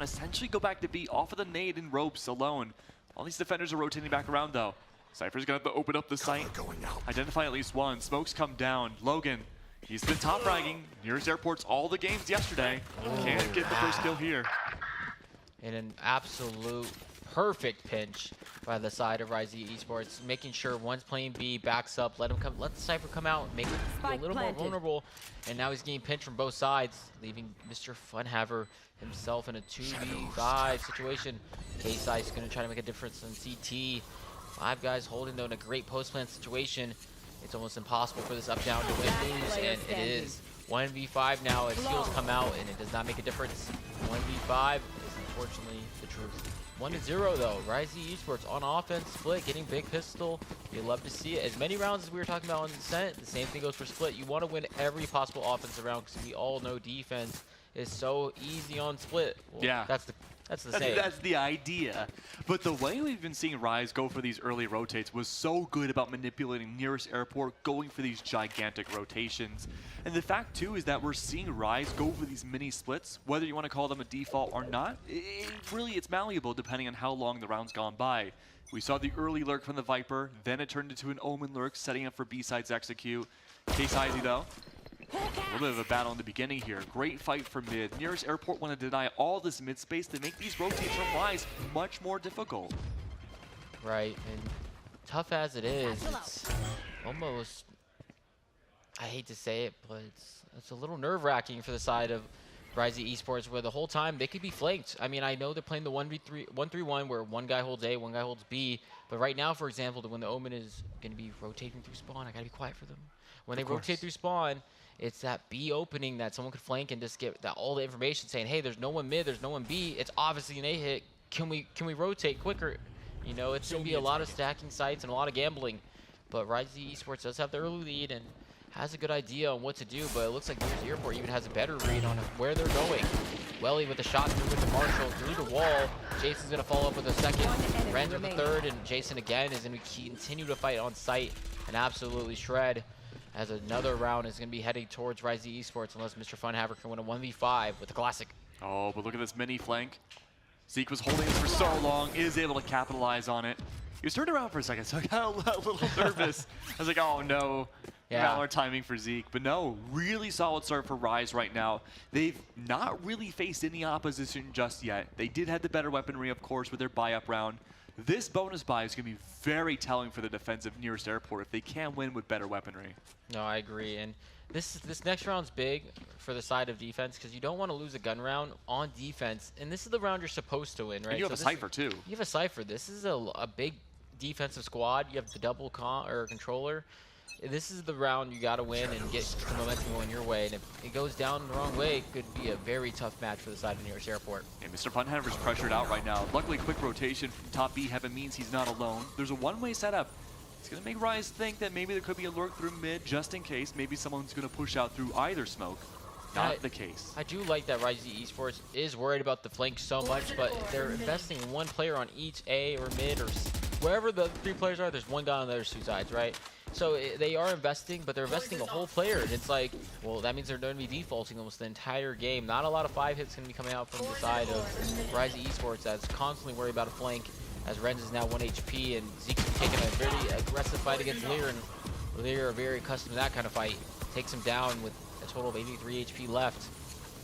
essentially go back to B off of the nade and ropes alone. All these defenders are rotating back around though. Cypher's gonna have to open up the site, identify at least one. Smokes come down. Logan, he's been top fragging nearest airports all the games yesterday. Can't get the first kill here. In an absolute perfect pinch by the side of Rise Esports, making sure one's playing B, backs up, let the Cypher come out, make it a little more vulnerable, and now he's getting pinched from both sides, leaving Mr. Funhaver himself in a 2v5 situation. K-Side is going to try to make a difference on CT. 5 guys holding though in a great post-plant situation. It's almost impossible for this up-down to win-lose, and it is. 1v5 now as heals come out, and it does not make a difference. 1v5 is unfortunately the truth. 1-0 though. Rise Esports on offense, Split getting big pistol. You love to see it. As many rounds as we were talking about on Descent, the same thing goes for Split. You want to win every possible offensive round because we all know defense is so easy on Split. Well, yeah. That's the same. That's the idea. But the way we've been seeing Rise go for these early rotates was so good about manipulating nearest airport, going for these gigantic rotations. And the fact too is that we're seeing Rise go for these mini splits, whether you want to call them a default or not. It's malleable depending on how long the round's gone by. We saw the early lurk from the Viper, then it turned into an Omen lurk, setting up for B-sides execute. K-Sizey though, a little bit of a battle in the beginning here. Great fight for mid. Nearest airport want to deny all this mid space to make these rotates from Rise much more difficult. Right, and tough as it is, it's almost, I hate to say it, but it's a little nerve-wracking for the side of Rise Esports, where the whole time they could be flanked. I mean, I know they're playing the 1-3-1 where one guy holds A, one guy holds B, but right now, for example, when the Omen is going to be rotating through spawn, I got to be quiet for them. When they rotate through spawn, it's that B opening that someone could flank and just get all the information saying, hey, there's no one mid, there's no one B, it's obviously an A hit. Can we rotate quicker? You know, it's going to be a lot of stacking sites and a lot of gambling. But Rise Esports does have the early lead and has a good idea on what to do, but it looks like Nearest Airport even has a better read on where they're going. Welly with a shot through with the Marshall, through the wall. Jason's going to follow up with a second. Renz with a third, and Jason again is going to continue to fight on site and absolutely shred, as another round is going to be heading towards Rise Esports unless Mr. Funhaver can win a 1v5 with the classic. Oh, but look at this mini flank. Zeke was holding this for so long, is able to capitalize on it. He was turned around for a second, so I got a little nervous. I was like, oh no. Yeah. Valor timing for Zeke. But no, really solid start for Rise right now. They've not really faced any opposition just yet. They did have the better weaponry, of course, with their buy-up round. This bonus buy is going to be very telling for the defense of Nearest Airport if they can win with better weaponry. No, I agree. And this next round's big for the side of defense because you don't want to lose a gun round on defense. And this is the round you're supposed to win, right? And you have a Cypher, too. You have a Cypher. This is a big defensive squad. You have the double controller. This is the round you got to win and get the momentum going your way. And if it goes down the wrong way, it could be a very tough match for the side of Nearest Airport. And Mr. Funhaver's pressured out right now. Luckily, quick rotation from top B heaven means he's not alone. There's a one-way setup. It's going to make Rise think that maybe there could be a lurk through mid just in case. Maybe someone's going to push out through either smoke. Not the case. I do like that Rise Esports is worried about the flank so much, but they're investing in one player on each A or mid or wherever the 3 players are. There's one guy on the other 2 sides, right? So they are investing, but they're investing a whole player. And it's like, well, that means they're going to be defaulting almost the entire game. Not a lot of 5 hits going to be coming out from the side of Rise Esports that's constantly worried about a flank, as Renz is now 1 HP, and Zeke's taking a very aggressive fight against Lear, and Lear are very accustomed to that kind of fight. Takes him down with a total of 83 HP left.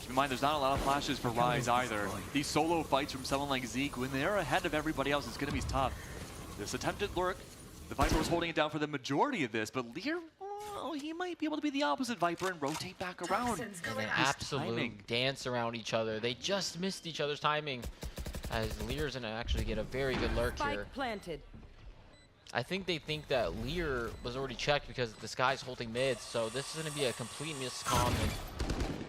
Keep in mind, there's not a lot of flashes for Rise either. These solo fights from someone like Zeke, when they're ahead of everybody else, it's going to be tough. This attempted lurk, the Viper was holding it down for the majority of this, but Lear, oh, he might be able to be the opposite Viper and rotate back around. And an absolute dance around each other. They just missed each other's timing, as Lear's going to actually get a very good lurk here. Planted. I think they think that Lear was already checked because this guy's holding mid, so this is going to be a complete miscomm.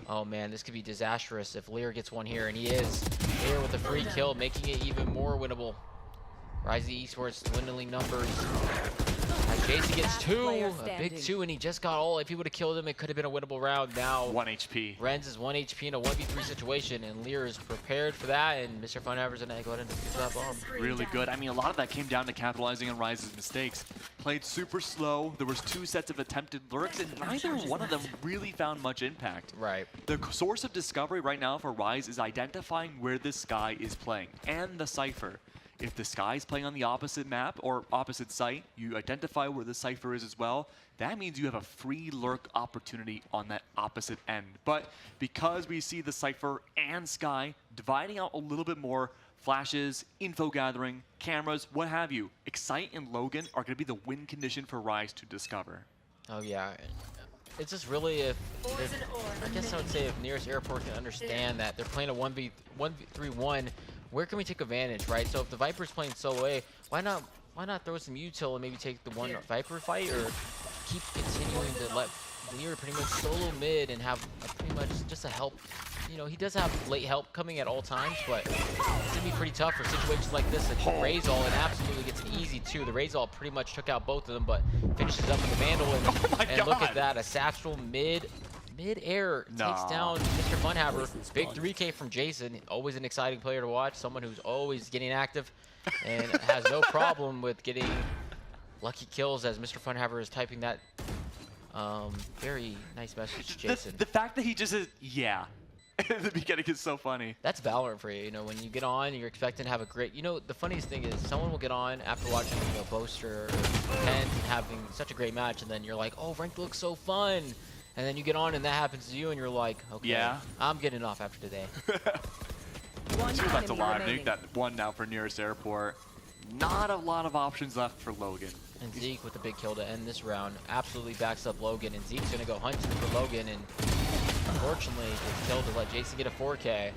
Oh man, this could be disastrous if Lear gets one here, and he is. Lear with a free kill, making it even more winnable. Rise Esports dwindling numbers. Jason gets a big two, and he just got all. If he would have killed him, it could have been a winnable round. Now 1 HP. Renz is 1 HP in a 1v3 situation, and Lear is prepared for that, and Mr. Funhaver's gonna go ahead and defuse that bomb. Really good. I mean, a lot of that came down to capitalizing on Ryze's mistakes. Played super slow. There was 2 sets of attempted lurks, and neither one of them really found much impact. Right. The source of discovery right now for Ryze is identifying where the Sky is playing, and the Cypher. If the Sky is playing on the opposite map or opposite site, you identify where the Cypher is as well. That means you have a free lurk opportunity on that opposite end. But because we see the Cypher and Sky dividing out a little bit more, flashes, info gathering, cameras, what have you, Excite and Logan are going to be the win condition for Ryze to discover. Oh yeah. It's just really if I guess I would say if Nearest Airport can understand that they're playing a 1v3-1, where can we take advantage, right? So if the Viper's playing solo A, why not throw some util and maybe take the one Viper fight, or keep continuing to let Lear pretty much solo mid and have pretty much just a help. You know, he does have late help coming at all times, but it's gonna be pretty tough for situations like this. Like Razal, and absolutely gets an easy 2. The Razal pretty much took out both of them, but finishes up with the Vandal, and look at that, a satchel mid-air takes down Mr. Funhaver. Big 3K from Jason, always an exciting player to watch, someone who's always getting active and has no problem with getting lucky kills, as Mr. Funhaver is typing that very nice message to Jason. The fact that he just says, yeah, at the beginning is so funny. That's Valorant for you. You know, when you get on, you're expecting to have a great, you know, the funniest thing is someone will get on after watching, you know, Boaster or Pent and having such a great match, and then you're like, oh, Ranked looks so fun. And then you get on and that happens to you, and you're like, okay, yeah, I'm getting off after today. So that's a live nuke. That one now for Nearest Airport. Not a lot of options left for Logan. And Zeke with the big kill to end this round absolutely backs up Logan, and Zeke's gonna go hunting for Logan, and unfortunately gets killed to let Jason get a 4K.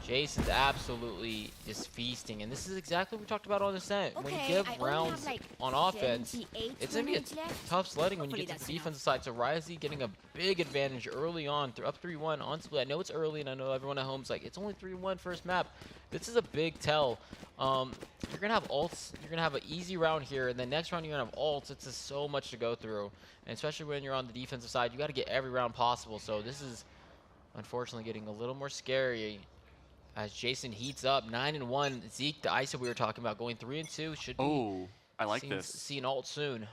Jason's absolutely just feasting, and this is exactly what we talked about on the set. When you give rounds on offense, it's going to be a tough sledding when you get to the defensive side. So Ryze getting a big advantage early on, up 3-1 on split. I know it's early, and I know everyone at home's like, it's only 3-1 first map. This is a big tell. You're going to have ults. You're going to have an easy round here, and then next round you're going to have ults. It's just so much to go through, and especially when you're on the defensive side, you got to get every round possible. So this is unfortunately getting a little more scary as Jason heats up. 9-1. Zeke, the ISO we were talking about, going 3-2. Should be I like this. See an ult soon.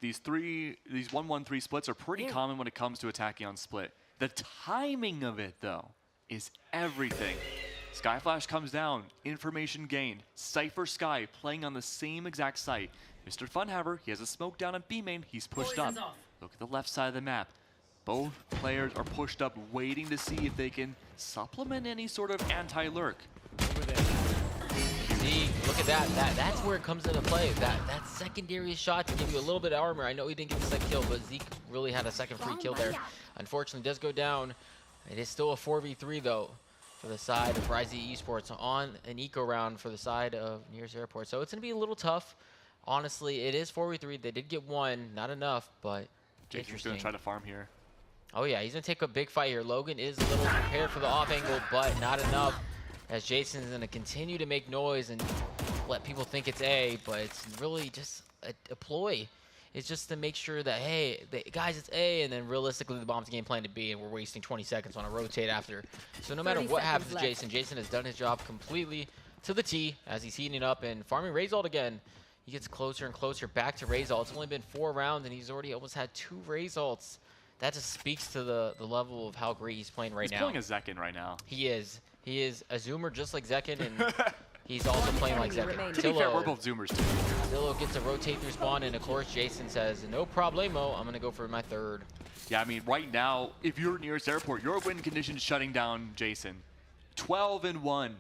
These 1-1-3 splits are pretty common when it comes to attacking on split. The timing of it, though, is everything. Skyflash comes down, information gained. Cypher Sky playing on the same exact site. Mr. Funhaver, he has a smoke down at B main. He's pushed up. Look at the left side of the map. Both players are pushed up, waiting to see if they can supplement any sort of anti-lurk. Zeke, look at that. That's where it comes into play. That secondary shot to give you a little bit of armor. I know he didn't get the second kill, but Zeke really had a second free kill there. Unfortunately, does go down. It is still a 4v3 though for the side of Ryze Esports on an eco round for the side of Nearest Airport. So it's going to be a little tough. Honestly, it is 4v3. They did get one, not enough, but Jason's going to try to farm here. Oh yeah, he's going to take a big fight here. Logan is a little prepared for the off angle, but not enough, as Jason's going to continue to make noise and let people think it's A, but it's really just a ploy. It's just to make sure that, hey, guys, it's A, and then realistically the bomb's game plan to B, and we're wasting 20 seconds on a rotate after. So no matter what happens to Jason, Jason has done his job completely to the T as he's heating up and farming Razalt again. He gets closer and closer back to Razalt. It's only been 4 rounds, and he's already almost had 2 Razalts. That just speaks to the level of how great he's playing right now. He's playing a Zekin right now. He is. He is a zoomer just like Zekin, and he's also playing like Zekin. To be fair, we're both zoomers too. Zillow gets a rotate through spawn, and of course Jason says, no problemo, I'm going to go for my 3rd. Yeah, I mean, right now, if you're Nearest Airport, your win condition shutting down Jason. 12-1.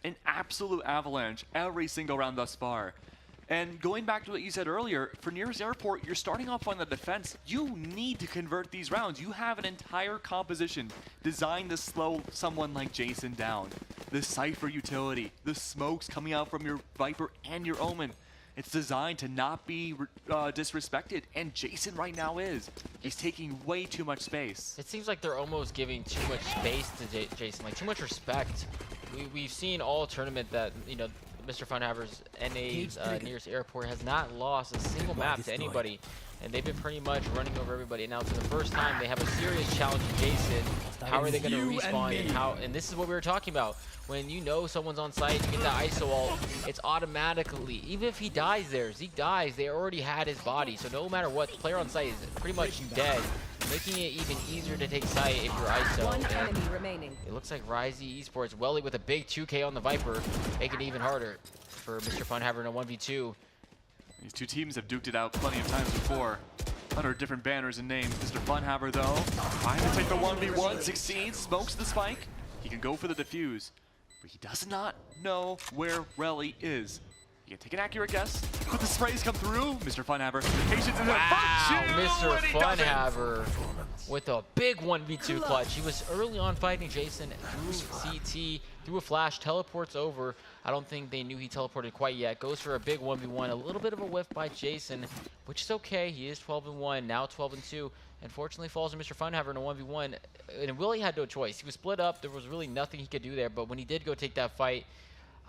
An absolute avalanche every single round thus far. And going back to what you said earlier, for Nearest Airport, you're starting off on the defense. You need to convert these rounds. You have an entire composition designed to slow someone like Jason down. The Cypher utility, the smokes coming out from your Viper and your Omen. It's designed to not be disrespected, and Jason right now is. He's taking way too much space. It seems like they're almost giving too much space to Jason, like too much respect. We've seen all tournament that, you know, Mr. Funhaver's NA's nearest airport has not lost a single map to anybody. And they've been pretty much running over everybody. Now, for the first time, they have a serious challenge in Jason. How are they going to respawn? And this is what we were talking about. When you know someone's on site, you get that ISO ult, it's automatically, even if he dies there, Zeke dies, they already had his body. So no matter what, the player on site is pretty much dead, making it even easier to take site if you're ISO. One enemy remaining. It looks like Rise Esports, Welly with a big 2K on the Viper, making it even harder for Mr. Funhaver in a 1v2. These two teams have duked it out plenty of times before, under different banners and names. Mr. Funhaver, though, trying to take the 1v1, succeeds, smokes the spike. He can go for the defuse, but he does not know where Relly is. He can take an accurate guess, but the sprays come through. Mr. Funhaver, patience in there. Wow, Mr. Funhaver with a big 1v2 clutch. He was early on fighting Jason through CT, through a flash, teleports over. I don't think they knew he teleported quite yet. Goes for a big 1v1, a little bit of a whiff by Jason, which is okay. He is 12-1, now 12-2. Unfortunately falls to Mr. Funhaver in a 1v1. And Willie had no choice. He was split up. There was really nothing he could do there. But when he did go take that fight,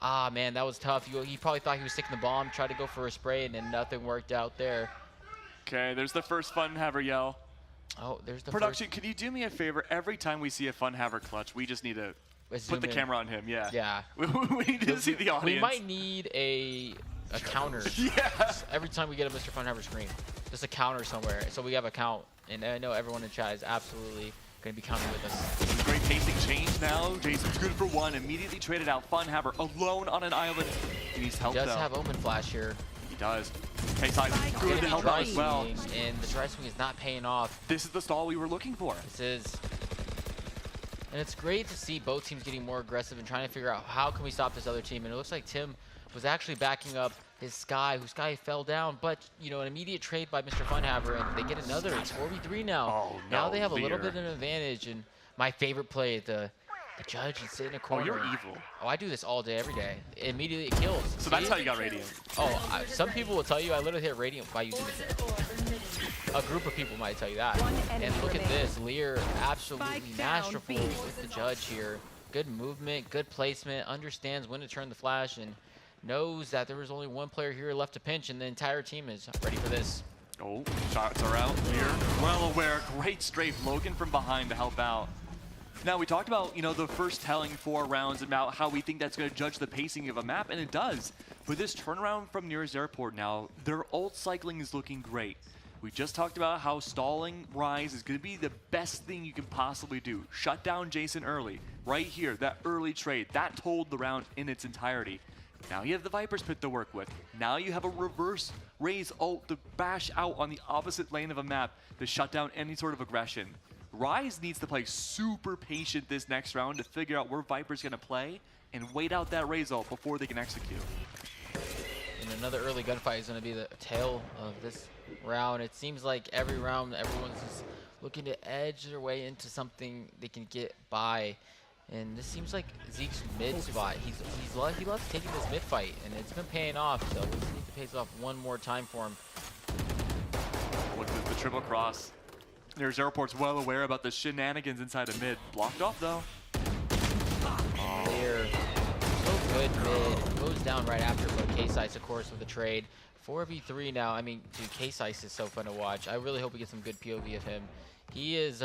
man, that was tough. He probably thought he was sticking the bomb, tried to go for a spray, and then nothing worked out there. Okay, there's the first Funhaver yell. Oh, there's the Production, can you do me a favor? Every time we see a Funhaver clutch, we just need to put the camera on him. Yeah. Yeah. We need to see the audience. We might need a counter. Yeah. Every time we get a Mr. Funhaver screen, just a counter somewhere, so we have a count. And I know everyone in chat is absolutely going to be counting with us. Great pacing change now. Jason's good for one. Immediately traded out. Funhaver alone on an island. He needs help, He does though. have Omen Flash here. He does. K-Side good to help out as well. And the dry swing is not paying off. This is the stall we were looking for. This is. And it's great to see both teams getting more aggressive and trying to figure out how can we stop this other team. And it looks like Tim was actually backing up his Sky, whose Sky fell down, but you know, an immediate trade by Mr. Funhaver, and they get another. It's 4v3 now. Oh, no, now they have a little Lear. bit of an advantage, and my favorite play, the judge and sit in a corner. Oh, you're evil. Oh, I do this all day, every day. Immediately it kills. So that's how you got Radiant. Oh, some people will tell you I literally hit Radiant by using it. A group of people might tell you that. And look at this, Lear absolutely masterful with the judge here. Good movement, good placement, understands when to turn the flash, and knows that there was only one player here left to pinch, and the entire team is ready for this. Oh, shots are out. Lear, well aware. Great strafe. Logan from behind to help out. Now, we talked about, you know, the first telling 4 rounds about how we think that's going to judge the pacing of a map, and it does. But this turnaround from nearest airport now, their ult cycling is looking great. We just talked about how stalling Rise is going to be the best thing you can possibly do. Shut down Jason early. Right here, that early trade, that told the round in its entirety. Now you have the Viper's Pit to work with. Now you have a reverse Raze ult to bash out on the opposite lane of a map to shut down any sort of aggression. Rise needs to play super patient this next round to figure out where Viper's going to play and wait out that Raze ult before they can execute. And another early gunfight is going to be the tail of this round. It seems like every round everyone's just looking to edge their way into something they can get by. And this seems like Zeke's mid spot. He loves taking this mid fight, and it's been paying off. So let's see if it pays off one more time for him. Look at the triple cross. There's Airport's well aware about the shenanigans inside of mid. Blocked off though. There, so good mid. Goes down right after, but K-Sice, of course, with the trade. 4v3 now. I mean, dude, K-Sice is so fun to watch. I really hope we get some good POV of him. He is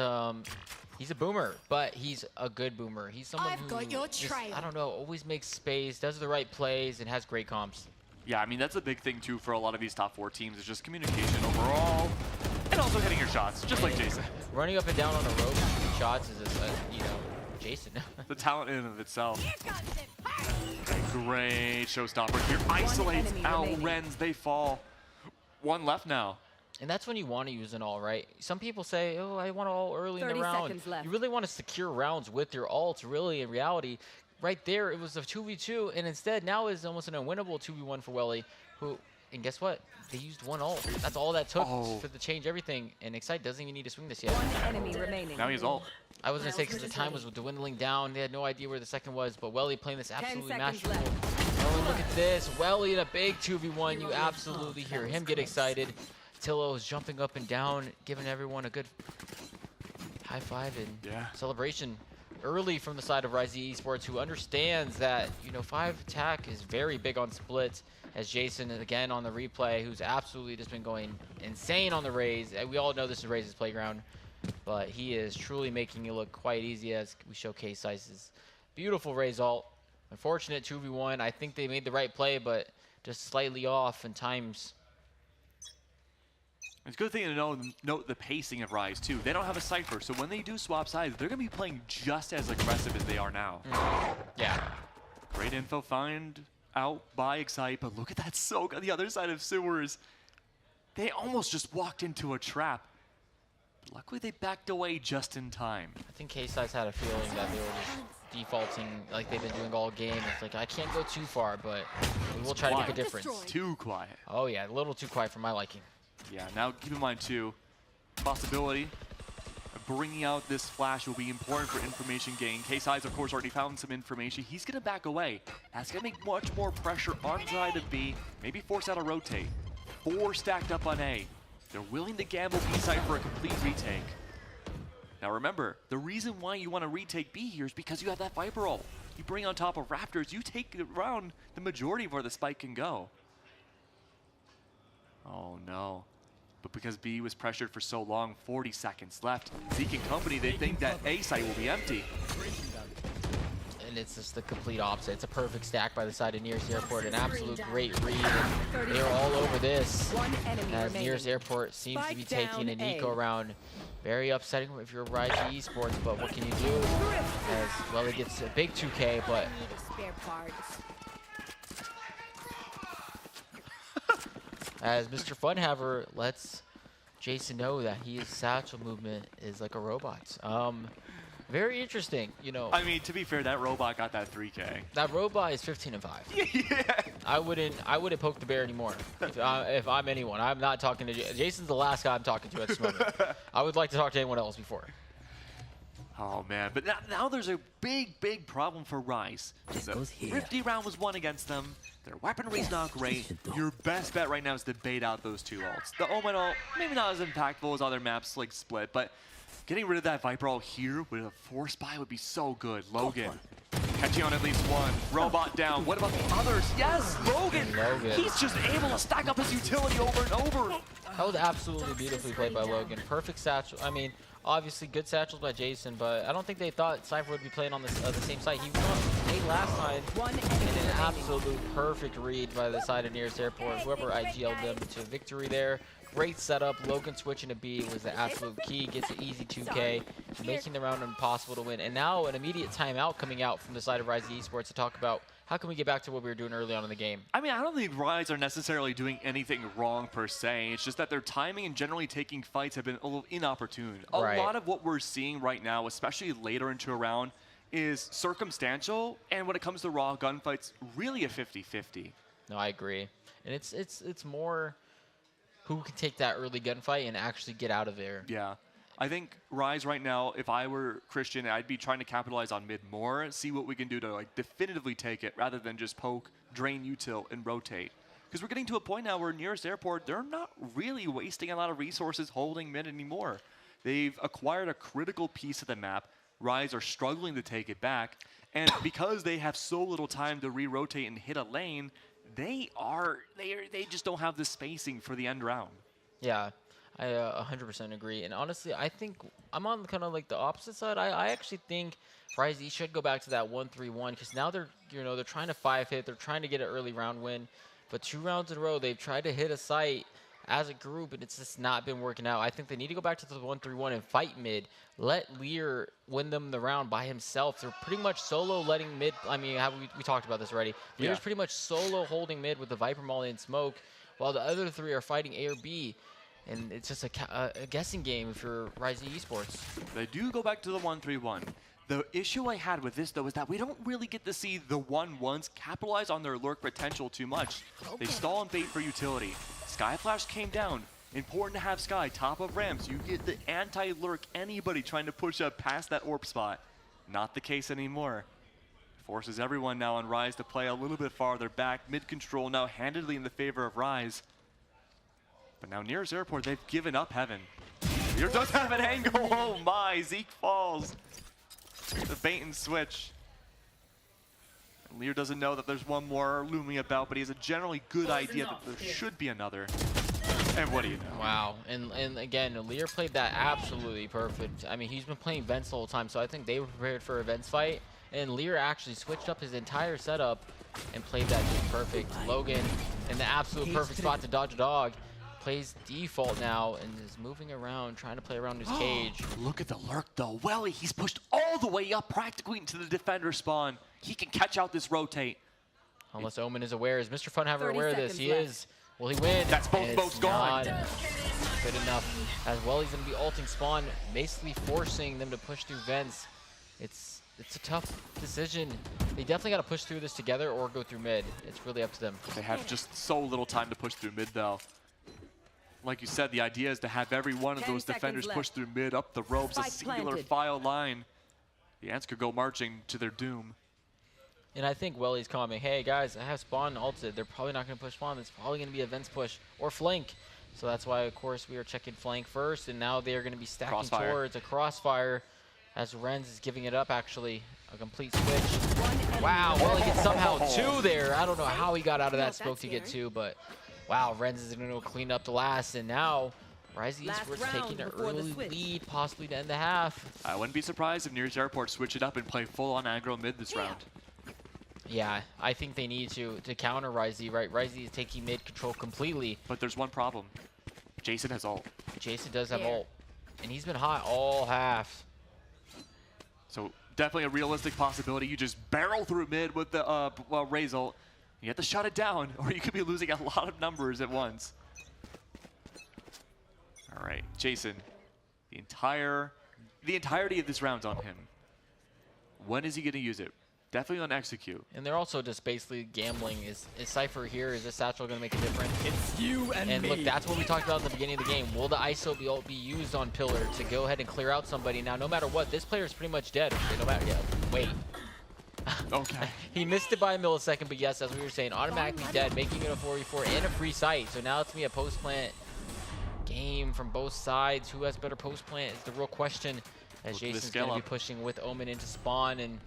he's a boomer, but he's a good boomer. He's someone who just, I don't know, always makes space, does the right plays, and has great comps. Yeah, I mean, that's a big thing, too, for a lot of these top 4 teams, is just communication overall, and also hitting your shots, just like Jason. Running up and down on a rope, shooting shots is, you know, Jason. The talent in and of itself. Great showstopper here. Isolates out Rens, they fall. One left now. And that's when you want to use an all, right? Some people say, oh, I want all early in the round. You really want to secure rounds with your ults, really, in reality. Right there, it was a 2v2, and instead, now is almost an unwinnable 2v1 for Welly, who, and guess what? They used one ult. That's all that took for to change everything, and Excite doesn't even need to swing this yet. One enemy remaining. Now he's ult. I was going to say, because the time was dwindling down, they had no idea where the second was, but Welly playing this absolutely masterful. Oh, look at this. Welly in a big 2v1. You absolutely hear him get excited. Tillo is jumping up and down, giving everyone a good high five and celebration. early from the side of Rise Esports, who understands that, you know, 5 attack is very big on splits, as Jason, again on the replay, who's absolutely just been going insane on the Raze. We all know this is Raze's playground, but he is truly making it look quite easy as we show K-Sice's beautiful Raze ult. Unfortunate 2v1. I think they made the right play, but just slightly off in times. It's a good thing to note the pacing of Rise, too. They don't have a Cypher, so when they do swap sides, they're going to be playing just as aggressive as they are now. Yeah. Great info find out by Excite, but look at that soak on the other side of Sewers. They almost just walked into a trap. But luckily, they backed away just in time. I think K-Size had a feeling that they were just defaulting like they've been doing all game. It's like, I can't go too far, but we will try to make a difference. Too quiet. Oh, yeah, a little too quiet for my liking. Yeah, now keep in mind, too, possibility of bringing out this flash will be important for information gain. K-Size, of course, already found some information. He's going to back away. That's going to make much more pressure on side of B, maybe force out a rotate. 4 stacked up on A. They're willing to gamble B side for a complete retake. Now remember, the reason why you want to retake B here is because you have that Viper ult. You bring on top of Raptors, you take around the majority of where the spike can go. Oh no. But because B was pressured for so long, 40 seconds left, Zeke and company, they think that A site will be empty. And it's just the complete opposite. It's a perfect stack by the side of Nearest Airport. An absolute great read. They're all over this. As Nearest Airport seems to be taking an eco round. Very upsetting if you're Rise Esports, but what can you do? As well, it gets a big 2K, but as Mr. Funhaver lets Jason know that his satchel movement is like a robot. Very interesting, you know. I mean, to be fair, that robot got that 3K. That robot is 15 and 5. Yeah. I wouldn't poke the bear anymore if I'm anyone. I'm not talking to Jason's the last guy I'm talking to at this moment. I would like to talk to anyone else before. Oh man, but now there's a big problem for Rise. The Rifty round was won against them. Their weaponry's not great. Your best bet right now is to bait out those 2 ults. The Omen ult, maybe not as impactful as other maps like Split, but getting rid of that Viper ult here with a force buy would be so good. Logan, catching on at least 1. Robot down. What about the others? Yes, Logan. He's just able to stack up his utility over and over. That was absolutely beautifully played by Logan. Perfect satchel. I mean, obviously good satchels by Jason, but I don't think they thought Cypher would be playing on the same side. He won A last time, and an absolute perfect read by the side of Nearest Airport. Whoever IGL'd them to victory there. Great setup. Logan switching to B was the absolute key. Gets an easy 2K, making the round impossible to win. And now an immediate timeout coming out from the side of Rise Esports to talk about how can we get back to what we were doing early on in the game. I mean, I don't think Rise are necessarily doing anything wrong per se. It's just that their timing and generally taking fights have been a little inopportune. A lot of what we're seeing right now, especially later into a round, is circumstantial. And when it comes to raw gunfights, really a 50-50. No, I agree. And it's more who can take that early gunfight and actually get out of there. Yeah. I think Rise right now, if I were Christian, I'd be trying to capitalize on mid more, see what we can do to like definitively take it rather than just poke, drain util, and rotate. Because we're getting to a point now where Nearest Airport, they're not really wasting a lot of resources holding mid anymore. They've acquired a critical piece of the map. Rise are struggling to take it back. And because they have so little time to re-rotate and hit a lane, they just don't have the spacing for the end round. Yeah, I 100% agree. And honestly, I think I'm on kind of like the opposite side. I actually think Rise should go back to that 1-3-1 because now they're trying to 5-hit. They're trying to get an early round win. But 2 rounds in a row, they've tried to hit a site as a group, and it's just not been working out. I think they need to go back to the 1-3-1 and fight mid. Let Lear win them the round by himself. They're pretty much solo letting mid. I mean, we talked about this already. Lear's pretty much solo holding mid with the Viper Molly and Smoke, while the other 3 are fighting A or B. And it's just a guessing game if you're Rise Esports. They do go back to the 1-3-1. The issue I had with this, though, is that we don't really get to see the 1-1s capitalize on their lurk potential too much. They stall and bait for utility. Sky Flash came down. Important to have Sky top of ramps. You get the anti-lurk anybody trying to push up past that orb spot. Not the case anymore. Forces everyone now on Rise to play a little bit farther back. Mid-control now handedly in the favor of Rise. But now Nearest Airport, they've given up heaven. Lear does have an angle. Oh my, Zeke falls. The bait and switch. Lear doesn't know that there's one more looming about, but he has a generally good idea that there should be another. And what do you know? Wow, and again, Lear played that absolutely perfect. I mean, he's been playing Vents the whole time, so I think they were prepared for a Vents fight. And Lear actually switched up his entire setup and played that just perfect. Logan in the absolute perfect spot to dodge a dog. Plays default now and is moving around, trying to play around his cage. Look at the lurk though. Welly, he's pushed all the way up practically into the defender spawn. He can catch out this rotate. Unless Omen is aware. Is Mr. Funhaver aware of this? He left. is. Will he win? That's both boats gone. Good enough. As well, he's going to be ulting spawn, basically forcing them to push through vents. It's a tough decision. They definitely got to push through this together or go through mid. It's really up to them. They have just so little time to push through mid though. Like you said, the idea is to have every one of those defenders push through mid, up the ropes, a singular file line. The Ants could go marching to their doom. And I think Welly's coming. Hey guys, I have spawn ulted. They're probably not going to push spawn. It's probably going to be a vents push or flank. So that's why, of course, we are checking flank first. And now they are going to be stacking towards a crossfire as Renz is giving it up, actually. A complete switch. Wow, Welly gets somehow two there. I don't know how he got out of that smoke to get two, but wow, Renz is going to clean up the last. And now Rise Esports taking an early lead, possibly to end the half. I wouldn't be surprised if Nearest Airport switch it up and play full-on aggro mid this round. Yeah, I think they need to counter Ryze, right? Ryze is taking mid control completely. But there's one problem. Jason has ult. Jason does have ult. And he's been hot all half. So definitely a realistic possibility. You just barrel through mid with the Raze ult. You have to shut it down, or you could be losing a lot of numbers at once. All right, Jason. The entirety of this round's on him. When is he going to use it? Definitely on execute. And they're also just basically gambling. Is Cypher here? Is this satchel going to make a difference? It's you and me. Look, that's what we talked about in the beginning of the game. Will the ISO be used on Pillar to go ahead and clear out somebody? Now, no matter what, this player is pretty much dead. Okay, no matter, wait. Okay. He missed it by a millisecond, but yes, as we were saying, automatically dead, making it a 4v4 and a free sight. So now it's going to be a post-plant game from both sides. Who has better post-plant is the real question. As Jason's going to be pushing with Omen into spawn, and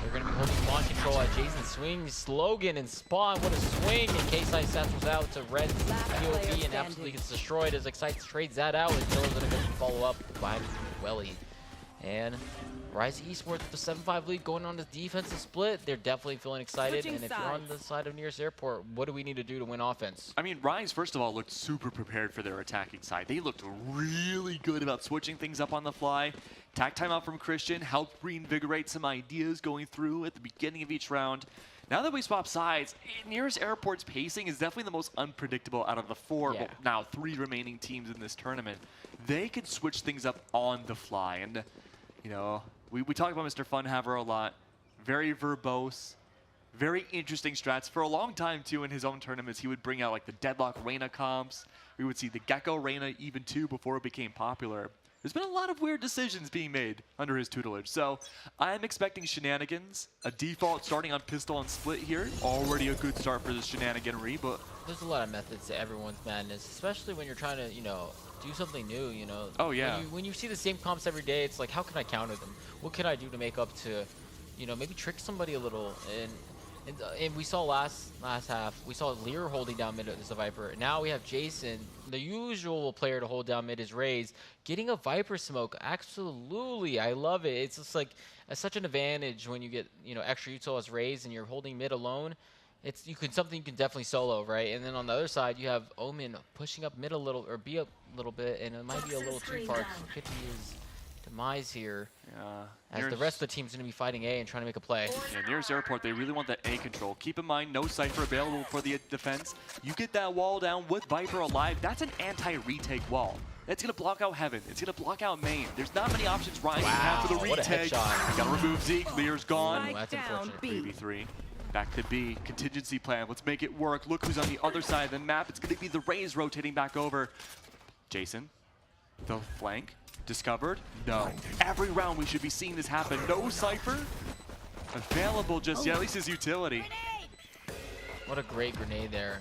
they're going to be holding spawn control as Jason swings Logan and spawn. What a swing! And K-Side satchels out to Red POV and absolutely gets destroyed as Excite trades that out, and Killer's going to go follow up by Welly. And Rise Esports with the 7-5 lead going on the defensive split. They're definitely feeling excited. And if you're on the side of Nearest Airport, what do we need to do to win offense? I mean, Rise, first of all, looked super prepared for their attacking side. They looked really good about switching things up on the fly. Tack timeout from Christian helped reinvigorate some ideas going through at the beginning of each round. Now that we swap sides, Nearest Airport's pacing is definitely the most unpredictable out of the four, well, now 3 remaining teams in this tournament. They could switch things up on the fly. And, you know, we talk about Mr. Funhaver a lot. Very verbose, very interesting strats. For a long time, too, in his own tournaments, he would bring out, like, the Deadlock Reyna comps. We would see the Gecko Reyna even, too, before it became popular. There's been a lot of weird decisions being made under his tutelage. So I'm expecting shenanigans. A default starting on pistol and split here. Already a good start for this shenaniganry, but there's a lot of methods to everyone's madness, especially when you're trying to, you know, do something new, you know. Oh, yeah. When you see the same comps every day, it's like, how can I counter them? What can I do to make up to, you know, maybe trick somebody a little? And we saw last half, we saw Lear holding down mid as a Viper. Now we have Jason, the usual player to hold down mid is Raze, getting a Viper smoke. Absolutely, I love it. It's just like such an advantage when you get, you know, extra util as Raze and you're holding mid alone. It's something you can definitely solo, right? And then on the other side, you have Omen pushing up mid a little, or B up a little bit, and it might be a little too far. Could be his demise here. Yeah. As the rest of the team's going to be fighting A and trying to make a play. Yeah, Nearest Airport, they really want that A control. Keep in mind, no Cypher available for the defense. You get that wall down with Viper alive, that's an anti-retake wall. That's going to block out Heaven. It's going to block out Main. There's not many options Ryan can have for the retake. What a headshot. Got to remove Zeke. Lear's gone. Ooh, that's unfortunate. 3v3. Back to B. Contingency plan. Let's make it work. Look who's on the other side of the map. It's going to be the Rays rotating back over. Jason, the flank. Discovered? No. Every round we should be seeing this happen. No Cypher available just yet, at least his utility. What a great grenade there.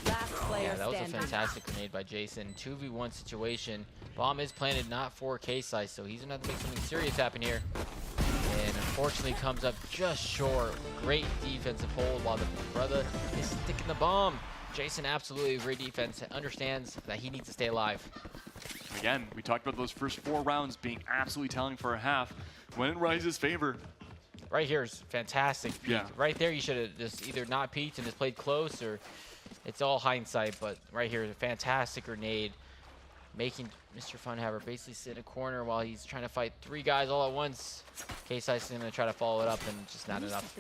Last Player Yeah, that was a standing. fantastic grenade by Jason. 2v1 situation. Bomb is planted not for K-Size, so he's gonna have to make something serious happen here. And unfortunately comes up just short. Great defensive hold while the brother is sticking the bomb. Jason absolutely great defense, understands that he needs to stay alive. Again, we talked about those first 4 rounds being absolutely telling for a half. Went in Rise's favor. Right here is fantastic. Yeah. Right there you should have just either not peeked and just played close, or it's all hindsight, but right here is a fantastic grenade, making Mr. Funhaver basically sit in a corner while he's trying to fight 3 guys all at once. K-Size is going to try to follow it up, and just not enough.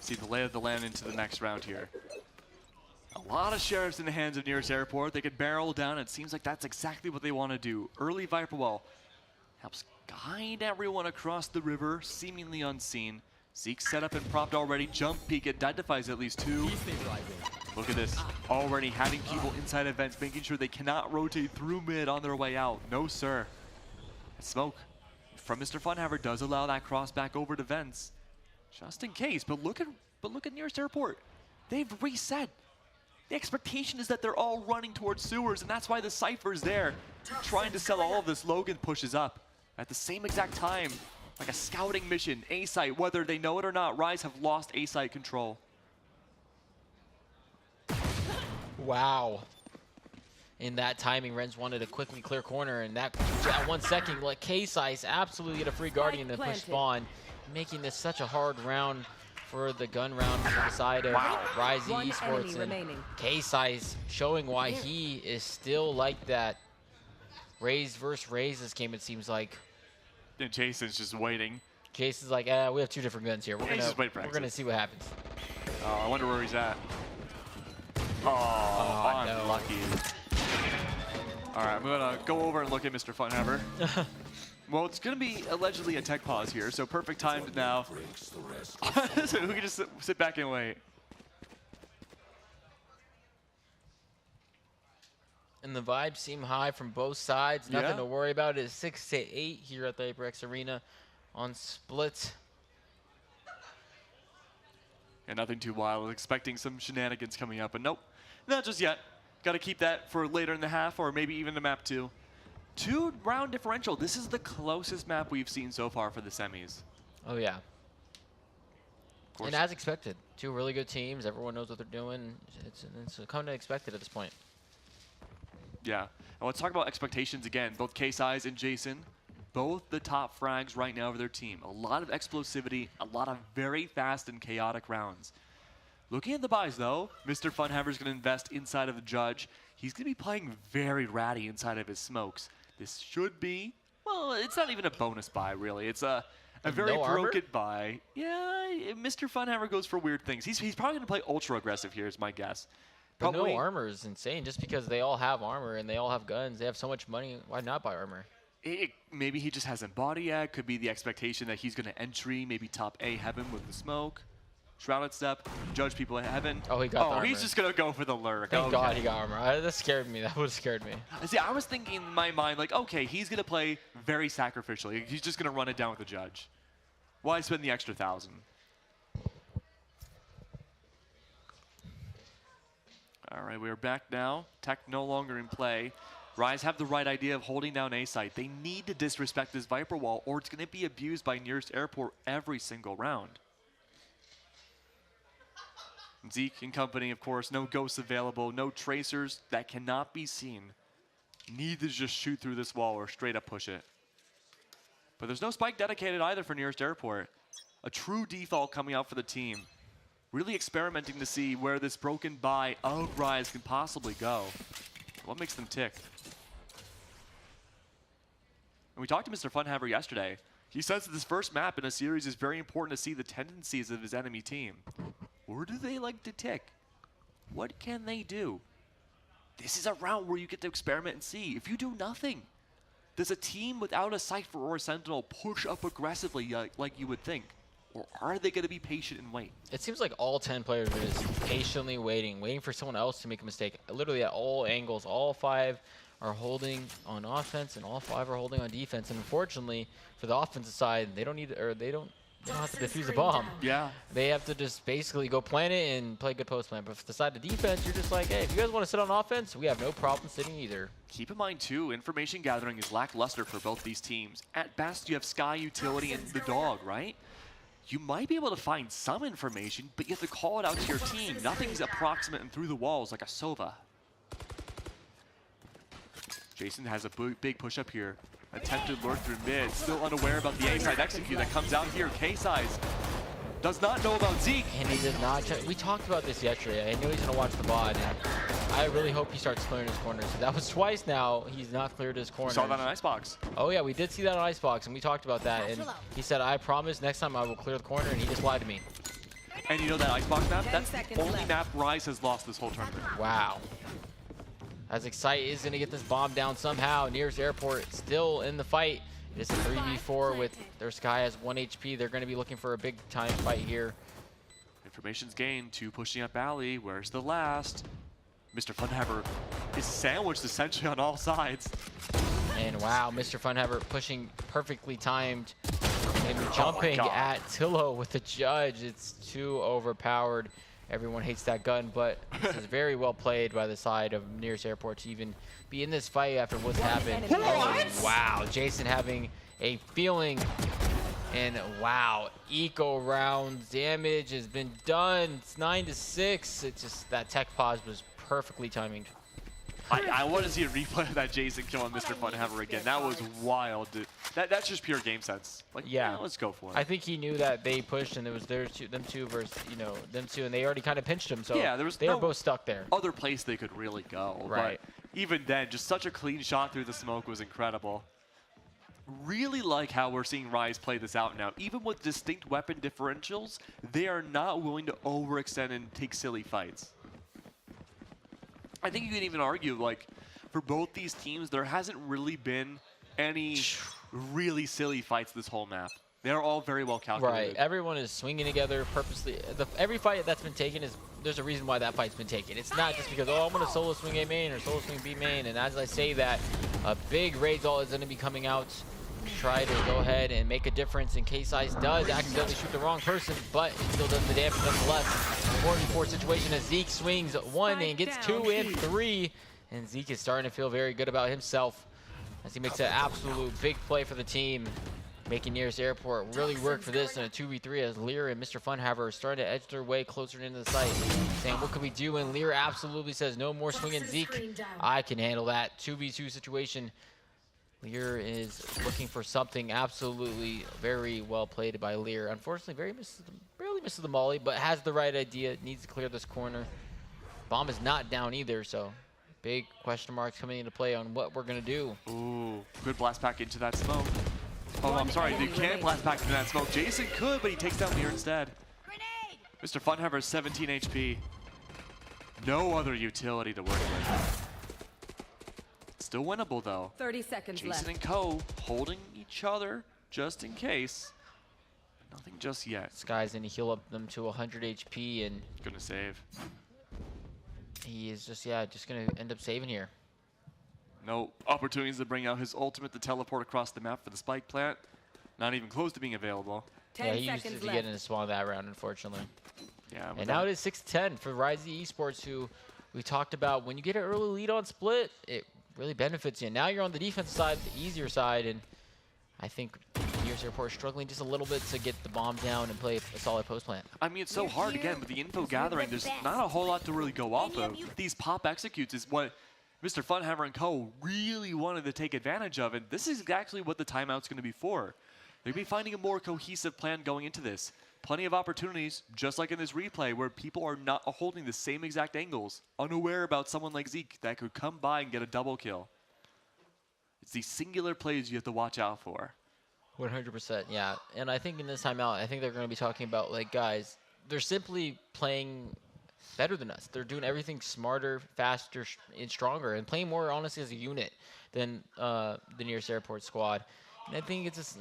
See the lay of the land into the next round here. A lot of sheriffs in the hands of Nearest Airport. They could barrel down. It seems like that's exactly what they want to do. Early Viper Wall helps guide everyone across the river, seemingly unseen. Zeke set up and propped already. Jump peek identifies at least 2. Look at this. Already having people inside of vents, making sure they cannot rotate through mid on their way out. No, sir. Smoke from Mr. Funhaver does allow that cross back over to vents, just in case. But look at Nearest Airport. They've reset. The expectation is that they're all running towards sewers, and that's why the Cypher's there, trying to sell all of this. Logan pushes up at the same exact time, like a scouting mission. A-site, whether they know it or not, Rise have lost A-site control. Wow. In that timing, Renz wanted to quickly clear corner, and that 1 second let K-Size absolutely get a free Guardian to push spawn, making this such a hard round for the gun round for the side of Rise Esports, and K-Size showing why he is still like that. Raze versus Raze this game, it seems like. And Jason's just waiting. Jason's like, we have 2 different guns here. We're gonna see what happens. Oh, I wonder where he's at. Oh, unlucky. All right, I'm gonna go over and look at Mr. Funhaver. Well, it's gonna be allegedly a tech pause here, so perfect time now. So we can just sit back and wait. And the vibes seem high from both sides. Nothing to worry about. It is 6-8 here at the HyperX Arena on split. And nothing too wild. Expecting some shenanigans coming up, but nope, not just yet. Got to keep that for later in the half, or maybe even the map 2. 2-round differential. This is the closest map we've seen so far for the semis. Oh yeah. And as expected, 2 really good teams. Everyone knows what they're doing. It's kind of expected at this point. Yeah. And let's talk about expectations again. Both K-Size and Jason, both the top frags right now for their team. A lot of explosivity, a lot of very fast and chaotic rounds. Looking at the buys, though, Mr. Funhaver's going to invest inside of the Judge. He's going to be playing very ratty inside of his smokes. This should be, well, it's not even a bonus buy, really. It's a very broken buy. Yeah, Mr. Funhaver goes for weird things. He's probably going to play ultra aggressive here, is my guess. But no armor is insane. Just because they all have armor and they all have guns, they have so much money, why not buy armor? Maybe he just hasn't bought it yet. Could be the expectation that he's going to entry, maybe top A heaven with the smoke. Shrouded step, Judge people at heaven. Oh, he got the armor. He's just going to go for the lurk. Thank God he got armor. That scared me. That would have scared me. See, I was thinking in my mind, like, okay, he's going to play very sacrificially. He's just going to run it down with the Judge. Why spend the extra 1,000? All right, we are back now. Tech no longer in play. Rise have the right idea of holding down A-site. They need to disrespect this Viper Wall, or it's going to be abused by Nearest Airport every single round. Zeke and company, of course, no ghosts available, no tracers that cannot be seen. Need to just shoot through this wall or straight up push it. But there's no spike dedicated either for Nearest Airport. A true default coming out for the team. Really experimenting to see where this broken buy of Rise can possibly go. What makes them tick? And we talked to Mr. Funhaver yesterday. He says that this first map in a series is very important to see the tendencies of his enemy team. Where do they like to tick? What can they do? This is a round where you get to experiment and see. If you do nothing, does a team without a Cypher or a Sentinel push up aggressively like you would think? Or are they going to be patient and wait? It seems like all 10 players are just patiently waiting for someone else to make a mistake. Literally at all angles, all 5 are holding on offense and all 5 are holding on defense. And unfortunately, for the offensive side, they don't they don't have to defuse a bomb. Yeah. They have to just basically go plant it and play good post plant. But for the side of defense, you're just like, hey, if you guys want to sit on offense, we have no problem sitting either. Keep in mind, too, information gathering is lackluster for both these teams. At best, you have Sky, Utility, and the Dog, right? You might be able to find some information, but you have to call it out to your team. Nothing's approximate and through the walls like a Sova. Jason has a big push up here. Attempted lurk through mid, still unaware about the A-side execute that comes out here. K-Size does not know about Zeke. And he did not check. We talked about this yesterday. I knew he's going to watch the VOD. And I really hope he starts clearing his corners. That was twice now. He's not cleared his corners. Saw that on Icebox. Oh, yeah, we did see that on Icebox, and we talked about that. And he said, I promise next time I will clear the corner, and he just lied to me. And you know that Icebox map? That's the only map Rise has lost this whole tournament. Wow. As Excite is going to get this bomb down somehow. Nearest Airport still in the fight. It is a 3v4 with their Sky has 1 HP. They're going to be looking for a big time fight here. Information's gained, 2 pushing up alley. Where's the last? Mr. Funhaver is sandwiched essentially on all sides. And wow, Mr. Funhaver pushing perfectly timed and jumping at Tillo with the judge. It's too overpowered. Everyone hates that gun, but this is very well played by the side of Nearest Airport to even be in this fight after what's happened. Oh, wow, Jason having a feeling. And wow, eco round damage has been done. It's 9-6. It's just that tech pause was perfectly timed. I want to see a replay of that Jason kill on Mr. Funhaver again. That was wild, dude. That's just pure game sense. Like, yeah, let's go for it. I think he knew that they pushed and it was them two versus, them two, and they already kind of pinched him. So yeah, they were both stuck there. Other place they could really go. Right. But even then, just such a clean shot through the smoke was incredible. Really like how we're seeing Rise play this out now. Even with distinct weapon differentials, they are not willing to overextend and take silly fights. I think you can even argue, like, for both these teams, there hasn't really been any really silly fights this whole map. They're all very well calculated. Right. Everyone is swinging together purposely. Every fight that's been taken there's a reason why that fight's been taken. It's not just because, oh, I'm going to solo swing A main or solo swing B main. And as I say that, a big raid ult is going to be coming out to try to go ahead and make a difference. And K-Size does accidentally shoot the wrong person, but it still does the damage nonetheless. 4v4 situation as Zeke swings 1 and gets 2 and 3. And Zeke is starting to feel very good about himself as he makes an absolute big play for the team, making Nearest Airport really work for this in a 2v3 as Lear and Mr. Funhaver are starting to edge their way closer into the site, saying, what can we do? And Lear absolutely says, no more swinging Zeke. I can handle that 2v2 situation. Lear is looking for something absolutely very well played by Lear. Unfortunately, barely misses the molly, but has the right idea. Needs to clear this corner. Bomb is not down either, so big question marks coming into play on what we're going to do. Ooh, good blast back into that smoke. Oh, I'm sorry, you can't blast back into that smoke. Jason could, but he takes down Lear instead. Mr. Funhaver is 17 HP. No other utility to work with. Still winnable, though. 30 seconds left. Jason and Co. holding each other just in case. Nothing just yet. Sky's going to heal up them to 100 HP and gonna save. He is just going to end up saving here. No opportunities to bring out his ultimate to teleport across the map for the spike plant. Not even close to being available. Yeah, he used to get in a spawn that round, unfortunately. Yeah. And now it is 6-10 for Rise Esports, who we talked about. When you get an early lead on split, it really benefits you. Now you're on the defense side, the easier side, and I think Nearest Airport struggling just a little bit to get the bomb down and play a solid post plant. I mean, it's so hard again with the info gathering. There's not a whole lot to really go off of. These pop executes is what Mr. Funhaver and Co. really wanted to take advantage of, and this is actually what the timeout's going to be for. They're going to be finding a more cohesive plan going into this. Plenty of opportunities, just like in this replay, where people are not holding the same exact angles, unaware about someone like Zeke that could come by and get a double kill. It's these singular plays you have to watch out for. 100%, yeah. And I think in this timeout, I think they're going to be talking about, like, guys, they're simply playing better than us. They're doing everything smarter, faster, and stronger, and playing more, honestly, as a unit than the Nearest Airport squad. And I think it's just,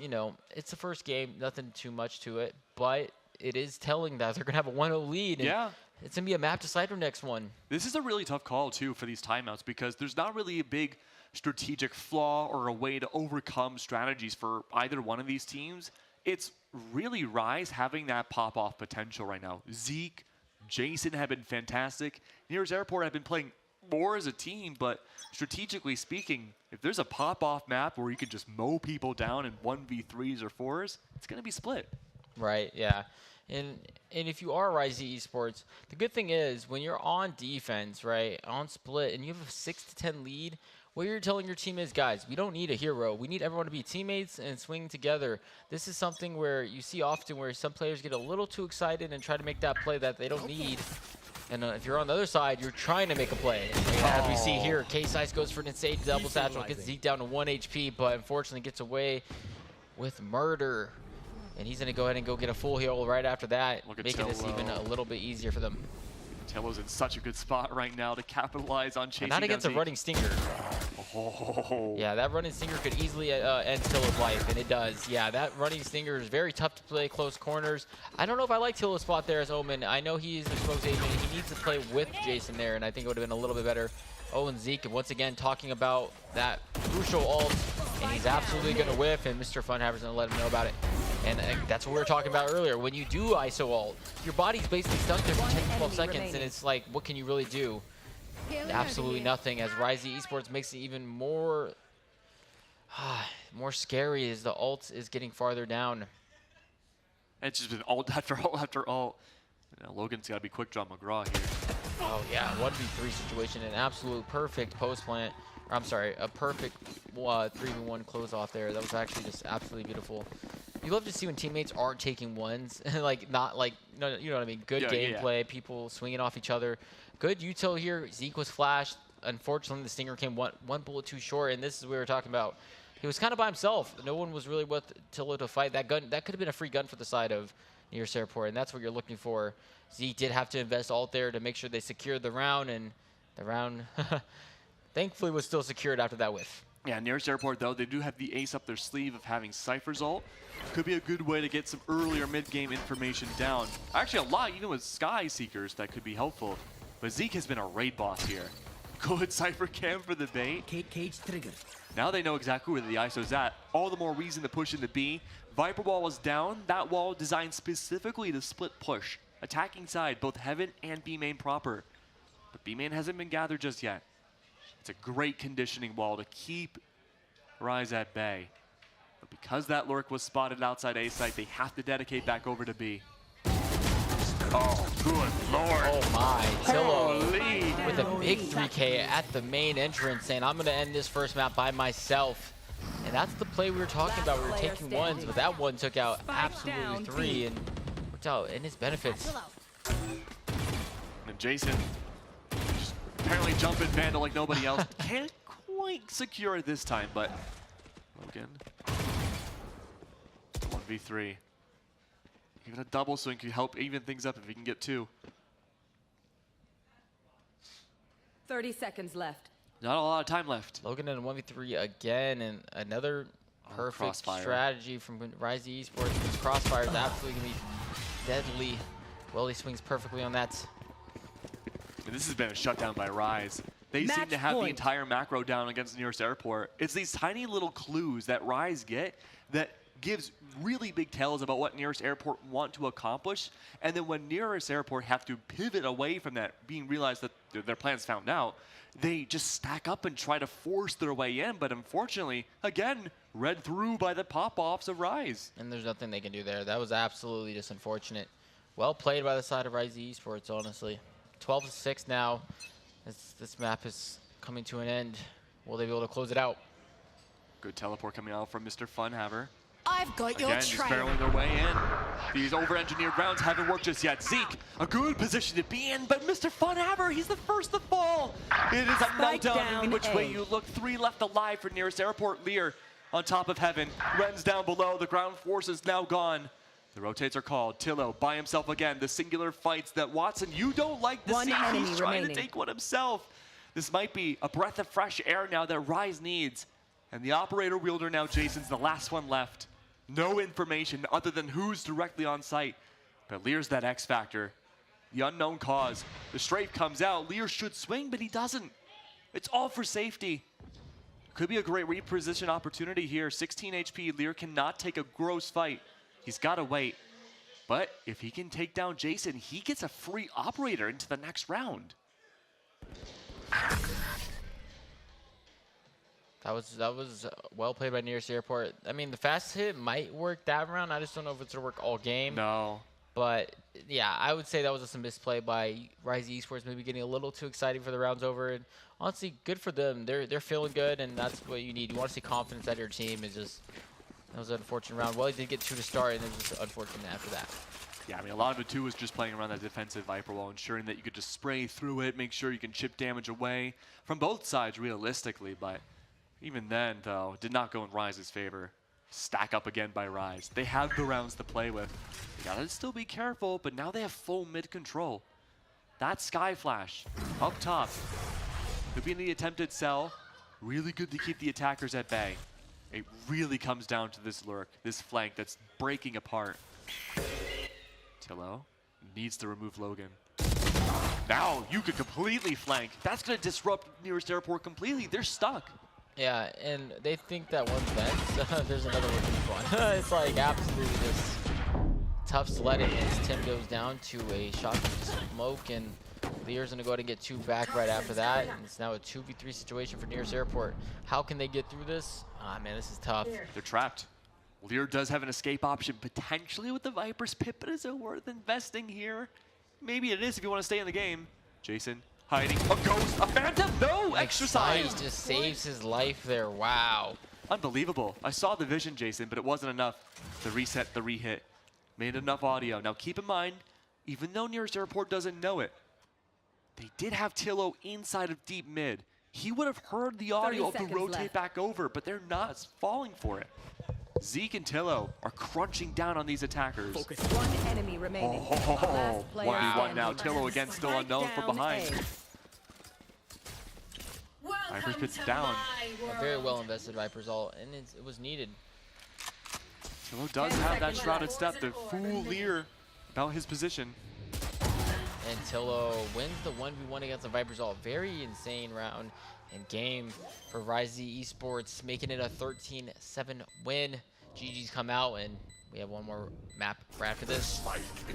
it's the first game, nothing too much to it, but it is telling that they're going to have a 1-0 lead. And yeah. It's going to be a map decider next one. This is a really tough call, too, for these timeouts, because there's not really a big strategic flaw or a way to overcome strategies for either one of these teams. It's really Rise having that pop-off potential right now. Zeke, Jason have been fantastic. Nearest Airport have been playing more as a team, but strategically speaking, if there's a pop-off map where you can just mow people down in 1v3s or 4s, it's going to be split. Right, yeah. And if you are Rise Esports, the good thing is when you're on defense, right, on split, and you have a 6-10 lead, what you're telling your team is, guys, we don't need a hero. We need everyone to be teammates and swing together. This is something where you see often where some players get a little too excited and try to make that play that they don't need. And if you're on the other side, you're trying to make a play. As we see here, K-Size goes for an insane double satchel, gets Zeke down to 1 HP, but unfortunately gets away with murder. And he's going to go ahead and go get a full heal right after that, making this even a little bit easier for them. Tello's in such a good spot right now to capitalize on chasing. Not against a running stinger. Oh. Yeah, that running stinger could easily end Tillo's life, and it does. Yeah, that running stinger is very tough to play close corners. I don't know if I like Tillo's spot there as Omen. I know he's exposed agent. He needs to play with Jason there, and I think it would have been a little bit better. Oh, and Zeke, once again, talking about that crucial ult, and he's absolutely going to whiff, and Mr. Funhaver's going to let him know about it. And that's what we were talking about earlier. When you do ISO ult, your body's basically stuck there for 10 to 12 seconds, and it's like, what can you really do? Absolutely nothing, as Rise Esports makes it even more scary as the ult is getting farther down. It's just been ult after ult after ult. Logan's got to be quick draw McGraw here. Oh yeah, 1v3 situation, an absolute perfect post plant. Or, I'm sorry, a perfect 3v1 close off there. That was actually just absolutely beautiful. You love to see when teammates aren't taking ones, like not like, no, you know what I mean? Good gameplay, people swinging off each other. Good util here. Zeke was flashed. Unfortunately, the stinger came one bullet too short, and this is what we were talking about. He was kind of by himself. No one was really with Tillo to fight. That gun, that could have been a free gun for the side of nearest airport, and that's what you're looking for. Zeke did have to invest ult there to make sure they secured the round, and the round thankfully was still secured after that whiff. Yeah, nearest airport, though, they do have the ace up their sleeve of having Cypher's ult. Could be a good way to get some earlier mid-game information down. Actually, a lot, even with Sky Seekers, that could be helpful. But Zeke has been a raid boss here. Good Cypher cam for the bait. Cage trigger. Now they know exactly where the ISO's at. All the more reason to push into B. Viper wall was down. That wall designed specifically to split push. Attacking side, both Heaven and B main proper. But B main hasn't been gathered just yet. It's a great conditioning wall to keep Rise at bay. But because that lurk was spotted outside A site, they have to dedicate back over to B. Oh, good lord. Oh my, Tillo Holy. with a big 3K at the main entrance, saying I'm going to end this first map by myself. And that's the play we were talking about. We were taking ones, but that one took out absolutely 3 and worked out in his benefits. And Jason, just apparently jumping Vandal like nobody else. Can't quite secure it this time, but Logan, 1v3. Even a double swing could help even things up if he can get 2. 30 seconds left. Not a lot of time left. Logan in a 1v3 again, and another perfect Crossfire. strategy from Rise Esports. This crossfire is absolutely going to be deadly. Well, he swings perfectly on that. And this has been a shutdown by Rise. They seem to have the entire macro down against nearest airport. It's these tiny little clues that Rise get that gives really big tells about what nearest airport want to accomplish, and then when nearest airport have to pivot away from that, being realized that their plans found out, they just stack up and try to force their way in, but unfortunately, again, read through by the pop-offs of Rise. And there's nothing they can do there. That was absolutely just unfortunate. Well played by the side of Rise Esports, honestly. 12-6 now. This map is coming to an end. Will they be able to close it out? Good teleport coming out from Mr. Funhaver. I've got your Again, just trail. barreling their way in. These over-engineered rounds haven't worked just yet. Zeke, a good position to be in, but Mr. Funhaver, he's the first to fall. It is a meltdown in which way you look. 3 left alive for nearest airport. Lear on top of Heaven. Ren's down below. The ground force is now gone. The rotates are called. Tillo by himself again. The singular fights that Watson, you don't like to see. He's trying to take one himself. This might be a breath of fresh air now that Rise needs. And the operator wielder now, Jason's the last one left. No information other than who's directly on site. But Lear's that X factor. The unknown cause. The strafe comes out. Lear should swing, but he doesn't. It's all for safety. Could be a great reposition opportunity here. 16 HP. Lear cannot take a gross fight. He's got to wait. But if he can take down Jason, he gets a free operator into the next round. That was well played by Nearest Airport. I mean, the fast hit might work that round. I just don't know if it's going to work all game. No. But, yeah, I would say that was just a misplay by Rise Esports, maybe getting a little too exciting for the round's over. And honestly, good for them. They're feeling good, and that's what you need. You want to see confidence out of your team. It's just, that was an unfortunate round. Well, he did get 2 to start, and it was just unfortunate after that. Yeah, I mean, a lot of it, too, was just playing around that defensive Viper wall, ensuring that you could just spray through it, make sure you can chip damage away from both sides realistically. But even then, though, did not go in Rise's favor. Stack up again by Rise. They have the rounds to play with. They gotta still be careful, but now they have full mid control. That Sky Flash up top could be in the attempted sell. Really good to keep the attackers at bay. It really comes down to this lurk, this flank that's breaking apart. Tillo needs to remove Logan. Now you could completely flank. That's gonna disrupt Nearest Airport completely. They're stuck. Yeah, and they think that one's vent. There's another one. It's like absolutely just tough sledding as Tim goes down to a shot from smoke, and Lear's going to go ahead and get 2 back right after that. And it's now a 2v3 situation for Nearest Airport. How can they get through this? Ah, man, this is tough. They're trapped. Lear does have an escape option potentially with the Viper's pit, but is it worth investing here? Maybe it is if you want to stay in the game. Jason hiding. A ghost, a phantom, no! Exercise! He just saves his life there, wow. Unbelievable. I saw the vision, Jason, but it wasn't enough to reset the re-hit. Made enough audio. Now keep in mind, even though Nearest Airport doesn't know it, they did have Tillo inside of deep mid. He would have heard the audio of the rotate back over, but they're not falling for it. Zeke and Tillo are crunching down on these attackers. Focus. One enemy remaining. Oh, 1v1 now. Tillo again still unknown from behind. Vipers pits down. A very well invested Vipers ult, and it was needed. Tillo does have that shrouded step to fool Lear about his position. And Tillo wins the 1v1 against the Vipers ult. Very insane round and game for Rise Esports, making it a 13-7 win. GG's come out, and we have one more map right after this.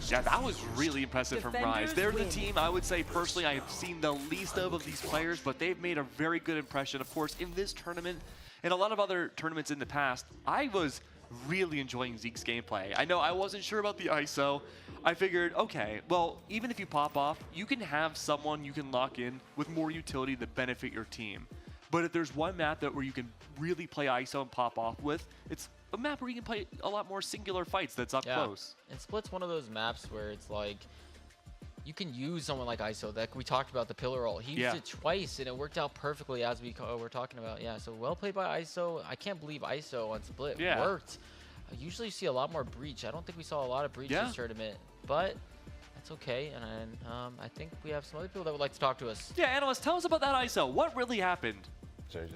Yeah, that was really impressive from Rise. They're the team I would say personally I have seen the least of these players, but they've made a very good impression. Of course, in this tournament and a lot of other tournaments in the past, I was really enjoying Zeke's gameplay. I know I wasn't sure about the ISO. I figured, okay, well, even if you pop off, you can have someone you can lock in with more utility to benefit your team. But if there's one map where you can really play ISO and pop off with, it's a map where you can play a lot more singular fights that's up close. And Split's one of those maps where it's like, you can use someone like ISO. That we talked about the pillar ult. He used it twice, and it worked out perfectly as we were talking about. Yeah, so well played by ISO. I can't believe ISO on Split worked. Usually you see a lot more breach. I don't think we saw a lot of breach this tournament, but that's okay. And I think we have some other people that would like to talk to us. Yeah, analyst, tell us about that ISO. What really happened? JJ.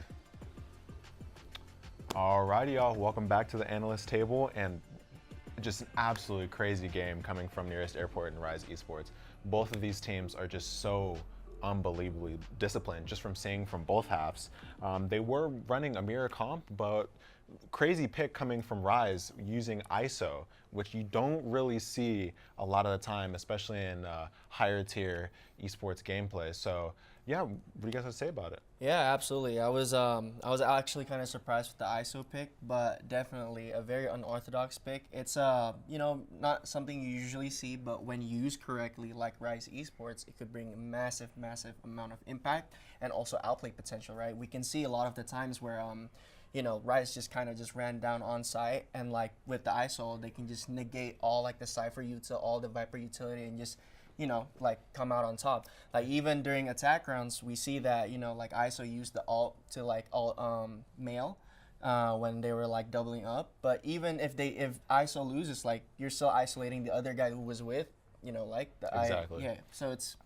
Alrighty, y'all. Welcome back to the analyst table, and just an absolutely crazy game coming from Nearest Airport and Rise Esports. Both of these teams are just so unbelievably disciplined, just from seeing from both halves. They were running a mirror comp, but crazy pick coming from Rise using ISO, which you don't really see a lot of the time, especially in higher tier esports gameplay. So yeah, what do you guys have to say about it? Yeah, absolutely. I was actually kind of surprised with the ISO pick, but definitely a very unorthodox pick. It's you know, not something you usually see, but when used correctly, like Rise Esports, it could bring a massive amount of impact and also outplay potential. Right? We can see a lot of the times where you know, Rise just kind of just ran down on site, and like with the ISO, they can just negate all like the Cypher util, all the Viper utility, and just, you know, like come out on top. Like even during attack rounds, we see that, you know, like ISO used the ult to like alt mail when they were like doubling up. But even if ISO loses, like you're still isolating the other guy who was with, you know, like the yeah. So it's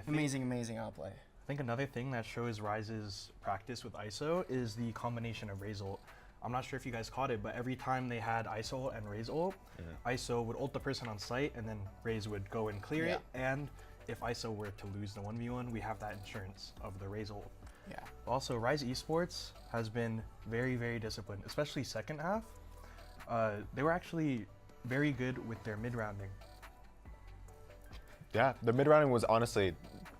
amazing outplay. I think another thing that shows Rise's practice with ISO is the combination of Raze ult. I'm not sure if you guys caught it, but every time they had ISO ult and Raze ult, ISO would ult the person on site, and then Raze would go and clear it. And if ISO were to lose the 1v1, we have that insurance of the Raze ult. Yeah. Also, Rise Esports has been very disciplined, especially second half. They were actually very good with their mid-rounding. Yeah, the mid-rounding was honestly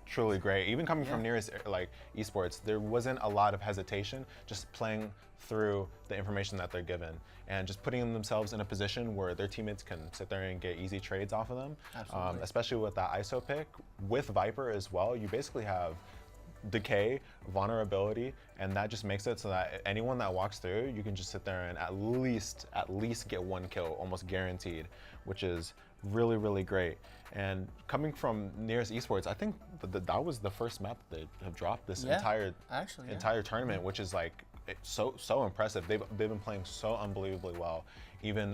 truly great. Even coming from nearest like esports, there wasn't a lot of hesitation, just playing through the information that they're given and just putting themselves in a position where their teammates can sit there and get easy trades off of them. Especially with that ISO pick. With Viper as well, you basically have decay, vulnerability, and that just makes it so that anyone that walks through, you can just sit there and at least get one kill, almost guaranteed, which is really, really great. And coming from nearest esports, I think that was the first map that they have dropped this entire tournament, which is like so impressive. They've been playing so unbelievably well, even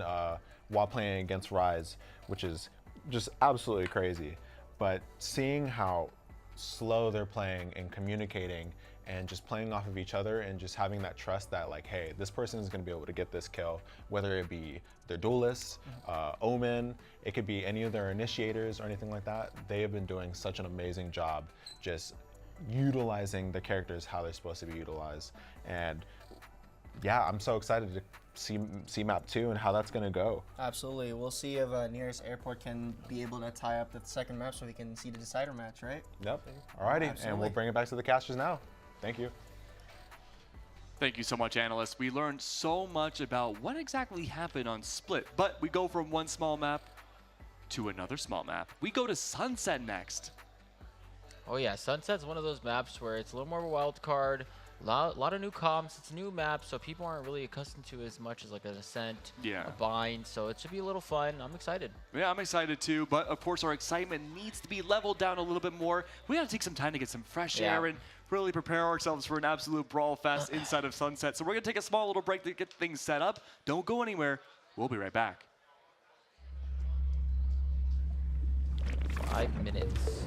while playing against Rise, which is just absolutely crazy. But seeing how slow they're playing and communicating and just playing off of each other and just having that trust that like, hey, this person is going to be able to get this kill, whether it be their duelist, Omen, it could be any of their initiators or anything like that. They have been doing such an amazing job just utilizing the characters how they're supposed to be utilized. And yeah, I'm so excited to see map 2 and how that's going to go. Absolutely. We'll see if nearest airport can be able to tie up the second map so we can see the decider match, right? Yep. Alrighty, and we'll bring it back to the casters now. Thank you. Thank you so much, analysts. We learned so much about what exactly happened on Split, but we go from one small map to another small map. We go to Sunset next. Oh yeah, Sunset's one of those maps where it's a little more of a wild card. A lot of new comps. It's a new map, so people aren't really accustomed to as much as like an Ascent, a Bind. So it should be a little fun. I'm excited. Yeah, I'm excited too. But of course, our excitement needs to be leveled down a little bit more. We got to take some time to get some fresh air and really prepare ourselves for an absolute brawl fest inside of Sunset. So we're gonna take a small little break to get things set up. Don't go anywhere. We'll be right back. 5 minutes.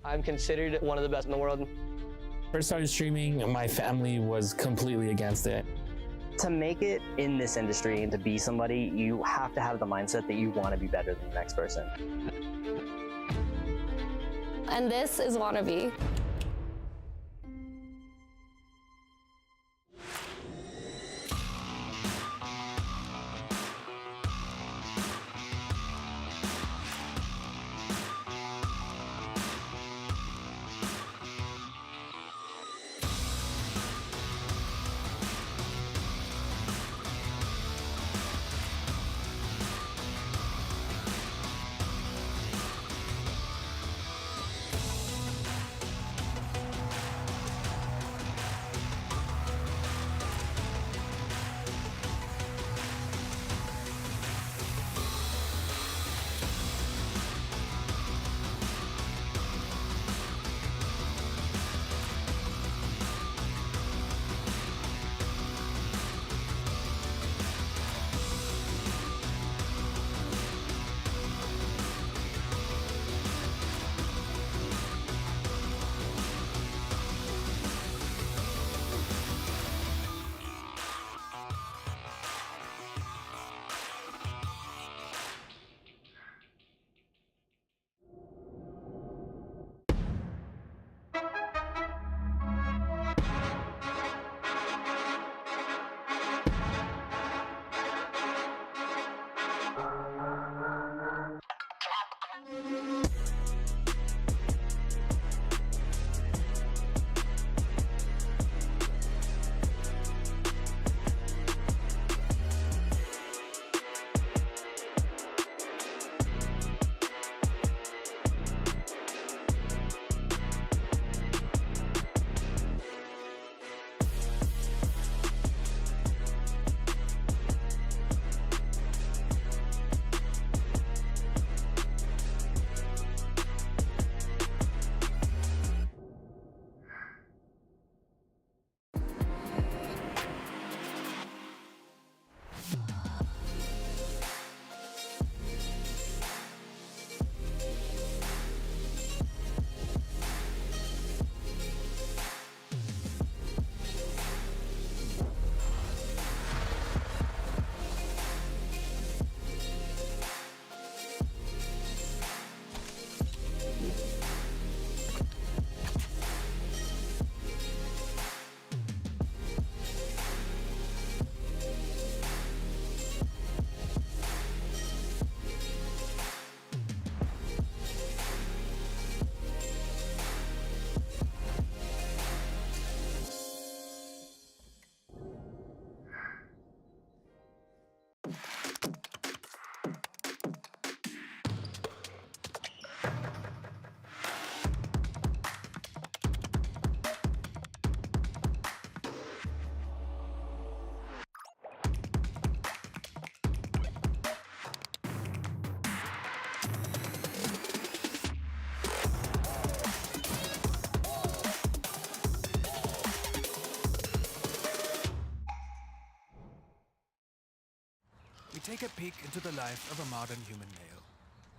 I'm considered one of the best in the world. First started streaming, my family was completely against it. To make it in this industry and to be somebody, you have to have the mindset that you want to be better than the next person. And this is Wannabe. Take a peek into the life of a modern human male.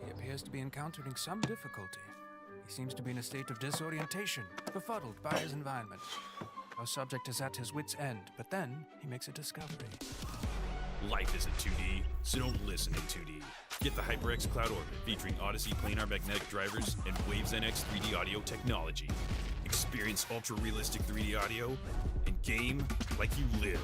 He appears to be encountering some difficulty. He seems to be in a state of disorientation, befuddled by his environment. Our subject is at his wit's end, but then he makes a discovery. Life isn't 2D, so don't listen in 2D. Get the HyperX Cloud Orbit featuring Odyssey planar magnetic drivers and Waves NX 3D audio technology. Experience ultra-realistic 3D audio and game like you live.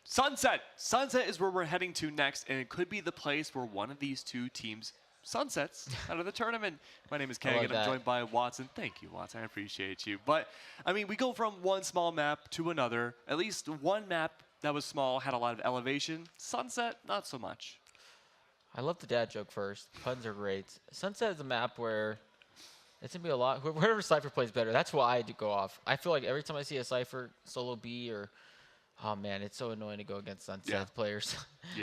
Sunset! Sunset is where we're heading to next, and it could be the place where one of these two teams sunsets out of the tournament. My name is Kang, and I'm joined by Watson. Thank you, Watson. I appreciate you. But, I mean, we go from one small map to another. At least one map that was small had a lot of elevation. Sunset, not so much. I love the dad joke first. Puns are great. Sunset is a map where it's going to be a lot. Wherever Cypher plays better, that's why I do go off. I feel like every time I see a Cypher solo B or oh man, it's so annoying to go against Sunset players.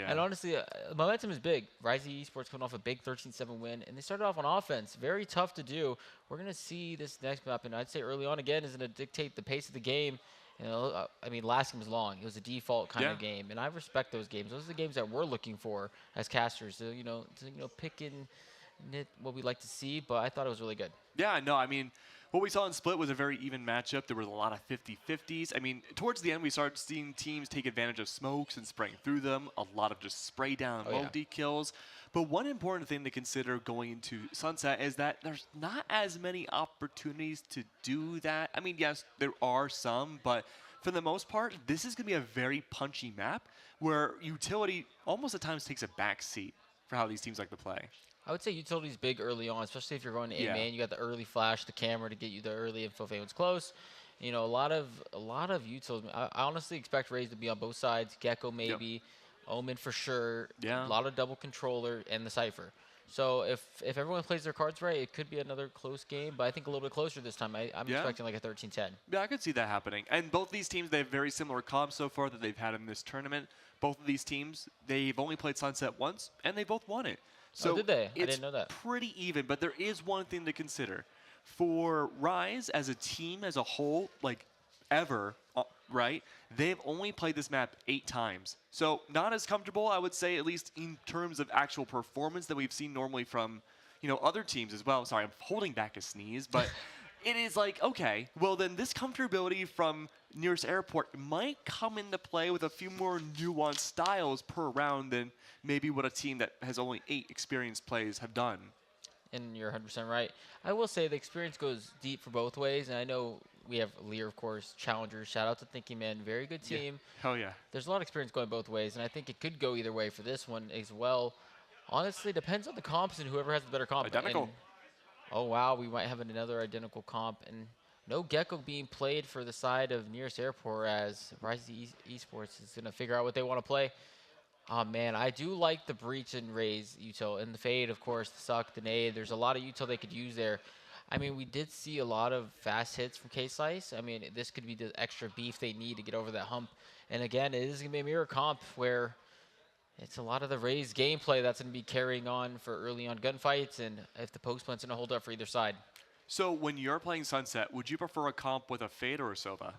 And honestly, momentum is big. Rising Esports coming off a big 13-7 win, and they started off on offense. Very tough to do. We're going to see this next map, and I'd say early on again is going to dictate the pace of the game. You know, I mean, last game was long. It was a default kind of game, and I respect those games. Those are the games that we're looking for as casters to pick and knit what we like to see. But I thought it was really good. Yeah, no, I mean, what we saw in Split was a very even matchup. There was a lot of 50-50s. I mean, towards the end, we started seeing teams take advantage of smokes and spraying through them. A lot of just spray down multi kills. But one important thing to consider going into Sunset is that there's not as many opportunities to do that. I mean, yes, there are some, but for the most part, this is going to be a very punchy map where utility almost at times takes a back seat for how these teams like to play. I would say utility's big early on, especially if you're going to A-main. You got the early flash, the camera to get you the early info if anyone's close. You know, a lot of utils. I honestly expect Raze to be on both sides. Gecko maybe, Omen for sure. A lot of double controller and the Cypher. So if everyone plays their cards right, it could be another close game, but I think a little bit closer this time. I'm expecting like a 13-10. Yeah, I could see that happening. And both these teams, they have very similar comps so far that they've had in this tournament. Both of these teams, they've only played Sunset once, and they both won it. So did they? I it's didn't know that. Pretty even, but there is one thing to consider. For Rise as a team as a whole, like ever, right, they've only played this map 8 times. So not as comfortable, I would say, at least in terms of actual performance that we've seen normally from, other teams as well. Sorry, I'm holding back a sneeze, but it is like, okay, well then this comfortability from nearest airport might come into play with a few more nuanced styles per round than maybe what a team that has only 8 experienced plays have done. And you're 100% right. I will say the experience goes deep for both ways, and I know we have Lear, of course, Challengers. Shout out to Thinking Man. Very good team. Hell yeah. There's a lot of experience going both ways, and I think it could go either way for this one as well. Honestly, depends on the comps and whoever has the better comp. Identical. And, oh, wow, we might have another identical comp. And no Gecko being played for the side of nearest airport as Rising Esports is going to figure out what they want to play. Oh, man, I do like the Breach and Raze util. And the Fade, of course, the Suck, the Nade. There's a lot of util they could use there. I mean, we did see a lot of fast hits from K-Slice. I mean, this could be the extra beef they need to get over that hump. And again, it is going to be a mirror comp where it's a lot of the Raze gameplay that's going to be carrying on for early on gunfights, and if the post plant's going to hold up for either side. So when you're playing Sunset, would you prefer a comp with a Fade or a Sova?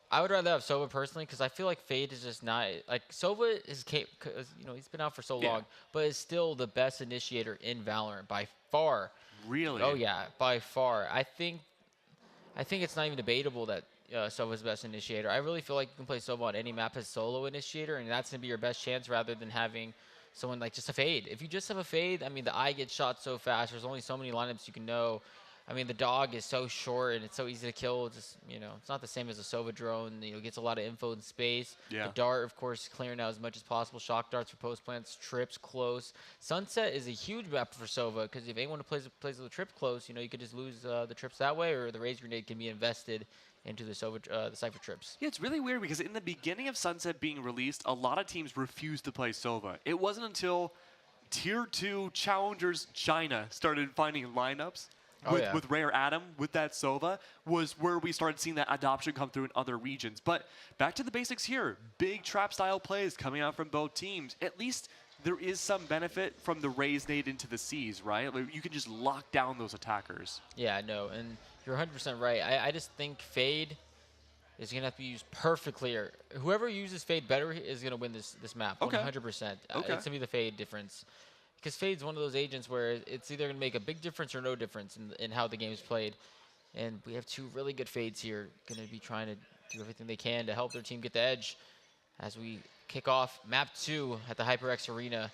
I would rather have Sova personally because I feel like Fade is just not like Sova is he's been out for so long, but is still the best initiator in Valorant by far. Really? Oh yeah, by far. I think it's not even debatable that Sova's best initiator. I really feel like you can play Sova on any map as solo initiator, and that's gonna be your best chance rather than having someone like just a Fade. If you just have a Fade, I mean the eye gets shot so fast. There's only so many lineups you can know. I mean, the dog is so short and it's so easy to kill. Just, it's not the same as a Sova drone. Gets a lot of info in space. The dart, of course, clearing out as much as possible. Shock darts for post plants, trips close. Sunset is a huge map for Sova because if anyone plays with a trip close, you could just lose the trips that way, or the Raze grenade can be invested into the Cypher trips. Yeah, it's really weird because in the beginning of Sunset being released, a lot of teams refused to play Sova. It wasn't until Tier 2 Challengers China started finding lineups with Rare Atom, with that Sova, was where we started seeing that adoption come through in other regions. But back to the basics here. Big trap-style plays coming out from both teams. At least there is some benefit from the Raze nade into the C's, right? Like, you can just lock down those attackers. Yeah, no, and you're 100% right. I just think Fade, is going to have to be used perfectly. Or whoever uses Fade better is going to win this map, 100%. It's going to be the Fade difference. Because Fade's one of those agents where it's either going to make a big difference or no difference in how the game's played. And we have two really good Fades here, going to be trying to do everything they can to help their team get the edge as we kick off map 2 at the HyperX Arena.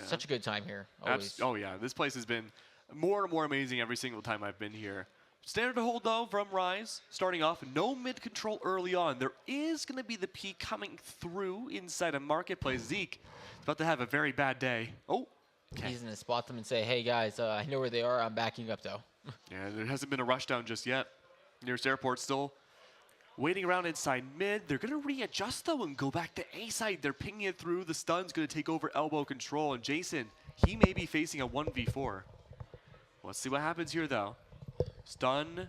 Such a good time here, always. Oh, yeah. This place has been more and more amazing every single time I've been here. Standard hold, though, from Rise. Starting off, no mid-control early on. There is going to be the peek coming through inside a marketplace. Zeke is about to have a very bad day. Oh, okay. He's going to spot them and say, hey, guys, I know where they are. I'm backing up, though. Yeah, there hasn't been a rushdown just yet. Nearest airport still waiting around inside mid. They're going to readjust, though, and go back to A side. They're pinging it through. The stun's going to take over elbow control. And Jason, he may be facing a 1v4. Let's see what happens here, though. Stun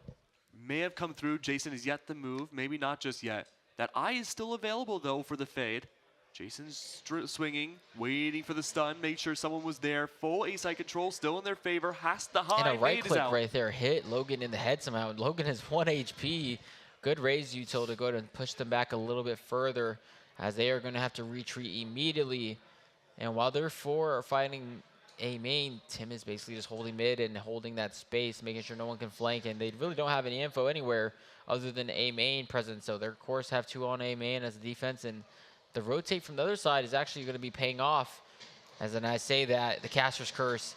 may have come through. Jason is yet to move. Maybe not just yet. That eye is still available, though, for the Fade. Jason's swinging, waiting for the stun. Make sure someone was there. Full A-side control, still in their favor. Has to hide. And a right click right there hit Logan in the head somehow. Logan has 1 HP. Good raise util to go ahead and push them back a little bit further as they are going to have to retreat immediately. And while their 4 are fighting A main, Tim is basically just holding mid and holding that space, making sure no one can flank. And they really don't have any info anywhere other than A main presence. So their course have 2 on A main as a defense. And the rotate from the other side is actually going to be paying off. As then I say that, the Caster's Curse,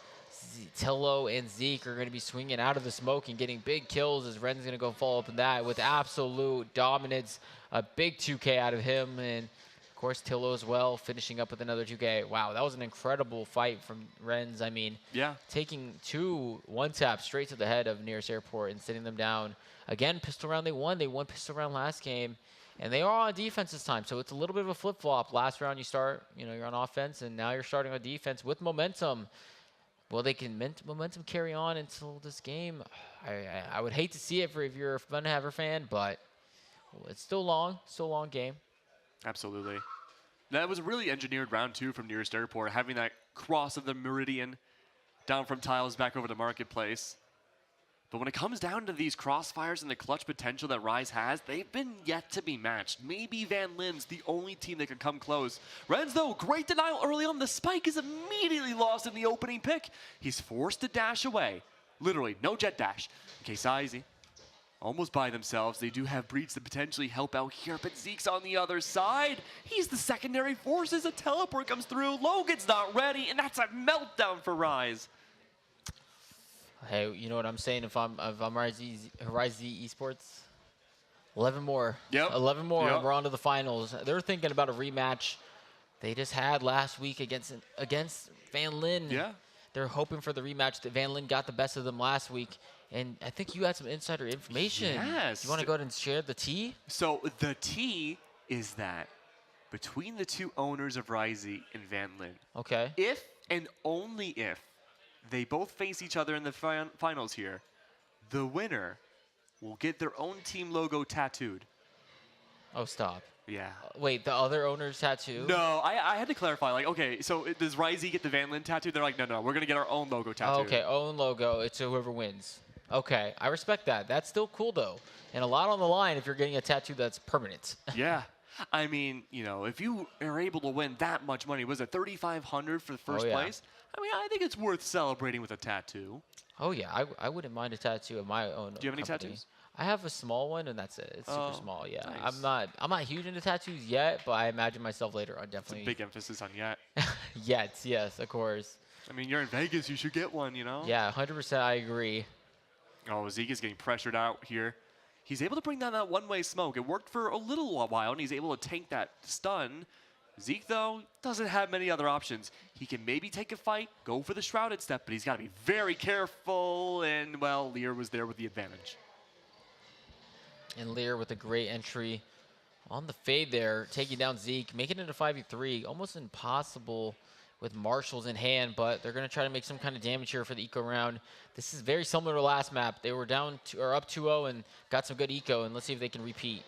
Tillo and Zeke are going to be swinging out of the smoke and getting big kills as Ren's going to go follow up in that with absolute dominance. A big 2K out of him. And of course, Tillo as well, finishing up with another 2K. Wow, that was an incredible fight from Ren's. I mean, yeah, taking 2 one-taps straight to the head of nearest airport and sitting them down. Again, pistol round they won. They won pistol round last game. And they are on defense this time, so it's a little bit of a flip-flop. Last round you start, you're on offense, and now you're starting on defense with momentum. Well, they can momentum carry on until this game. I would hate to see it if you're a Funhaver fan, but it's still long game. Absolutely. That was a really engineered round, too, from nearest airport, having that cross of the Meridian down from tiles back over to Marketplace. But when it comes down to these crossfires and the clutch potential that Rise has, they've been yet to be matched. Maybe Van Lin's the only team that can come close. Renz, though, great denial early on. The spike is immediately lost in the opening pick. He's forced to dash away. Literally, no jet dash. Okay, Saizi, almost by themselves. They do have Breach to potentially help out here, but Zeke's on the other side. He's the secondary force as a teleport comes through. Logan's not ready, and that's a meltdown for Rise. Hey, you know what I'm saying? If I'm Rise Esports, 11 more. Yep. 11 more. Yep. And we're on to the finals. They're thinking about a rematch they just had last week against Van Lin. Yeah. They're hoping for the rematch. That Van Lin got the best of them last week, and I think you had some insider information. Yes. You want to go ahead and share the tea? So the tea is that between the 2 owners of Risey and Van Lin, okay, if and only if they both face each other in the finals here, the winner will get their own team logo tattooed. Oh, stop. Yeah. Wait, the other owner's tattoo? No, I had to clarify. Like, okay, so does Risey get the Van Lin tattoo? They're like, no, we're going to get our own logo tattoo. Oh, okay, own logo. It's whoever wins. Okay, I respect that. That's still cool, though. And a lot on the line if you're getting a tattoo that's permanent. Yeah. I mean, if you are able to win that much money, was it $3,500 for the first place? I mean, I think it's worth celebrating with a tattoo. Oh, yeah. I wouldn't mind a tattoo of my own. Do you have any company. tattoos? I have a small one, and that's it. It's super small, yeah. Nice. I'm not huge into tattoos yet, but I imagine myself later on definitely. It's a big emphasis on yet. Yet, yes, of course. I mean, you're in Vegas. You should get one, Yeah, 100% I agree. Oh, Zeke is getting pressured out here. He's able to bring down that one-way smoke. It worked for a little while, and he's able to tank that stun. Zeke, though, doesn't have many other options. He can maybe take a fight, go for the shrouded step, but he's got to be very careful. And, well, Lear was there with the advantage. And Lear with a great entry on the fade there, taking down Zeke, making it a 5v3. Almost impossible with marshals in hand, but they're going to try to make some kind of damage here for the eco round. This is very similar to last map. They were down or up 2-0 and got some good eco, and let's see if they can repeat.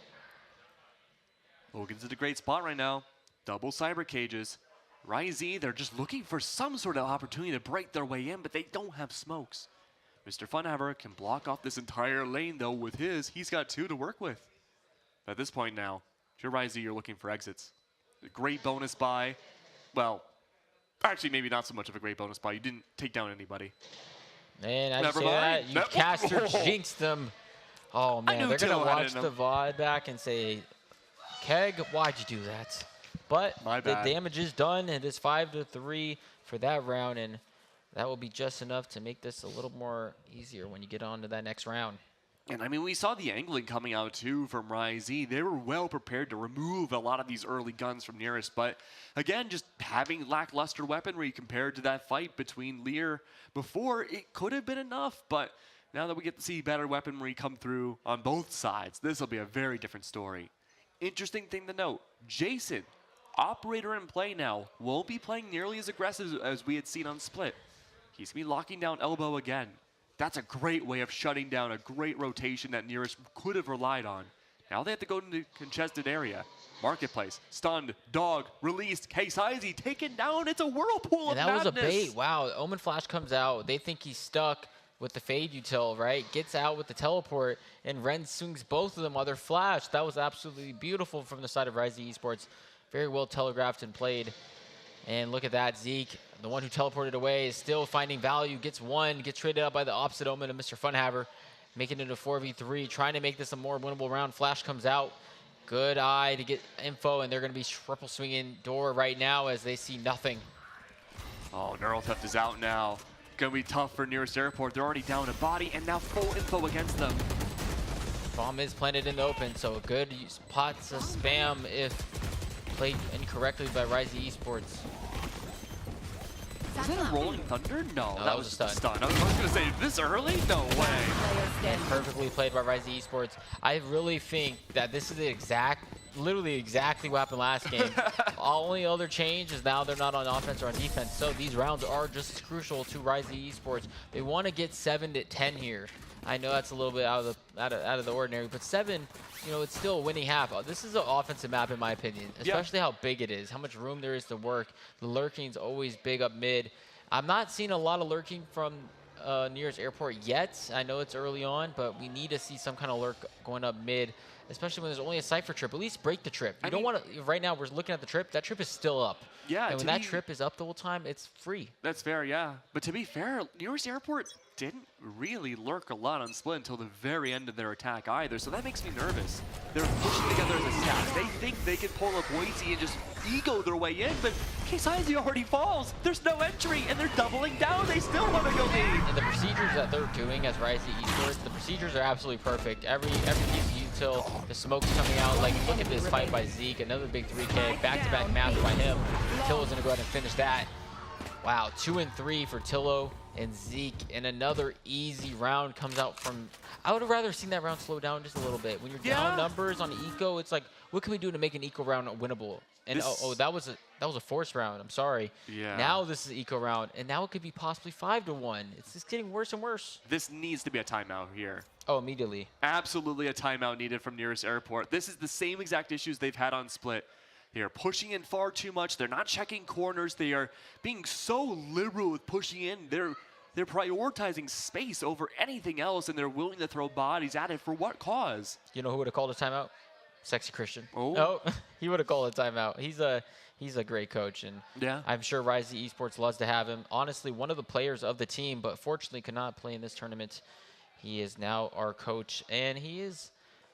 Logan's in a great spot right now. Double cyber cages. Risey, they're just looking for some sort of opportunity to break their way in, but they don't have smokes. Mr. Funhaver can block off this entire lane, though, with his. He's got 2 to work with. At this point now, if you're Ryze, you're looking for exits. A great bonus buy. Well, actually, maybe not so much of a great bonus buy. You didn't take down anybody. Man, I just Never say that. mind. You caster jinxed them. Oh, man. They're going to watch the VOD back and say, Keg, why'd you do that? But the damage is done. It is 5-3 for that round, and that will be just enough to make this a little more easier when you get on to that next round. And I mean, we saw the angling coming out too from Ryze. They were well prepared to remove a lot of these early guns from Nearest, but again, just having lackluster weaponry compared to that fight between Lear before, it could have been enough, but now that we get to see better weaponry come through on both sides, this will be a very different story. Interesting thing to note, Jason, operator in play now, won't be playing nearly as aggressive as we had seen on Split. He's going to be locking down elbow again. That's a great way of shutting down a great rotation that Nearest could have relied on. Now they have to go into contested area. Marketplace, stunned, dog, released, KSIZ taken down. It's a whirlpool of madness. That was a bait. Wow, Omen Flash comes out. They think he's stuck with the Fade util, right? Gets out with the teleport, and Ren swings both of them while they're flashed. That was absolutely beautiful from the side of Ryze Esports. Very well telegraphed and played. And look at that, Zeke, the one who teleported away, is still finding value, gets one, gets traded out by the opposite Omen of Mr. Funhaver, making it a 4v3, trying to make this a more winnable round. Flash comes out, good eye to get info, and they're going to be triple swinging door right now as they see nothing. Oh, Neural Theft is out now. Going to be tough for Nearest Airport. They're already down a body, and now full info against them. Bomb is planted in the open, so a good pots of spam if played incorrectly by Ryze Esports. Was that a Rolling Thunder? No, that was a stun. I was going to say, this early? No way. And perfectly played by Ryze Esports. I really think that this is the literally exactly what happened last game. Only other change is now they're not on offense or on defense. So these rounds are just as crucial to Ryze Esports. They want to get 7-10 here. I know that's a little bit out of the ordinary, but 7, you know, it's still a winning half. This is an offensive map in my opinion, especially how big it is, how much room there is to work. The lurking's always big up mid. I'm not seeing a lot of lurking from Nearest Airport yet. I know it's early on, but we need to see some kind of lurk going up mid, especially when there's only a Cypher trip. At least break the trip. You don't want to, right now we're looking at the trip, that trip is still up. Yeah. And when that trip is up the whole time, it's free. That's fair, yeah. But to be fair, Nearest Airport didn't really lurk a lot on Split until the very end of their attack either, so that makes me nervous. They're pushing together as a stack. They think they can pull up Boise and just ego their way in, but KSIZ already falls. There's no entry, and they're doubling down. They still want to go deep. And the procedures that they're doing as Ryze Esports, the procedures are absolutely perfect. Every piece of util, the smoke's coming out. Like, look at this fight by Zeke, another big 3K, back-to-back match by him. Tillo's gonna go ahead and finish that. Wow, 2-3 for Tillo and Zeke, and another easy round comes out from. I would have rather seen that round slow down just a little bit. When you're down numbers on eco, it's like, what can we do to make an eco round winnable? And that was a forced round. I'm sorry. Yeah. Now this is an eco round, and now it could be possibly 5-1. It's just getting worse and worse. This needs to be a timeout here. Oh, immediately. Absolutely a timeout needed from Nearest Airport. This is the same exact issues they've had on Split. They are pushing in far too much. They're not checking corners. They are being so liberal with pushing in. They're prioritizing space over anything else, and they're willing to throw bodies at it for what cause? You know who would have called a timeout? Sexy Christian. Oh, he would have called a timeout. He's a great coach, and I'm sure Ryze Esports loves to have him. Honestly, one of the players of the team, but fortunately could not play in this tournament. He is now our coach, and he is,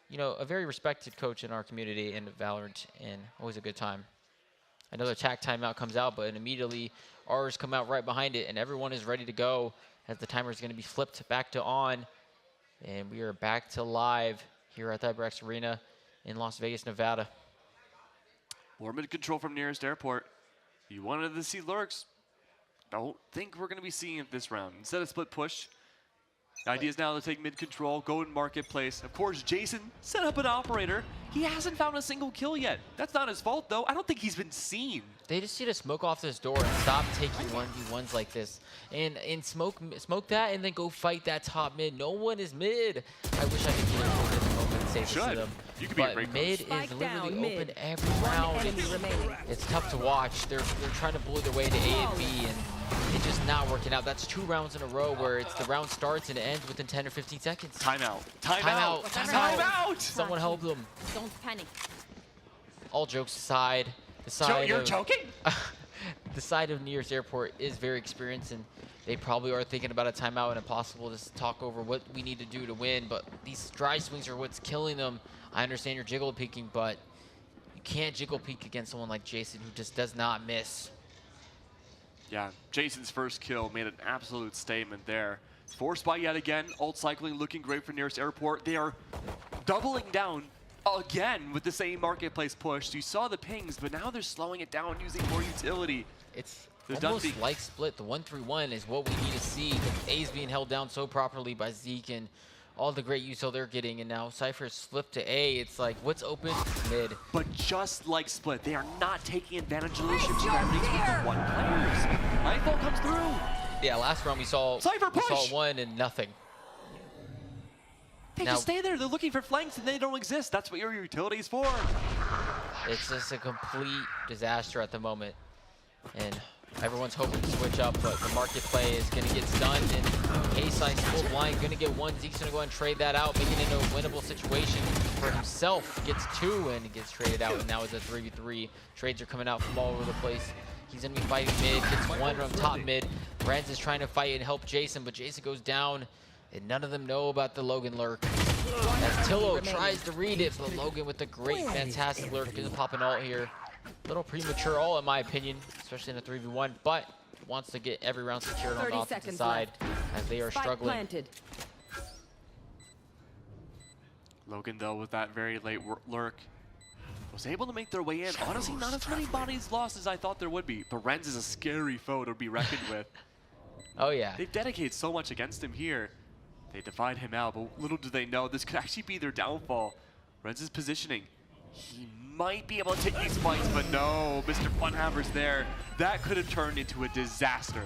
you know, a very respected coach in our community in Valorant, and always a good time. Another attack timeout comes out, but immediately ours come out right behind it, and everyone is ready to go as the timer is going to be flipped back to on, and we are back to live here at HyperX Arena in Las Vegas, Nevada. More mid-control from Nearest Airport. You wanted to see lurks. Don't think we're going to be seeing it this round. Instead of split push, the idea is now to take mid-control, go in marketplace. Of course, Jason set up an operator. He hasn't found a single kill yet. That's not his fault, though. I don't think he's been seen. They just need to smoke off this door and stop taking 1v1s like this. And smoke that and then go fight that top mid. No one is mid. I wish I could get a moment safe to see them. You could be a great mid coach. is literally open every round. It's tough to watch. They're trying to bully their way to A and B, and it's just not working out. That's 2 rounds in a row where it's the round starts and it ends within 10 or 15 seconds. Timeout. Timeout. Timeout. Someone help them. Don't panic. All jokes aside, the side You're of, joking? the side of Nearest Airport is very experienced, and they probably are thinking about a timeout and impossible to talk over what we need to do to win. But these dry swings are what's killing them. I understand you're jiggle peeking, but you can't jiggle peek against someone like Jason who just does not miss. Yeah, Jason's first kill made an absolute statement there. Forced by yet again, ult cycling looking great for Nearest Airport. They are doubling down again with the same marketplace push. You saw the pings, but now they're slowing it down using more utility. It's They're almost like split. The 1-3-1 is what we need to see. The A's being held down so properly by Zeke and all the great util they're getting, and now Cypher's flipped to A. It's like, what's open? Mid. But just like Split, they are not taking advantage of those shift surroundings with the 1 players. Nightfall comes through. Yeah, last round we saw Cypher push! We saw 1 and nothing. They Now- just stay there. They're looking for flanks and they don't exist. That's what your utility is for. It's just a complete disaster at the moment. And everyone's hoping to switch up, but the market play is going to get stunned. And K-Sign's full blind, going to get 1. Zeke's going to go and trade that out, making it a winnable situation for himself. Gets 2 and gets traded out, and now it's a 3v3. Trades are coming out from all over the place. He's going to be fighting mid, gets 1 from top mid. Renz is trying to fight and help Jason, but Jason goes down, and none of them know about the Logan lurk. As Tillo tries to read it, but Logan with a great, fantastic lurk is popping ult here. Little premature ult, in my opinion, especially in a 3v1, but wants to get every round secured on the offensive side as they are struggling. Planted. Logan, though, with that very late lurk, was able to make their way in. Honestly, not as many bodies lost as I thought there would be. But Renz is a scary foe to be reckoned with. Oh, yeah. They've dedicated so much against him here. They divide him out, but little do they know this could actually be their downfall. Renz's positioning. He might be able to take these fights, but no, Mr. Funhaver's there. That could have turned into a disaster.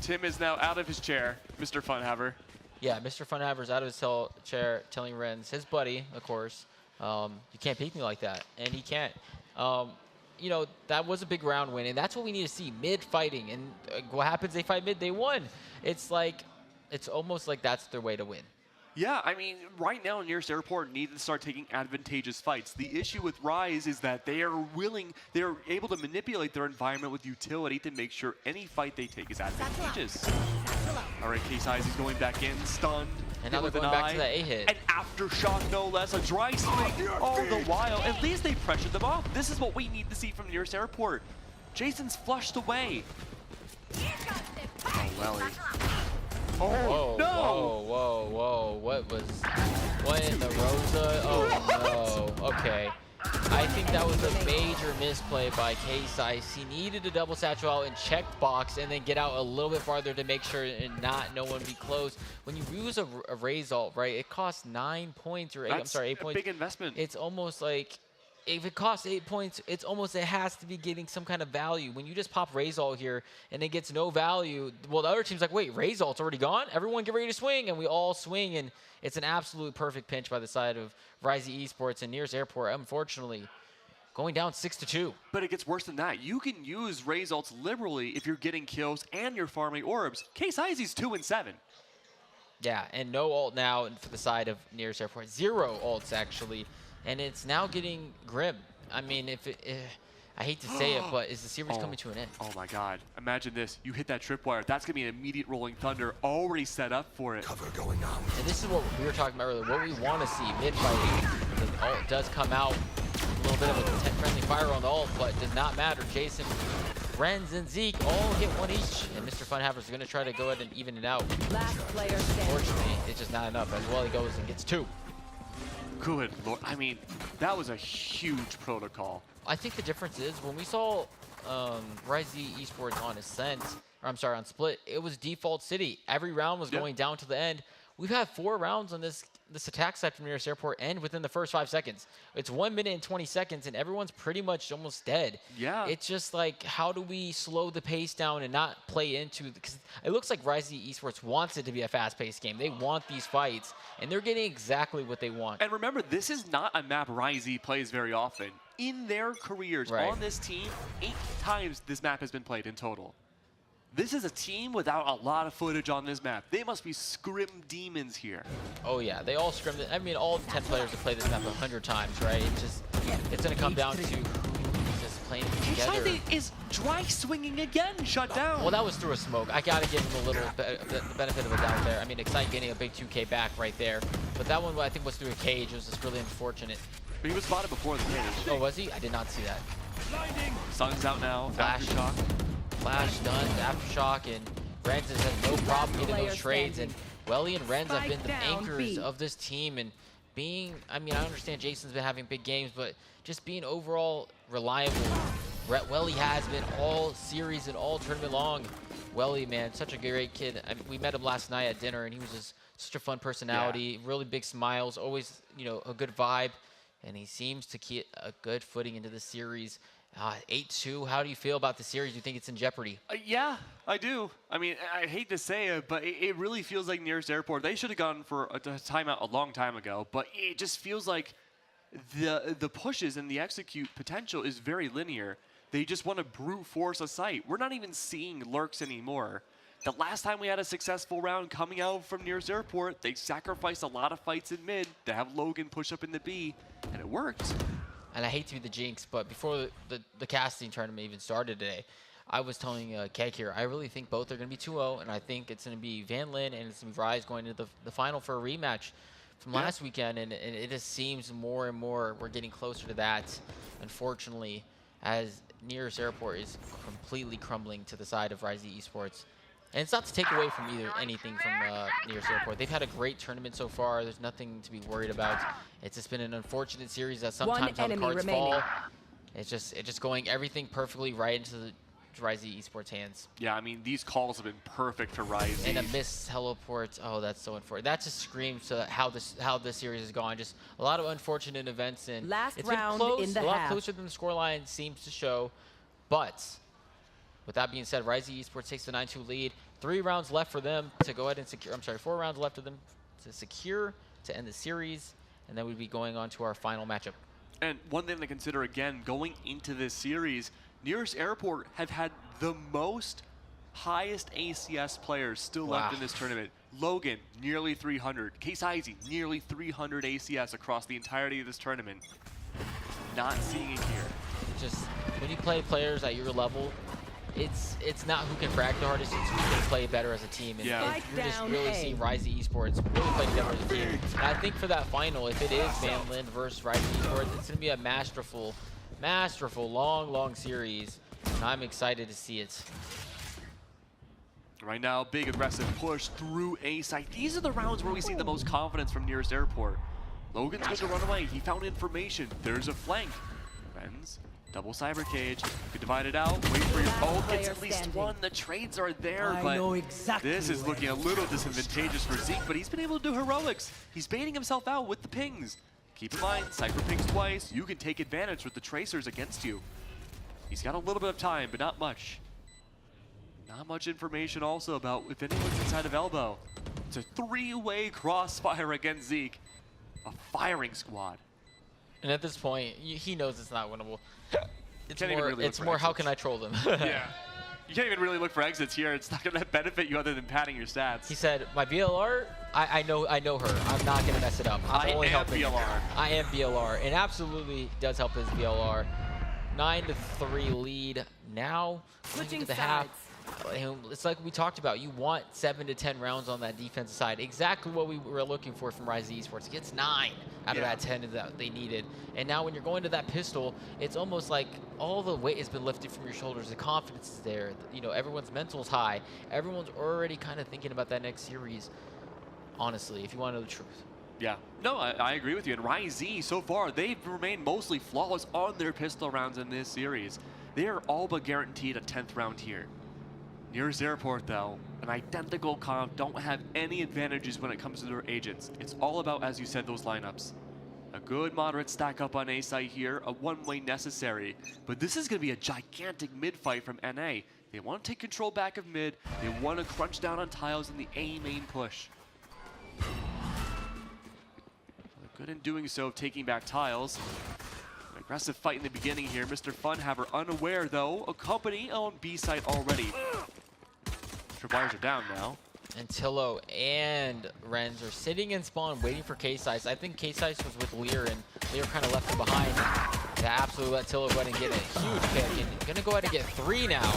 Tim is now out of his chair, Mr. Funhaver. Yeah, Mr. Funhaver's out of his chair telling Renz, his buddy, of course, you can't peek me like that. And he can't. You know, that was a big round win, and that's what we need to see, mid fighting. And what happens? They fight mid, they won. It's like, it's almost like that's their way to win. Yeah, I mean, right now, Nearest Airport need to start taking advantageous fights. The issue with Rise is that they are able to manipulate their environment with utility to make sure any fight they take is advantageous. All right, K-Size is going back in, stunned. And now they're going back to that A-hit. An aftershock, no less, a dry swing. All the while, at least they pressured them off. This is what we need to see from Nearest Airport. Jason's flushed away. Oh, Welly. Oh, whoa, no! Whoa, whoa, whoa. What in the Rosa? Oh, no. Okay. I think that was a major misplay by K-Size. He needed to double satchel out and check box and then get out a little bit farther to make sure and no one be close. When you use a raise ult, right, it costs 9 points or 8, I'm sorry, 8 points. Big investment. It's almost like, if it costs 8 points, it's almost, it has to be getting some kind of value. When you just pop raise ult here and it gets no value, well, the other team's like, wait, raise ult's already gone? Everyone get ready to swing, and we all swing, and it's an absolute perfect pinch by the side of Rise Esports and Nearest Airport, unfortunately, going down 6-2. But it gets worse than that. You can use raise ults liberally if you're getting kills and you're farming orbs. K-Size's 2-7. Yeah, and no ult now for the side of Nearest Airport. 0 ults, actually. And it's now getting grim. I mean, I hate to say it, but is the series coming to an end? Oh my God. Imagine this. You hit that tripwire. That's going to be an immediate rolling thunder already set up for it. Cover going out. And this is what we were talking about earlier. What we want to see mid-fighting. The ult does come out. A little bit of a friendly fire on the ult, but does not matter. Jason, Renz, and Zeke all hit 1 each. And Mr. Funhaver's going to try to go ahead and even it out. Last player standing. Unfortunately, it's just not enough. As well, he goes and gets 2. Good Lord. I mean, that was a huge protocol. I think the difference is when we saw Rise Esports on Ascent, or I'm sorry, on Split, it was default city. Every round was going down to the end. We've had 4 rounds on this attack side from Nearest Airport end within the first 5 seconds. It's 1 minute and 20 seconds, and everyone's pretty much almost dead. Yeah. It's just like, how do we slow the pace down and not play into, because it looks like Rise Esports wants it to be a fast-paced game. They want these fights, and they're getting exactly what they want. And remember, this is not a map Rise plays very often. in their careers Right. on this team, 8 times this map has been played in total. This is a team without a lot of footage on this map. They must be scrim demons here. Oh yeah, they all scrimmed it. I mean, all 10 players have played this map 100 times, right? It's gonna come down to who's just playing together. H is dry swinging again, shut down. Well, that was through a smoke. I gotta give him a little the benefit of a doubt there. I mean, Excite getting a big 2K back right there, but that one I think was through a cage. It was just really unfortunate. But he was spotted before the cage. Oh, was he? I did not see that. Sun's out now. Flash. Aftershock. Flash done, Aftershock, and Renz has had no problem getting those trades. And Welly and Renz have been the anchors of this team. And being, I mean, I understand Jason's been having big games, but just being overall reliable. Welly has been all series and all tournament long. Welly, man, such a great kid. I mean, we met him last night at dinner, and he was just such a fun personality, really big smiles, always, you know, a good vibe. And he seems to keep a good footing into the series. 8-2, how do you feel about the series? Do you think it's in jeopardy? Yeah, I do. I mean, I hate to say it, but it really feels like Nearest Airport. They should have gone for a timeout a long time ago, but it just feels like the pushes and the execute potential is very linear. They just want to brute force a site. We're not even seeing lurks anymore. The last time we had a successful round coming out from Nearest Airport, they sacrificed a lot of fights in mid to have Logan push up in the B, and it worked. And I hate to be the jinx, but before the casting tournament even started today, I was telling Keg here, I really think both are going to be 2-0, and I think it's going to be Van Lin and it's going to be Rise going into the final for a rematch from last weekend, and it just seems more and more we're getting closer to that, unfortunately, as Nearest Airport is completely crumbling to the side of Rise Esports. And it's not to take away from anything from Nearest Airport. They've had a great tournament so far. There's nothing to be worried about. It's just been an unfortunate series that sometimes how the cards fall. It's just going everything perfectly right into the Rise Esports hands. Yeah, I mean, these calls have been perfect for Rise. And a missed teleport. Oh, that's so unfortunate. That just screams to how this series has gone. Just a lot of unfortunate events. And Last it's round been close, in the a lot half. closer than the scoreline seems to show. But with that being said, Rise Esports takes the 9-2 lead. 3 rounds left for them to go ahead and secure. I'm sorry, 4 rounds left for them to secure to end the series, and then we'd be going on to our final matchup. And one thing to consider again, going into this series, Nearest Airport have had the most highest ACS players still left in this tournament. Logan, nearly 300. Case Izzy, nearly 300 ACS across the entirety of this tournament. Not seeing it here. Just when you play players at your level, it's not who can frag the hardest, it's who can play better as a team. And we're just really seeing Rise Esports really play together as a team. And I think for that final, if it is Van Lin versus Rise Esports, it's going to be a masterful, long series. And I'm excited to see it. Right now, big aggressive push through A site. These are the rounds where we see the most confidence from Nearest Airport. Logan's going to run away. He found information. There's a flank. Renz, double cyber cage. You can divide it out. Wait for your ult. Gets at least one. The trades are there, but this is looking a little disadvantageous for Zeke, but he's been able to do heroics. He's baiting himself out with the pings. Keep in mind, cypher pings twice. You can take advantage with the tracers against you. He's got a little bit of time, but not much. Not much information also about if anyone's inside of elbow. It's a 3-way crossfire against Zeke. A firing squad. And at this point, he knows it's not winnable. It's more how can I troll them? Yeah. You can't even really look for exits here. It's not going to benefit you other than padding your stats. He said, my VLR, I know her. I'm not going to mess it up. I am VLR. I am VLR. And absolutely does help his VLR. 9-3 lead now. Going into the half. It's like we talked about. You want 7 to 10 rounds on that defensive side. Exactly what we were looking for from Rise Esports. It gets 9 out of that 10 that they needed. And now when you're going to that pistol, it's almost like all the weight has been lifted from your shoulders. The confidence is there. You know, everyone's mental's high. Everyone's already kind of thinking about that next series. Honestly, if you want to know the truth. Yeah. No, I agree with you. And Rise Z, so far, they've remained mostly flawless on their pistol rounds in this series. They are all but guaranteed a 10th round here. Nearest Airport, though, an identical comp, don't have any advantages when it comes to their agents. It's all about, as you said, those lineups. A good moderate stack up on A site here, a one-way necessary. But this is going to be a gigantic mid fight from NA. They want to take control back of mid. They want to crunch down on tiles in the A main push. They're good in doing so, taking back tiles. Aggressive fight in the beginning here. Mr. Funhaver unaware though. A company on B site already. Tripwires are down now. And Tillo and Renz are sitting in spawn waiting for K-Size. I think K-Size was with Lear, and Lear kind of left him behind. They absolutely let Tillo go ahead and get a huge pick. And gonna go ahead and get 3 now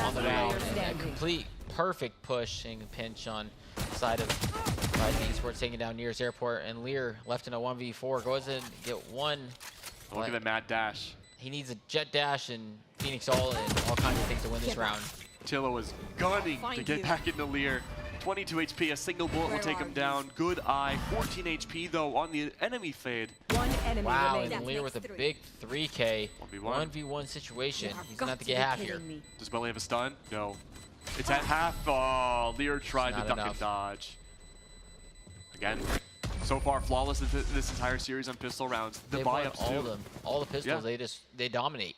on the round. And a complete perfect push and pinch on the side of Esports, taking down Nearest Airport. And Lear left in a 1v4. Goes in and get 1. Look at the mad dash. He needs a jet dash and Phoenix Ult and all kinds of things to win this round. Tillo is gunning to get back into Lear. 22 HP, a single bullet will take him down. Good eye, 14 HP though on the enemy fade. One enemy Wow, remaining. and Lear with a big 3K 1v1 situation. He's gonna have to get half here. Does Belly have a stun? No. It's at half. Oh, Lear tried to duck and dodge. Again, so far flawless this entire series on pistol rounds. The buy-ups all of them, all the pistols. Yeah. They dominate.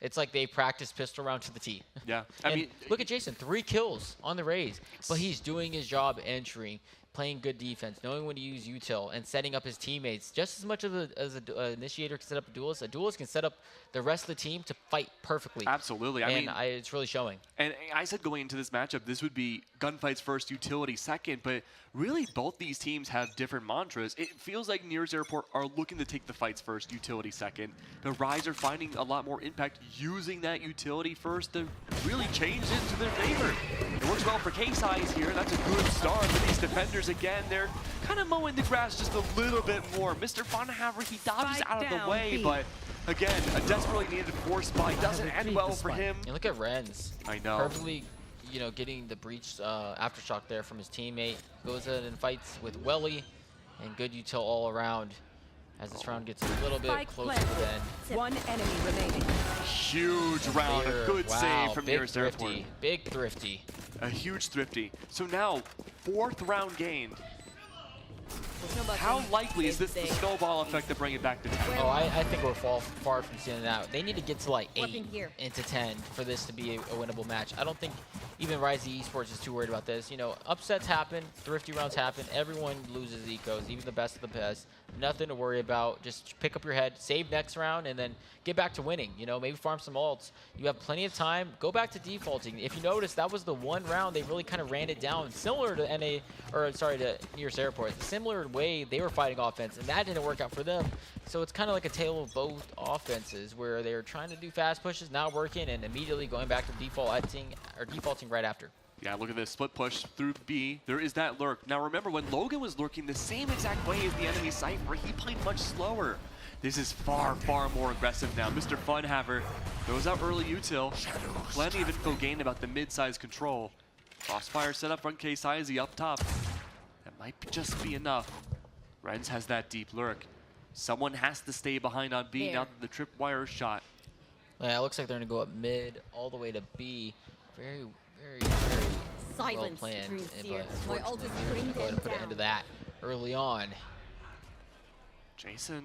It's like they practice pistol round to the T. Yeah, I mean, look at Jason, 3 kills on the Raze, but he's doing his job entering, playing good defense, knowing when to use util, and setting up his teammates. Just as much as an initiator can set up a duelist can set up the rest of the team to fight perfectly. Absolutely. It's really showing. And I said going into this matchup, this would be gunfights first, utility second, but really both these teams have different mantras. It feels like Nearest Airport are looking to take the fights first, utility second. The Rise are finding a lot more impact using that utility first to really change it to their favor. It works well for K-Size here. That's a good start for these defenders again. They're kind of mowing the grass just a little bit more. Mr. Funhaver, he dodges out of the way, but again, a desperately needed force buy doesn't end well for him. And look at Renz. I know. Perfectly, getting the breach aftershock there from his teammate. Goes in and fights with Welly, and good util all around as this round gets a little bit closer to the end. One enemy remaining. Huge round, a good save from Nearest Airport. Big thrifty. A huge thrifty. So now, 4th round gained. How likely is this the snowball effect to bring it back to 10? Oh, I think we're far from seeing that. They need to get to like 8 into 10 for this to be a winnable match. I don't think even Rise Esports is too worried about this. Upsets happen, thrifty rounds happen. Everyone loses ecos, even the best of the best. Nothing to worry about. Just pick up your head, save next round, and then get back to winning. Maybe farm some ults. You have plenty of time. Go back to defaulting. If you notice, that was the one round they really kind of ran it down, similar to to Nearest Airport. Similar way they were fighting offense, and that didn't work out for them. So it's kind of like a tale of both offenses, where they're trying to do fast pushes, not working, and immediately going back to defaulting right after. Yeah, look at this split push through B. There is that lurk. Now remember, when Logan was lurking the same exact way as the enemy Cypher, he played much slower. This is far, far more aggressive now. Mr. Funhaver goes out early util. Plenty of info gained about the mid-size control. Crossfire set up from K-Size up top. That might just be enough. Renz has that deep lurk. Someone has to stay behind on B now that the tripwire is shot. Yeah, it looks like they're going to go up mid all the way to B. Very, very well planned. But unfortunately, we're going to go ahead and put an end to that early on. Jason,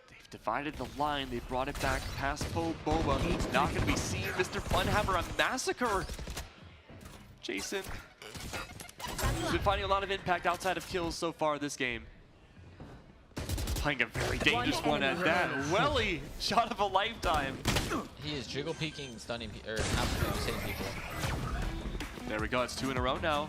they've divided the line. They brought it back past Boba. He's not going to be seen. Mr. Funhaver, a massacre. Jason, he's been finding a lot of impact outside of kills so far this game. Playing a very dangerous one at that. Welly, shot of a lifetime. He is jiggle peeking, stunning, absolutely hitting people. There we go. It's 2 in a row now.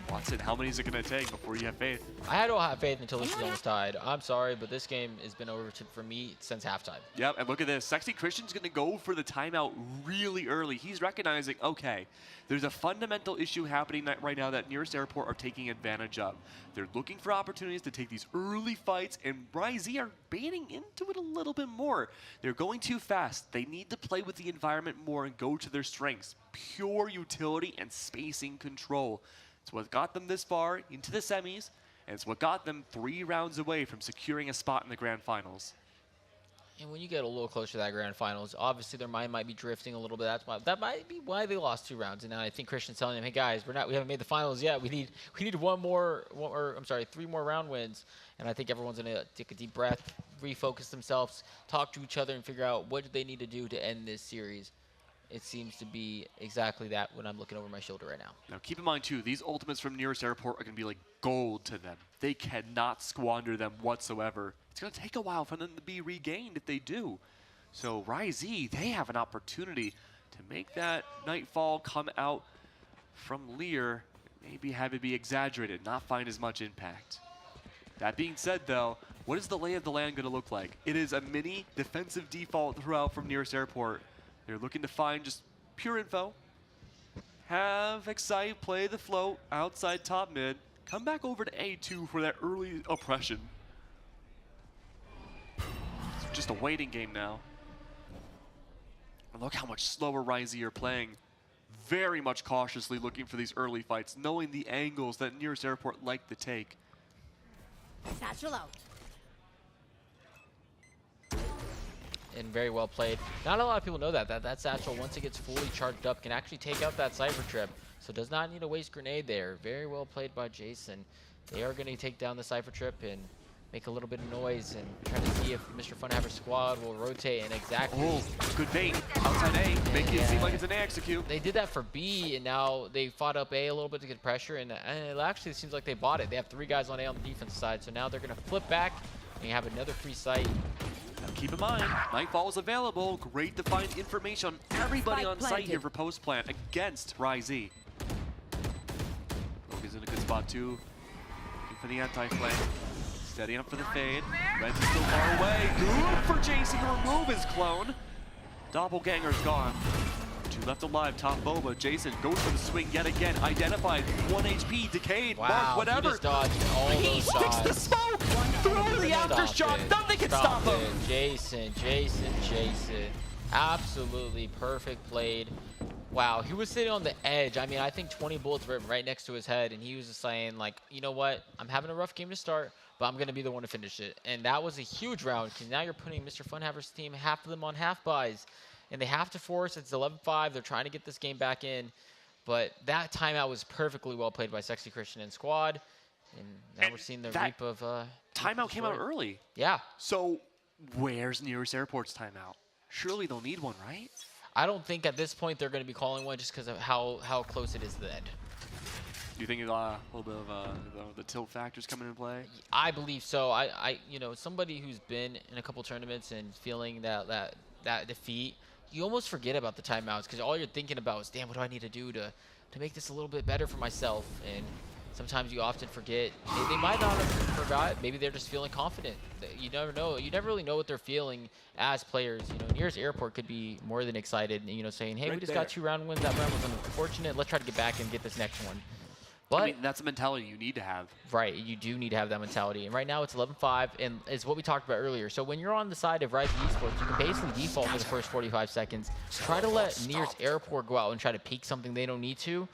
Watson, how many is it going to take before you have faith? I don't have faith until this is almost tied. I'm sorry, but this game has been over for me since halftime. Yep, and look at this. Sexy Christian's going to go for the timeout really early. He's recognizing, okay, there's a fundamental issue happening right now that Nearest Airport are taking advantage of. They're looking for opportunities to take these early fights, and Rise are baiting into it a little bit more. They're going too fast. They need to play with the environment more and go to their strengths. Pure utility and spacing control. It's what got them this far into the semis, and it's what got them 3 rounds away from securing a spot in the grand finals. And when you get a little closer to that grand finals, obviously their mind might be drifting a little bit. That might be why they lost 2 rounds. And now I think Christian's telling them, "Hey guys, we haven't made the finals yet. We need 3 more round wins." And I think everyone's gonna take a deep breath, refocus themselves, talk to each other, and figure out what do they need to do to end this series. it seems to be exactly that when I'm looking over my shoulder right now. Now keep in mind too, these ultimates from Nearest Airport are going to be like gold to them. They cannot squander them whatsoever. It's going to take a while for them to be regained if they do. So Ryze, they have an opportunity to make that Nightfall come out from Lear, maybe have it be exaggerated, not find as much impact. That being said though, what is the lay of the land going to look like? It is a mini defensive default throughout from Nearest Airport. They're looking to find just pure info. Have Excite play the float outside top mid. Come back over to A2 for that early oppression. It's just a waiting game now. And look how much slower Ryze are playing. Very much cautiously looking for these early fights, knowing the angles that Nearest Airport like to take. Satchel out. And very well played. Not a lot of people know that. That Satchel, once it gets fully charged up, can actually take out that Cypher Trip. So does not need a waste grenade there. Very well played by Jason. They are going to take down the Cypher Trip and make a little bit of noise and try to see if Mr. Funhaver's squad will rotate and exactly. Oh, good bait. Outside A, make it seem like it's an A execute. They did that for B, and now they fought up A a little bit to get pressure, and it actually seems like they bought it. They have 3 guys on A on the defense side, so now they're going to flip back and you have another free site. Now keep in mind, Nightfall is available. Great to find information on everybody on site here for post plant against Ryze. Rogue is in a good spot too. Looking for the anti-flank. Steadying up for the fade. Red's still far away. Good for Jason to remove his clone. Doppelganger's gone. 2 left alive, top Boba. Jason goes for the swing yet again. Identified, 1 HP, decayed, Wow, mark, whatever. he just dodged all He those sticks shots. the smoke through the aftershock. Nothing can stop him. Jason. Absolutely perfect played. Wow, he was sitting on the edge. I mean, I think 20 bullets were right next to his head, and he was just saying, like, you know what? I'm having a rough game to start, but I'm going to be the one to finish it. And that was a huge round, because now you're putting Mr. Funhaver's team, half of them on half buys, and they have to force. It's 11-5. They're trying to get this game back in. But that timeout was perfectly well played by Sexy Christian and squad. And now we're seeing the reap of... timeout came out early. Yeah. So where's Nearest Airport's timeout? Surely they'll need one, right? I don't think at this point they're going to be calling one just because of how close it is to the end. Do you think a little bit of the tilt factors coming into play? I believe so. I you know, somebody who's been in a couple tournaments and feeling that defeat, you almost forget about the timeouts because all you're thinking about is, damn, what do I need to do to make this a little bit better for myself? And sometimes you often forget. They might not have forgot. Maybe they're just feeling confident. You never know. You never really know what they're feeling as players. You know, Nearest Airport could be more than excited. You know, saying, "Hey, we just got 2 round wins. That round was unfortunate. Let's try to get back and get this next one." But I mean, that's a mentality you need to have. Right, you do need to have that mentality. And right now it's 11-5, and it's what we talked about earlier. So when you're on the side of Ryze Esports, you can basically default for the first 45 seconds. Try to let Nearest Airport go out and try to peek something they don't need to,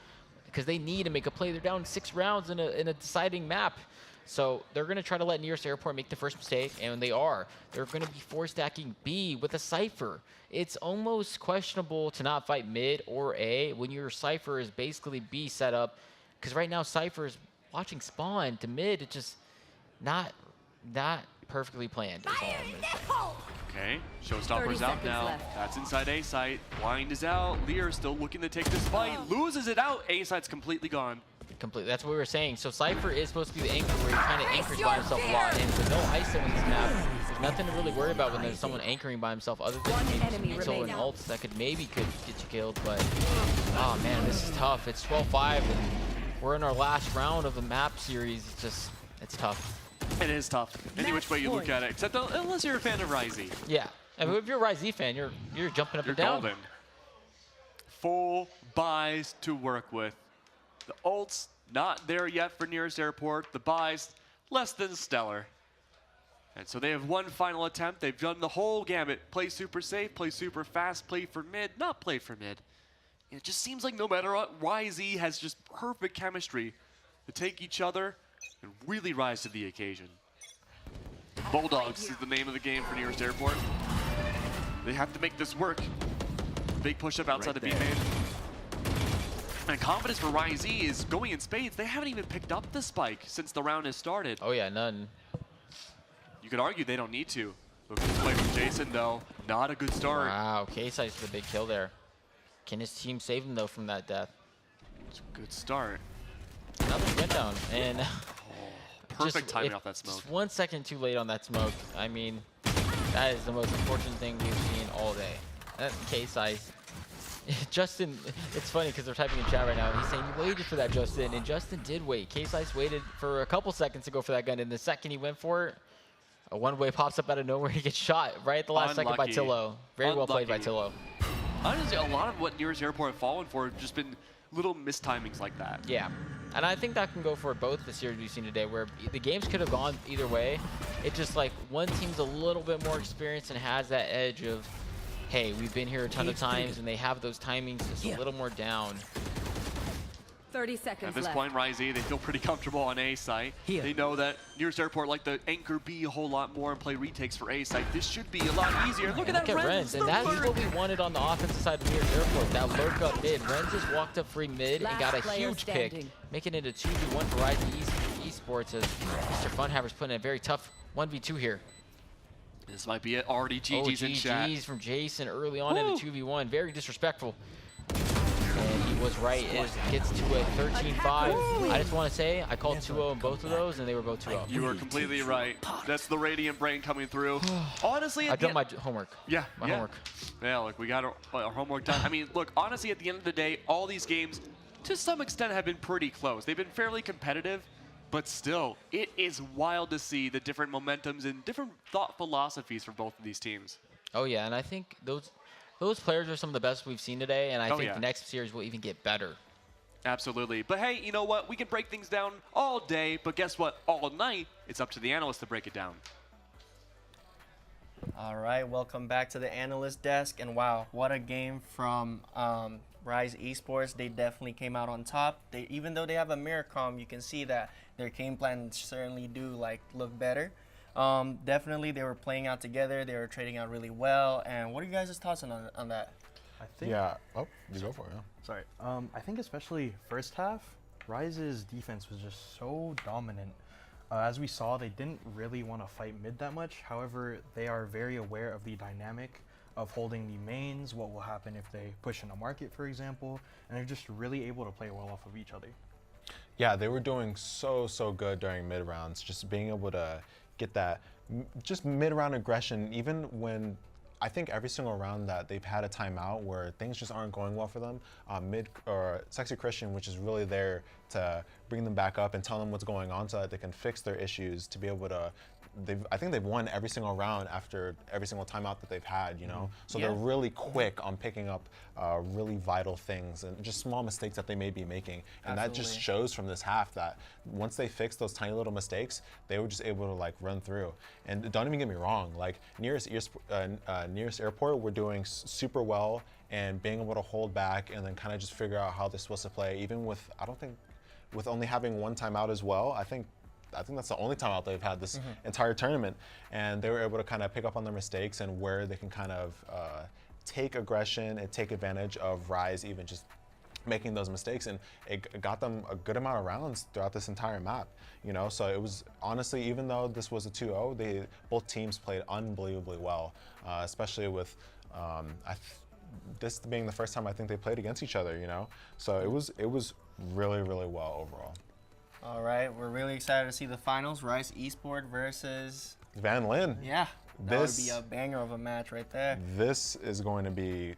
because they need to make a play. They're down 6 rounds in a deciding map. So they're going to try to let Nearest Airport make the first mistake, and they are. They're going to be force stacking B with a Cypher. It's almost questionable to not fight mid or A when your Cypher is basically B set up, because right now Cypher is watching spawn to mid. It's just not perfectly planned. Is all I'm going to say. Okay, Showstopper's out now. Left. That's inside A site. Blind is out. Lear still looking to take this fight. Loses it out. A site's completely gone. Completely. That's what we were saying. So Cypher is supposed to be the anchor where he kind of anchors by himself a lot. And with no ISO in this map, there's nothing to really worry about when there's someone anchoring by himself other than maybe some util and ults that could get you killed. But, oh man, this is tough. It's 12-5 and we're in our last round of the map series. It's tough. It is tough. Any which way you look at it, except unless you're a fan of Ryze. Yeah. I mean, if you're a Ryze fan, you're jumping up and down. Golden. Full buys to work with. The ults, not there yet for Nearest Airport. The buys, less than stellar. And so they have one final attempt. They've done the whole gamut. Play super safe, play super fast, play for mid, not play for mid. It just seems like no matter what, Ryze has just perfect chemistry to take each other and really rise to the occasion. Bulldogs is the name of the game for Nearest Airport. They have to make this work. Big push-up outside the B main. And confidence for Ryze is going in spades. They haven't even picked up the spike since the round has started. Oh yeah, none. You could argue they don't need to. Look at this play from Jason though. Not a good start. Wow, K-Side's the big kill there. Can his team save him though from that death? It's a good start. Another get down, and Perfect timing off that smoke. Just 1 second too late on that smoke. I mean, that is the most unfortunate thing we've seen all day. That's K-Size. Justin, it's funny because they're typing in chat right now, and he's saying you waited for that, Justin, and Justin did wait. K-Size waited for a couple seconds to go for that gun, and the second he went for it, a one-way pops up out of nowhere. He gets shot right at the last second by Tillo. Very well played by Tillo. Honestly, a lot of what Nearest Airport have fallen for have just been little mistimings like that. Yeah, and I think that can go for both the series we've seen today, where the games could have gone either way. It's just like one team's a little bit more experienced and has that edge of, hey, we've been here a ton of times, and they have those timings just a little more down. 30 seconds At this left. point, Rise E, they feel pretty comfortable on A site. They know that Nearest Airport like to anchor B a whole lot more and play retakes for A site. This should be a lot easier. Look at that Renz. And that's what we wanted on the offensive side of Nearest Airport, that lurk up mid. Renz just walked up free mid and got a huge pick, making it a 2v1 for Rise Esports as Mr. Funhaver's putting in a very tough 1v2 here. This might be it. Already GG's in chat. GG's from Jason early on in the 2v1. Very disrespectful. And he was right. It gets to a 13-5. I just want to say, I called 2-0 in both of those, and they were both 2-0. You were completely right. That's the Radiant brain coming through. Honestly, I've done my homework. Yeah, my homework. Yeah, look, we got our homework done. I mean, look, honestly, at the end of the day, all these games, to some extent, have been pretty close. They've been fairly competitive, but still, it is wild to see the different momentums and different thought philosophies from both of these teams. Oh, yeah, and I think those players are some of the best we've seen today, and I think the next series will even get better. Absolutely. But hey, you know what? We can break things down all day, but guess what? All night, it's up to the analysts to break it down. All right, welcome back to the analyst desk. And wow, what a game from Rise Esports. They definitely came out on top. Even though they have a mirror comm, you can see that their game plans certainly do look better. Definitely, they were playing out together. They were trading out really well. And what are you guys' thoughts on that? I think. Yeah. Oh, you go for it. Yeah. Sorry. I think especially first half, Rise's defense was just so dominant. As we saw, they didn't really want to fight mid that much. However, they are very aware of the dynamic of holding the mains, what will happen if they push in a market, for example, and they're just really able to play well off of each other. Yeah, they were doing so good during mid rounds, just being able to get that just mid-round aggression, even when I think every single round that they've had a timeout where things just aren't going well for them, Sexy Christian, which is really there to bring them back up and tell them what's going on so that they can fix their issues to be able to. I think they've won every single round after every single timeout that they've had, you know? So they're really quick on picking up really vital things and just small mistakes that they may be making. And that just shows from this half that once they fix those tiny little mistakes, they were just able to run through. And don't even get me wrong, Nearest Airport were doing super well and being able to hold back and then kind of just figure out how they're supposed to play, even with, with only having one timeout as well. I think that's the only timeout they've had this entire tournament, and they were able to kind of pick up on their mistakes and where they can kind of take aggression and take advantage of Rise even just making those mistakes, and it got them a good amount of rounds throughout this entire map, you know. So it was honestly, even though this was a 2-0, both teams played unbelievably well, especially with this being the first time I think they played against each other, you know. So it was really well overall. All right, we're really excited to see the finals. Rise Esports versus Van Lin. Yeah, that would be a banger of a match right there. This is going to be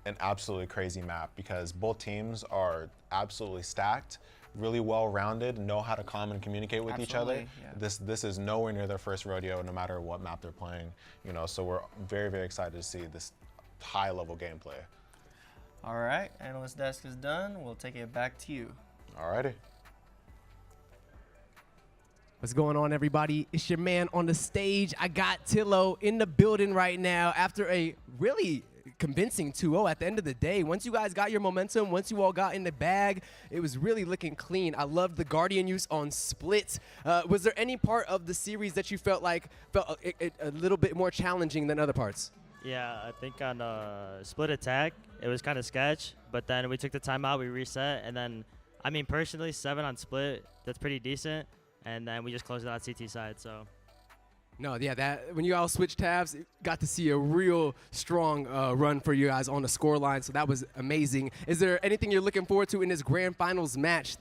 an absolutely crazy map because both teams are absolutely stacked, really well-rounded, know how to calm and communicate with each other. Yeah. This is nowhere near their first rodeo, no matter what map they're playing. You know, so we're very excited to see this high-level gameplay. All right, analyst desk is done. We'll take it back to you. All righty. What's going on, everybody? It's your man on the stage. I got Tillo in the building right now after a really convincing 2-0 at the end of the day. Once you guys got your momentum, once you all got in the bag, it was really looking clean. I loved the Guardian use on split. Was there any part of the series that you felt a little bit more challenging than other parts? Yeah, I think on split attack, it was kind of sketch, but then we took the timeout, we reset, and then, I mean, personally, 7 on split, that's pretty decent. And then we just closed it out CT side, so. No, yeah, that when you all switched tabs, got to see a real strong run for you guys on the score line, so that was amazing. Is there anything you're looking forward to in this grand finals match?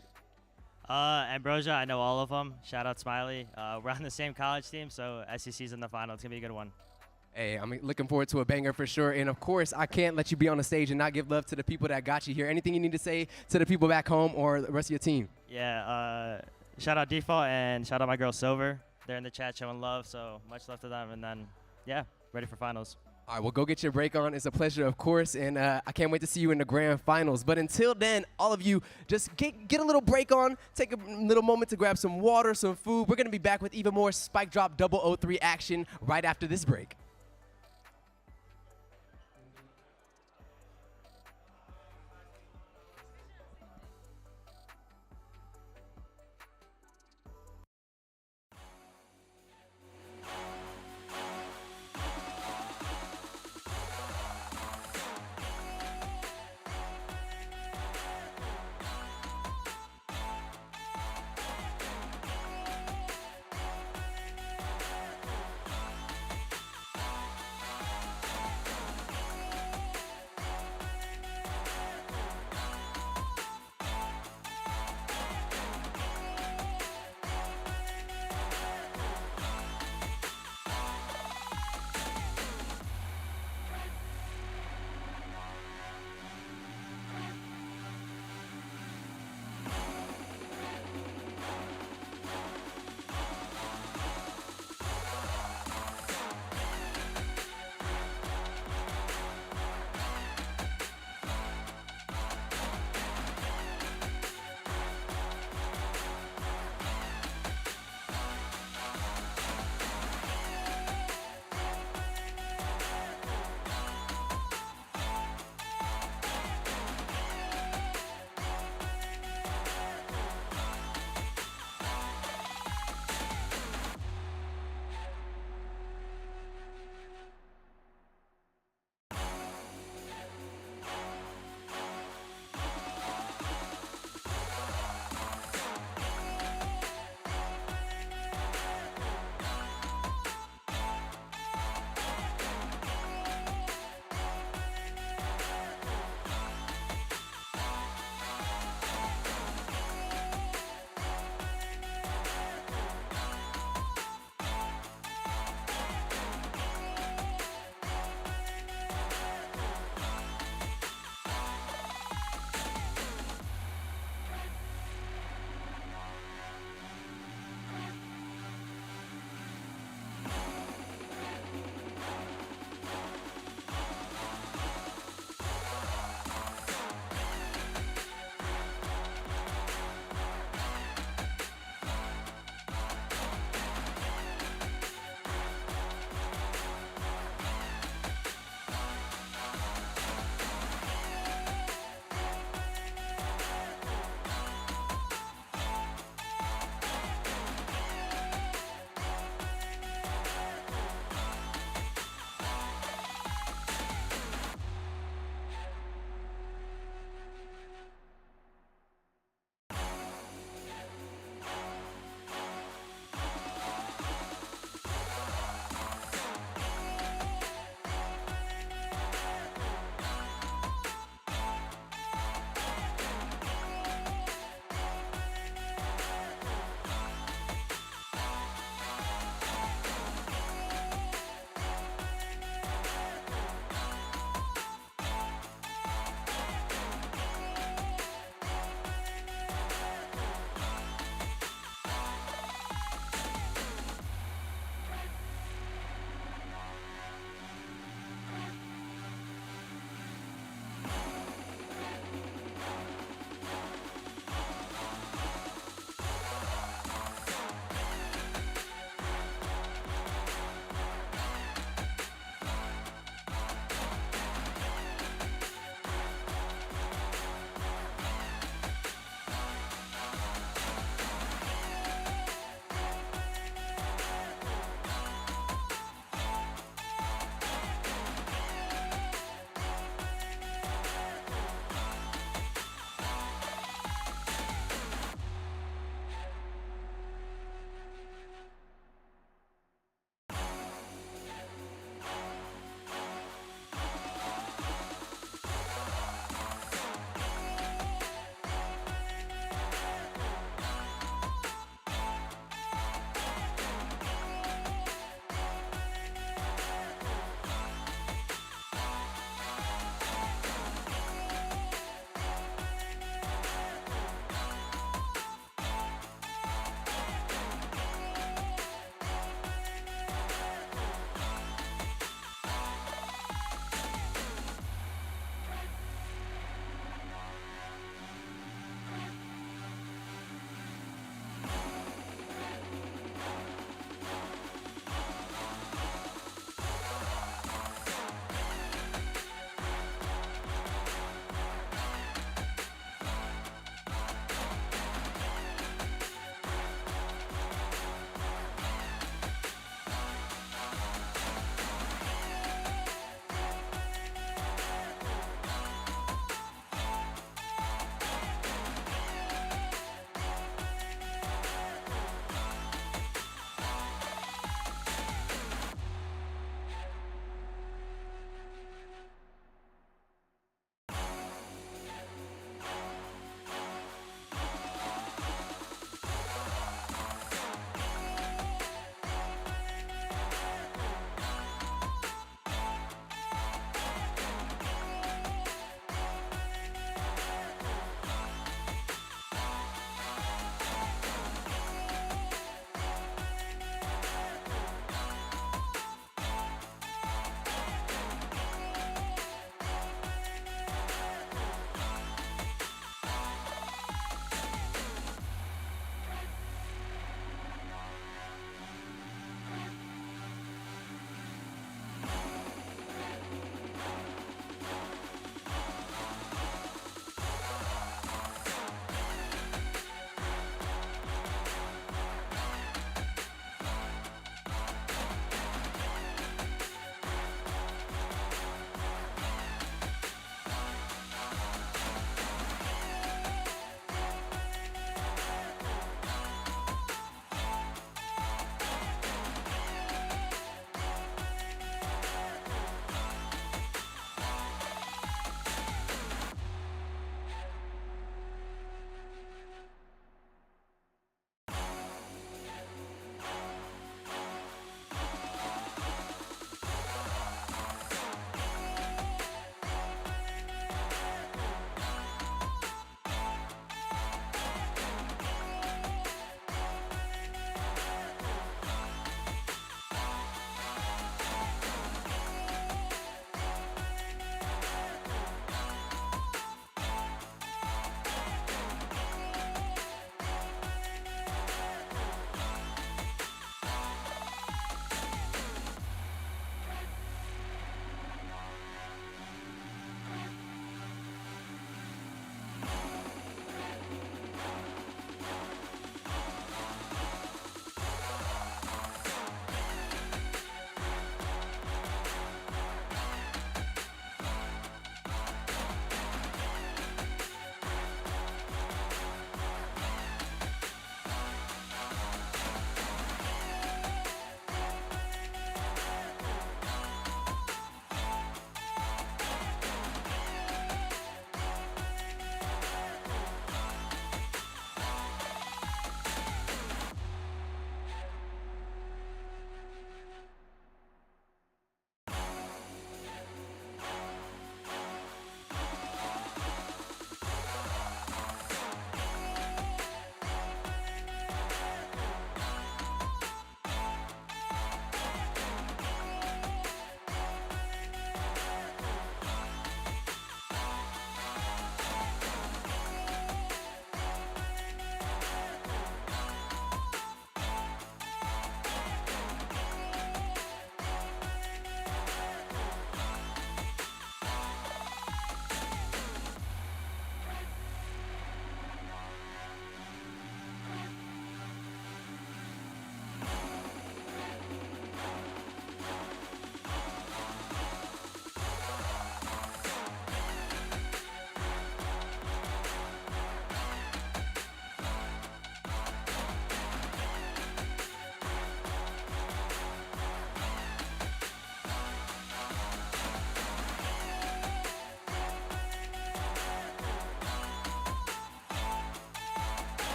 Ambrosia, I know all of them. Shout out Smiley. We're on the same college team, so SEC's in the final. It's going to be a good one. Hey, I'm looking forward to a banger for sure. And of course, I can't let you be on the stage and not give love to the people that got you here. Anything you need to say to the people back home or the rest of your team? Yeah, shout out Default and shout out my girl Silver. They're in the chat showing love, so much love to them. And then, yeah, ready for finals. All right, well, go get your break on. It's a pleasure, of course, and I can't wait to see you in the grand finals. But until then, all of you, just get a little break on, take a little moment to grab some water, some food. We're going to be back with even more Spike Drop 003 action right after this break.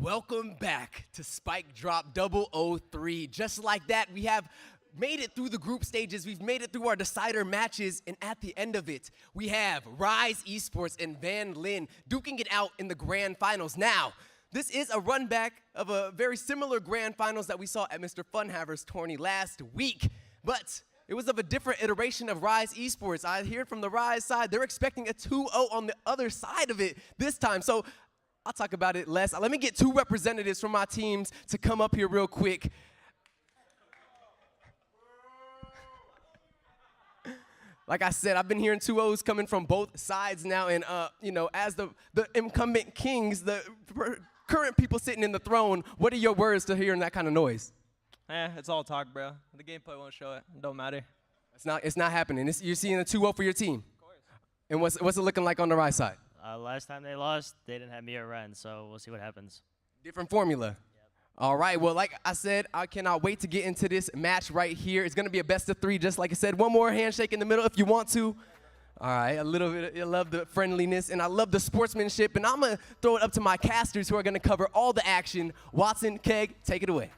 Welcome back to Spike Drop 003. Just like that, we have made it through the group stages. We've made it through our decider matches. And at the end of it, we have Rise Esports and Van Lin duking it out in the grand finals. Now, this is a run back of a very similar grand finals that we saw at Mr. Funhaver's tourney last week. But it was of a different iteration of Rise Esports. I hear from the Rise side, they're expecting a 2-0 on the other side of it this time. So I'll talk about it less. Let me get two representatives from my teams to come up here real quick. Like I said, I've been hearing 2-0s coming from both sides now, and you know, as the incumbent kings, the current people sitting in the throne, what are your words to hearing that kind of noise? It's all talk, bro. The gameplay won't show it. It don't matter. It's not happening. You're seeing a 2-0 for your team. Of course. And what's it looking like on the right side? Last time they lost, they didn't have me or Ren, so we'll see what happens. Different formula. Yep. All right, well, like I said, I cannot wait to get into this match right here. It's going to be a best of three, just like I said. One more handshake in the middle if you want to. All right, a little bit. I love the friendliness, and I love the sportsmanship. And I'm going to throw it up to my casters who are going to cover all the action. Watson, Keg, take it away.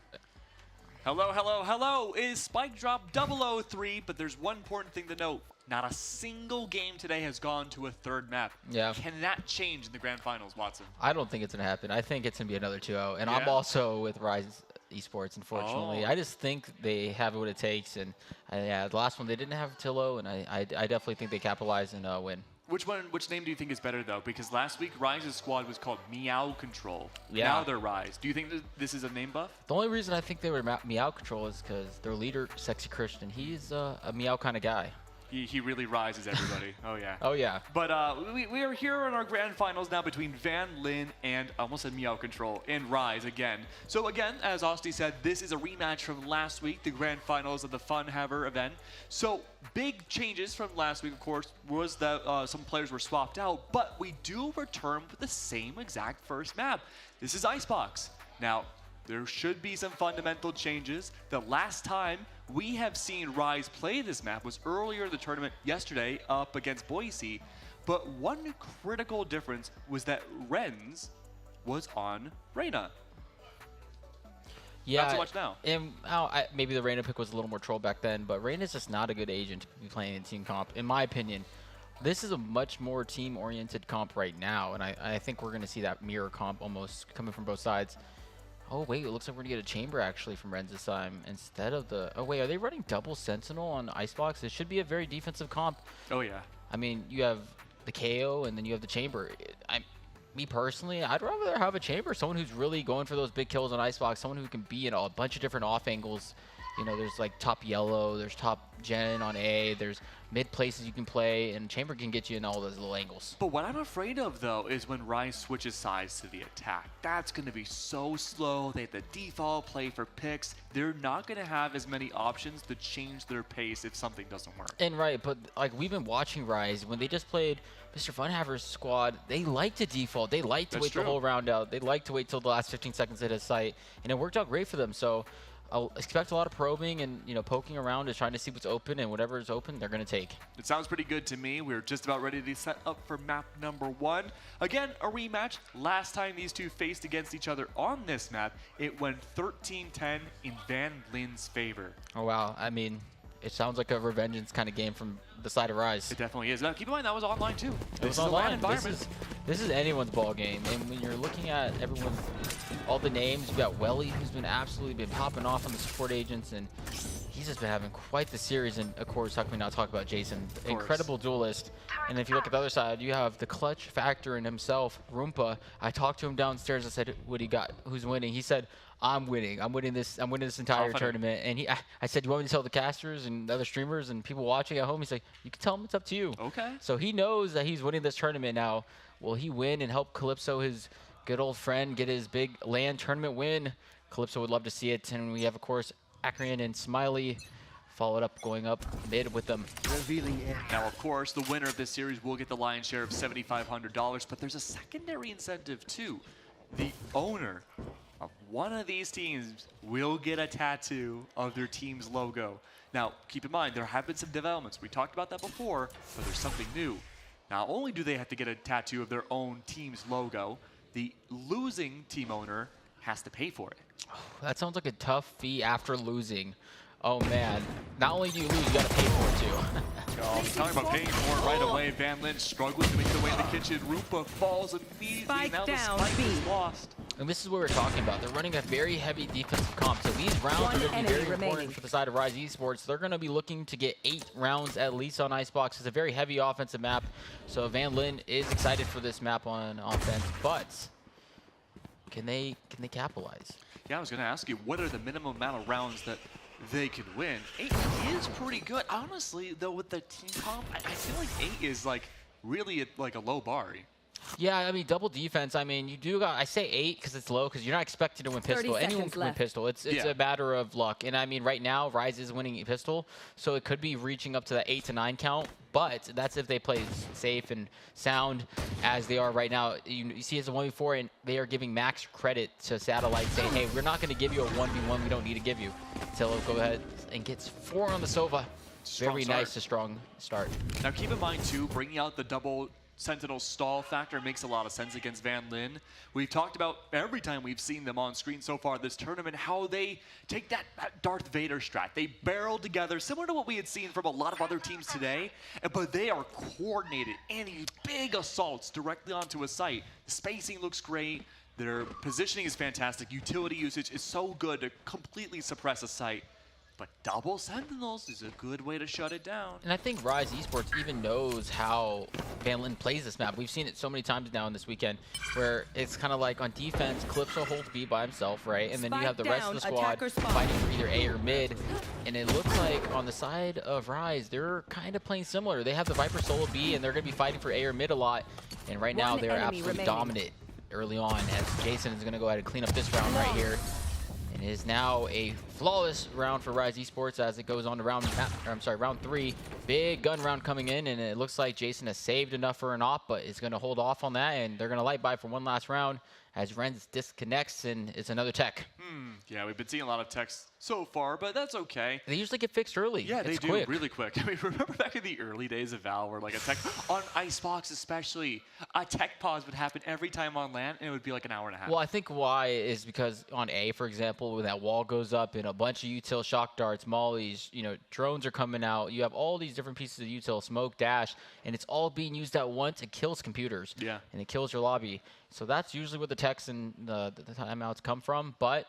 Hello, hello, hello. It is Spike Drop 003, but there's one important thing to note. Not a single game today has gone to a third map. Yeah. Can that change in the grand finals, Watson? I don't think it's going to happen. I think it's going to be another 2-0. And I'm also with Rise Esports, unfortunately. Oh. I just think they have what it takes. And yeah, the last one, they didn't have Tillo, and I definitely think they capitalize and win. Which name do you think is better, though? Because last week, Rise's squad was called Meow Control. Yeah. Now they're Rise. Do you think this is a name buff? The only reason I think they were Meow Control is because their leader, Sexy Christian, he's a Meow kind of guy. He really rises everybody. Oh, yeah. Oh, yeah. But we are here in our grand finals now between Van Lin and, I almost said Meow Control, and Rise again. So again, as Austin said, this is a rematch from last week, the grand finals of the Funhaver event. So big changes from last week, of course, was that some players were swapped out, but we do return with the same exact first map. This is Icebox. Now, there should be some fundamental changes. The last time we have seen Rise play this map was earlier in the tournament yesterday up against Boise. But one critical difference was that Renz was on Reyna. Yeah, not so much now. And maybe the Reyna pick was a little more troll back then, but Reyna's just not a good agent to be playing in team comp, in my opinion. This is a much more team-oriented comp right now, and I think we're going to see that mirror comp almost coming from both sides. Oh, wait, it looks like we're going to get a chamber, actually, from Renz this time instead of the... Oh, wait, are they running double Sentinel on Icebox? It should be a very defensive comp. Oh, yeah. I mean, you have the KO, and then you have the chamber. Me, personally, I'd rather have a chamber, someone who's really going for those big kills on Icebox, someone who can be in a bunch of different off angles. You know, there's, like, top yellow, there's top gen on A, there's mid places you can play, and chamber can get you in all those little angles. But what I'm afraid of, though, is when Rise switches sides to the attack. That's going to be so slow. They have the default play for picks. They're not going to have as many options to change their pace if something doesn't work. And right, but like we've been watching Rise, when they just played Mr. Funhaver's squad, they like to default. They like to wait the whole round out. They like to wait till the last 15 seconds at his site, and it worked out great for them. So I'll expect a lot of probing and, you know, poking around and trying to see what's open, and whatever is open, they're going to take. It sounds pretty good to me. We're just about ready to set up for map number 1. Again, a rematch. Last time these two faced against each other on this map, it went 13-10 in Van Lin's favor. Oh, wow. I mean, it sounds like a revengeance kind of game from the side of Rise. It definitely is. Now, keep in mind, that was online, too. It was online. This is anyone's ball game, and when you're looking at everyone's, all the names, you've got Welly, who's been absolutely popping off on the support agents, and he's just been having quite the series. And of course, how can we not talk about Jason? Incredible duelist. And if you look at the other side, you have the clutch factor in himself, Roompa. I talked to him downstairs. I said, "What do you got? Who's winning?" He said, "I'm winning. I'm winning this entire tournament." And I said, "You want me to tell the casters and the other streamers and people watching at home?" He's like, "You can tell them. It's up to you." Okay. So he knows that he's winning this tournament now. Will he win and help Calypso, his good old friend, get his big LAN tournament win? Calypso would love to see it. And we have, of course, Akrian and Smiley followed up, going up mid with them. Now, of course, the winner of this series will get the lion's share of $7,500, but there's a secondary incentive, too. The owner of one of these teams will get a tattoo of their team's logo. Now, keep in mind, there have been some developments. We talked about that before, but there's something new. Not only do they have to get a tattoo of their own team's logo, the losing team owner has to pay for it. That sounds like a tough fee after losing. Oh man, not only do you lose, you gotta pay for it too. Talking about paying for it right away. Van Lin struggling to make the way in the kitchen. Rupa falls immediately. Spike now down, the spike B. is lost. And this is what we're talking about. They're running a very heavy defensive comp. So these rounds are going to be very important for the side of Rise Esports. They're going to be looking to get 8 rounds at least on Icebox. It's a very heavy offensive map. So Van Lin is excited for this map on offense. But can they capitalize? Yeah, I was going to ask you, what are the minimum amount of rounds that they can win? 8 is pretty good. Honestly, though, with the team comp, I feel like 8 is like really like a low bar. Yeah, I mean, double defense. I mean, you do got, I say 8 because it's low because you're not expected to win pistol. Anyone can win pistol. It's a matter of luck. And I mean, right now, Rise is winning pistol, so it could be reaching up to that 8 to 9 count. But that's if they play safe and sound as they are right now. You see as a 1v4, and they are giving max credit to Satellite, saying, hey, we're not going to give you a 1v1 we don't need to give you. Tillo go ahead and gets 4 on the Sova. Very nice to strong start. Now keep in mind, too, bringing out the double Sentinel stall factor makes a lot of sense against Van Lin. We've talked about every time we've seen them on screen so far this tournament, how they take that Darth Vader strat. They barrel together, similar to what we had seen from a lot of other teams today, but they are coordinated in these big assaults directly onto a site. The spacing looks great. Their positioning is fantastic. Utility usage is so good to completely suppress a site. But double Sentinels is a good way to shut it down. And I think Rise Esports even knows how Van Lin plays this map. We've seen it so many times now in this weekend, where it's kind of like on defense, Calypso holds B by himself, right? And then you have the rest of the squad fighting for either A or mid. And it looks like on the side of Rise, they're kind of playing similar. They have the Viper solo B, and they're going to be fighting for A or mid a lot. And right now, they're absolutely dominant early on, as Jason is going to go ahead and clean up this round right here. And it is now a flawless round for Rise Esports as it goes on to round 3. Big gun round coming in, and it looks like Jason has saved enough for an op, but is going to hold off on that, and they're going to light by for one last round as Renz disconnects, and it's another tech. Yeah, we've been seeing a lot of techs so far, but that's okay. They usually get fixed early. Yeah, it's they do really quick. I mean, remember back in the early days of Val where like a tech, on Icebox especially, a tech pause would happen every time on LAN, and it would be like an hour and a half. Well, I think why is because on A, for example, when that wall goes up and a bunch of util shock darts, mollies, you know, drones are coming out. You have all these different pieces of util, smoke, dash, and it's all being used at once. It kills computers. Yeah. And it kills your lobby. So that's usually where the techs and the timeouts come from. But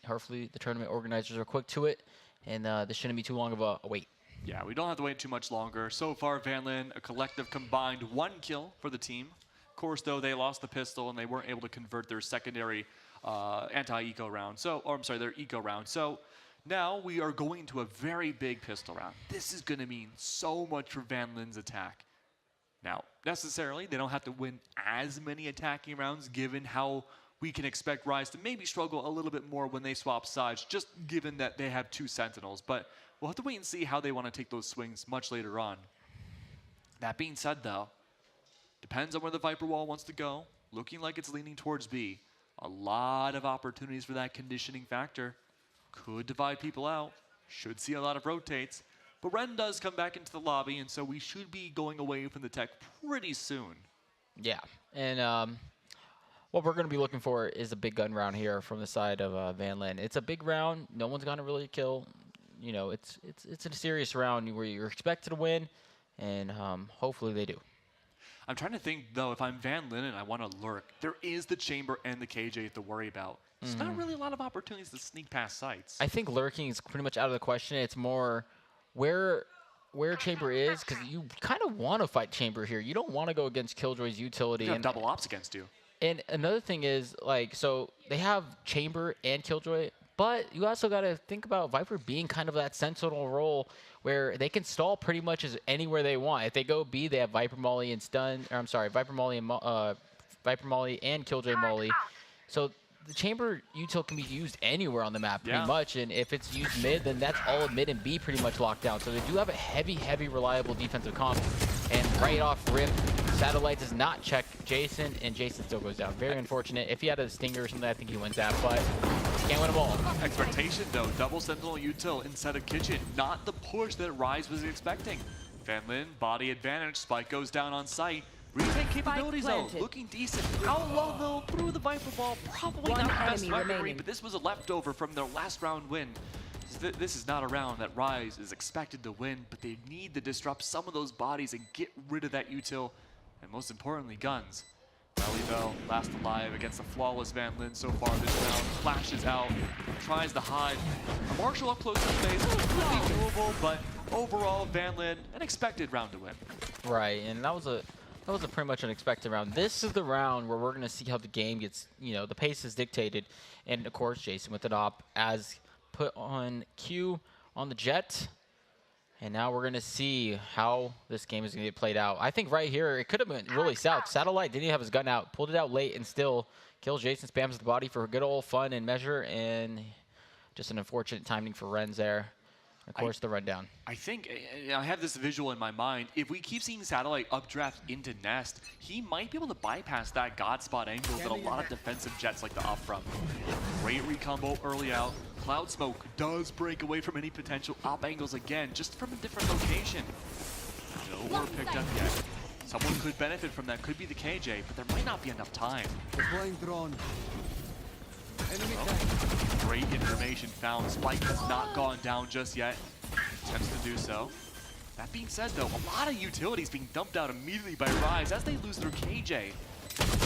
hopefully the tournament organizers are quick to it, and this shouldn't be too long of a wait. Yeah, we don't have to wait too much longer. So far, Van Lin, a collective combined 1 kill for the team. Of course, though, they lost the pistol, and they weren't able to convert their secondary anti-eco round. Their eco round. So now we are going to a very big pistol round. This is going to mean so much for Van Lin's attack. Now, necessarily, they don't have to win as many attacking rounds, given how we can expect Rise to maybe struggle a little bit more when they swap sides, just given that they have 2 Sentinels. But we'll have to wait and see how they want to take those swings much later on. That being said, though, depends on where the Viper wall wants to go. Looking like it's leaning towards B. A lot of opportunities for that conditioning factor. Could divide people out. Should see a lot of rotates. But Ren does come back into the lobby, and so we should be going away from the tech pretty soon. Yeah, and what we're going to be looking for is a big gun round here from the side of Van Lin. It's a big round. No one's going to really kill. You know, it's a serious round where you're expected to win, and hopefully they do. I'm trying to think, though, if I'm Van Lin and I want to lurk, there is the Chamber and the KJ to worry about. There's not really a lot of opportunities to sneak past sites. I think lurking is pretty much out of the question. It's more where Chamber is, because you kind of want to fight Chamber here. You don't want to go against Killjoy's utility. You have double ops against you. And another thing is, like, so they have Chamber and Killjoy, but you also got to think about Viper being kind of that sentinel role where they can stall pretty much as anywhere they want. If they go B, they have Viper Molly and stun. Or I'm sorry, Viper Molly and Killjoy Molly. So the Chamber util can be used anywhere on the map pretty much, and if it's used mid, then that's all mid and B pretty much locked down. So they do have a heavy, reliable defensive comp. And right off rip, Satellite does not check Jason, and Jason still goes down. Very unfortunate. If he had a stinger or something, I think he wins that, but can't win them all. Expectation, though, double Sentinel util inside of Kitchen. Not the push that Rise was expecting. Van Lin, body advantage, Spike goes down on site. Retake capabilities though, planted. looking decent. How low though, through the Viper Ball, probably One not the best enemy weaponry, remaining. but this was a leftover from their last round win. This is not a round that Rise is expected to win, but they need to disrupt some of those bodies and get rid of that util, and most importantly, guns. Bell, last alive against a flawless Van Lin so far this round. Flashes out, tries to hide. A Marshall up close to the face, really doable, but overall, Van Lin, an expected round to win. Right, and that was a pretty much an expected round. This is the round where we're going to see how the game gets, the pace is dictated. And of course, Jason with an op as put on Q on the Jet. And now we're going to see how this game is going to get played out. I think right here, it could have been really south. Satellite didn't even have his gun out, pulled it out late, and still kills Jason, spams the body for good old fun and measure, and just an unfortunate timing for Renz there. Of course, the rundown. I think, I have this visual in my mind, if we keep seeing Satellite updraft into Nest, he might be able to bypass that God spot angle that a lot of defensive jets like to opt from. Great recombo early out. Cloud Smoke does break away from any potential op angles again, just from a different location. No word picked up yet. Someone could benefit from that, could be the KJ, but there might not be enough time. Deploying drone. Enemy Great information found. Spike has not gone down just yet. Attempts to do so. That being said, though, a lot of utilities being dumped out immediately by Rise as they lose their KJ.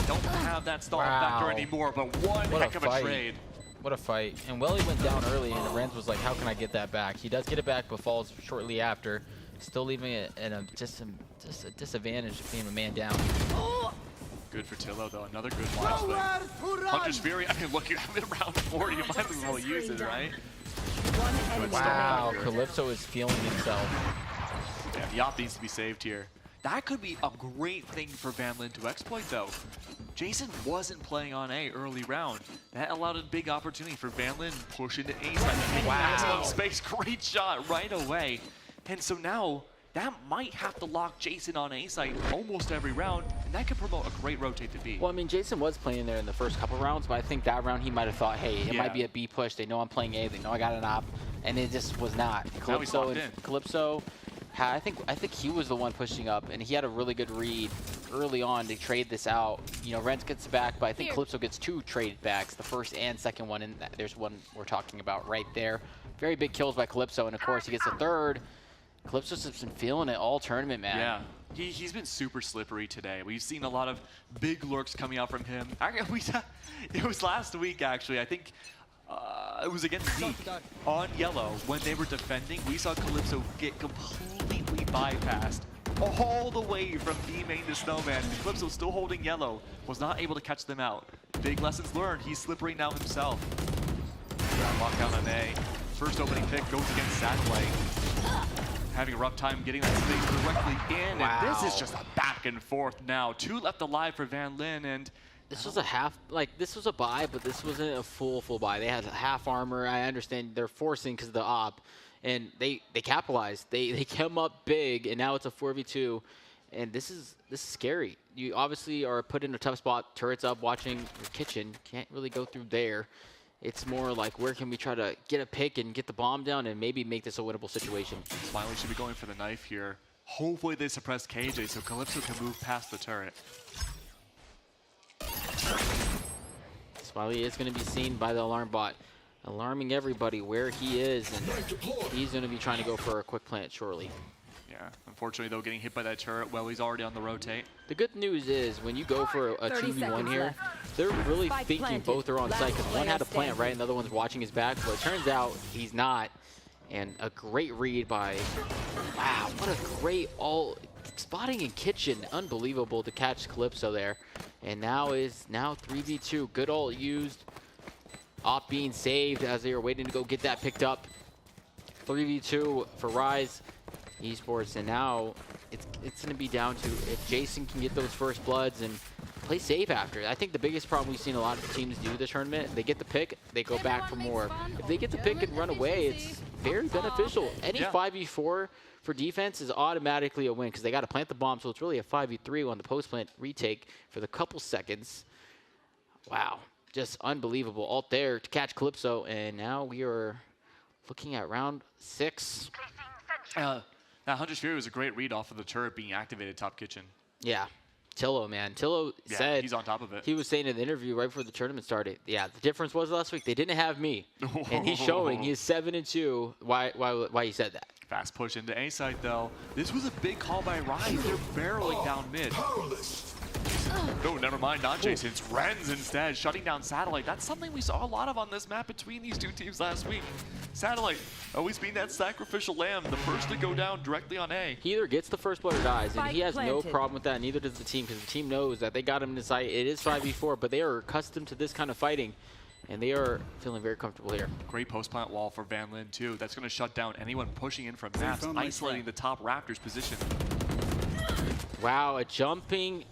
Don't have that stall factor anymore, but one heck of a trade. What a fight. And Welly went down early, and Renz was like, how can I get that back? He does get it back, but falls shortly after, still leaving it in a disadvantage of being a man down. Good for Tillo, though. Another good launch play. Hunter's Fury, I mean, look, you have it around 4, you might as well use it, right? Wow, Calypso is feeling himself. Yeah, the op needs to be saved here. That could be a great thing for Van Lin to exploit, though. Jason wasn't playing on A early round. That allowed a big opportunity for Van Lin push into A side. Wow. Space, great shot right away. And so now, that might have to lock Jason on A site almost every round, and that could promote a great rotate to B. Well, I mean, Jason was playing there in the first couple rounds, but I think that round he might have thought, hey, it might be a B push. They know I'm playing A. They know I got an op, and it just was not. Calypso, I think he was the one pushing up, and he had a really good read early on to trade this out. Renz gets back, but I think Calypso gets 2 trade backs, the first and second one, and there's one we're talking about right there. Very big kills by Calypso, and of course he gets a third. Calypso's just been feeling it all tournament, man. Yeah, he's been super slippery today. We've seen a lot of big lurks coming out from him. It was last week, actually. I think it was against Zeke on yellow when they were defending. We saw Calypso get completely bypassed all the way from B main to Snowman. Calypso still holding yellow, was not able to catch them out. Big lessons learned. He's slippery now himself. Lockdown on A. First opening pick goes against Satellite. Having a rough time getting that space directly in, and this is just a back and forth now. 2 left alive for Van Lin, and this was a half, this was a buy, but this wasn't a full buy. They had half armor. I understand they're forcing because of the op, and they capitalized. They came up big, and now it's a 4v2, and this is scary. You obviously are put in a tough spot. Turrets up, watching your kitchen. Can't really go through there. It's more like, where can we try to get a pick and get the bomb down and maybe make this a winnable situation? Smiley should be going for the knife here. Hopefully they suppress KJ so Calypso can move past the turret. Smiley is going to be seen by the alarm bot, alarming everybody where he is, and he's going to be trying to go for a quick plant shortly. Yeah, unfortunately though, getting hit by that turret, well, he's already on the rotate. The good news is when you go for a 2v1 here, they're really thinking both are on site, because one had a plant, right, and the other one's watching his back, but it turns out he's not. And a great read by, wow, what a great spotting in kitchen, unbelievable to catch Calypso there. And now 3v2, good ult used, op being saved as they were waiting to go get that picked up. 3v2 for Rise Esports, and now it's going to be down to if Jason can get those first bloods and play safe after. I think the biggest problem we've seen a lot of teams do this tournament, they get the pick, they go back for more. If they get the pick and run away, it's very beneficial. Any 5v4 for defense is automatically a win because they got to plant the bomb, so it's really a 5v3 on the post plant retake for the couple seconds. Wow, just unbelievable ult there to catch Calypso, and now we are looking at round 6. That Hunter's Fury was a great read off of the turret being activated top kitchen. Yeah, Tillo, man. Tillo said he's on top of it. He was saying in the interview right before the tournament started, yeah, the difference was last week they didn't have me, and he's showing he is 7-2. Why he said that? Fast push into A side though. This was a big call by Rise. They're barreling down mid. Oh, never mind, not Jason. It's Renz instead, shutting down Satellite. That's something we saw a lot of on this map between these two teams last week. Satellite always being that sacrificial lamb, the first to go down directly on A. He either gets the first blood or dies, and he has no problem with that, neither does the team, because the team knows that they got him in the sight. It is 5v4, but they are accustomed to this kind of fighting, and they are feeling very comfortable here. Great post-plant wall for Van Lin, too. That's going to shut down anyone pushing in from maps, isolating the top Raptors position. Wow, a jumping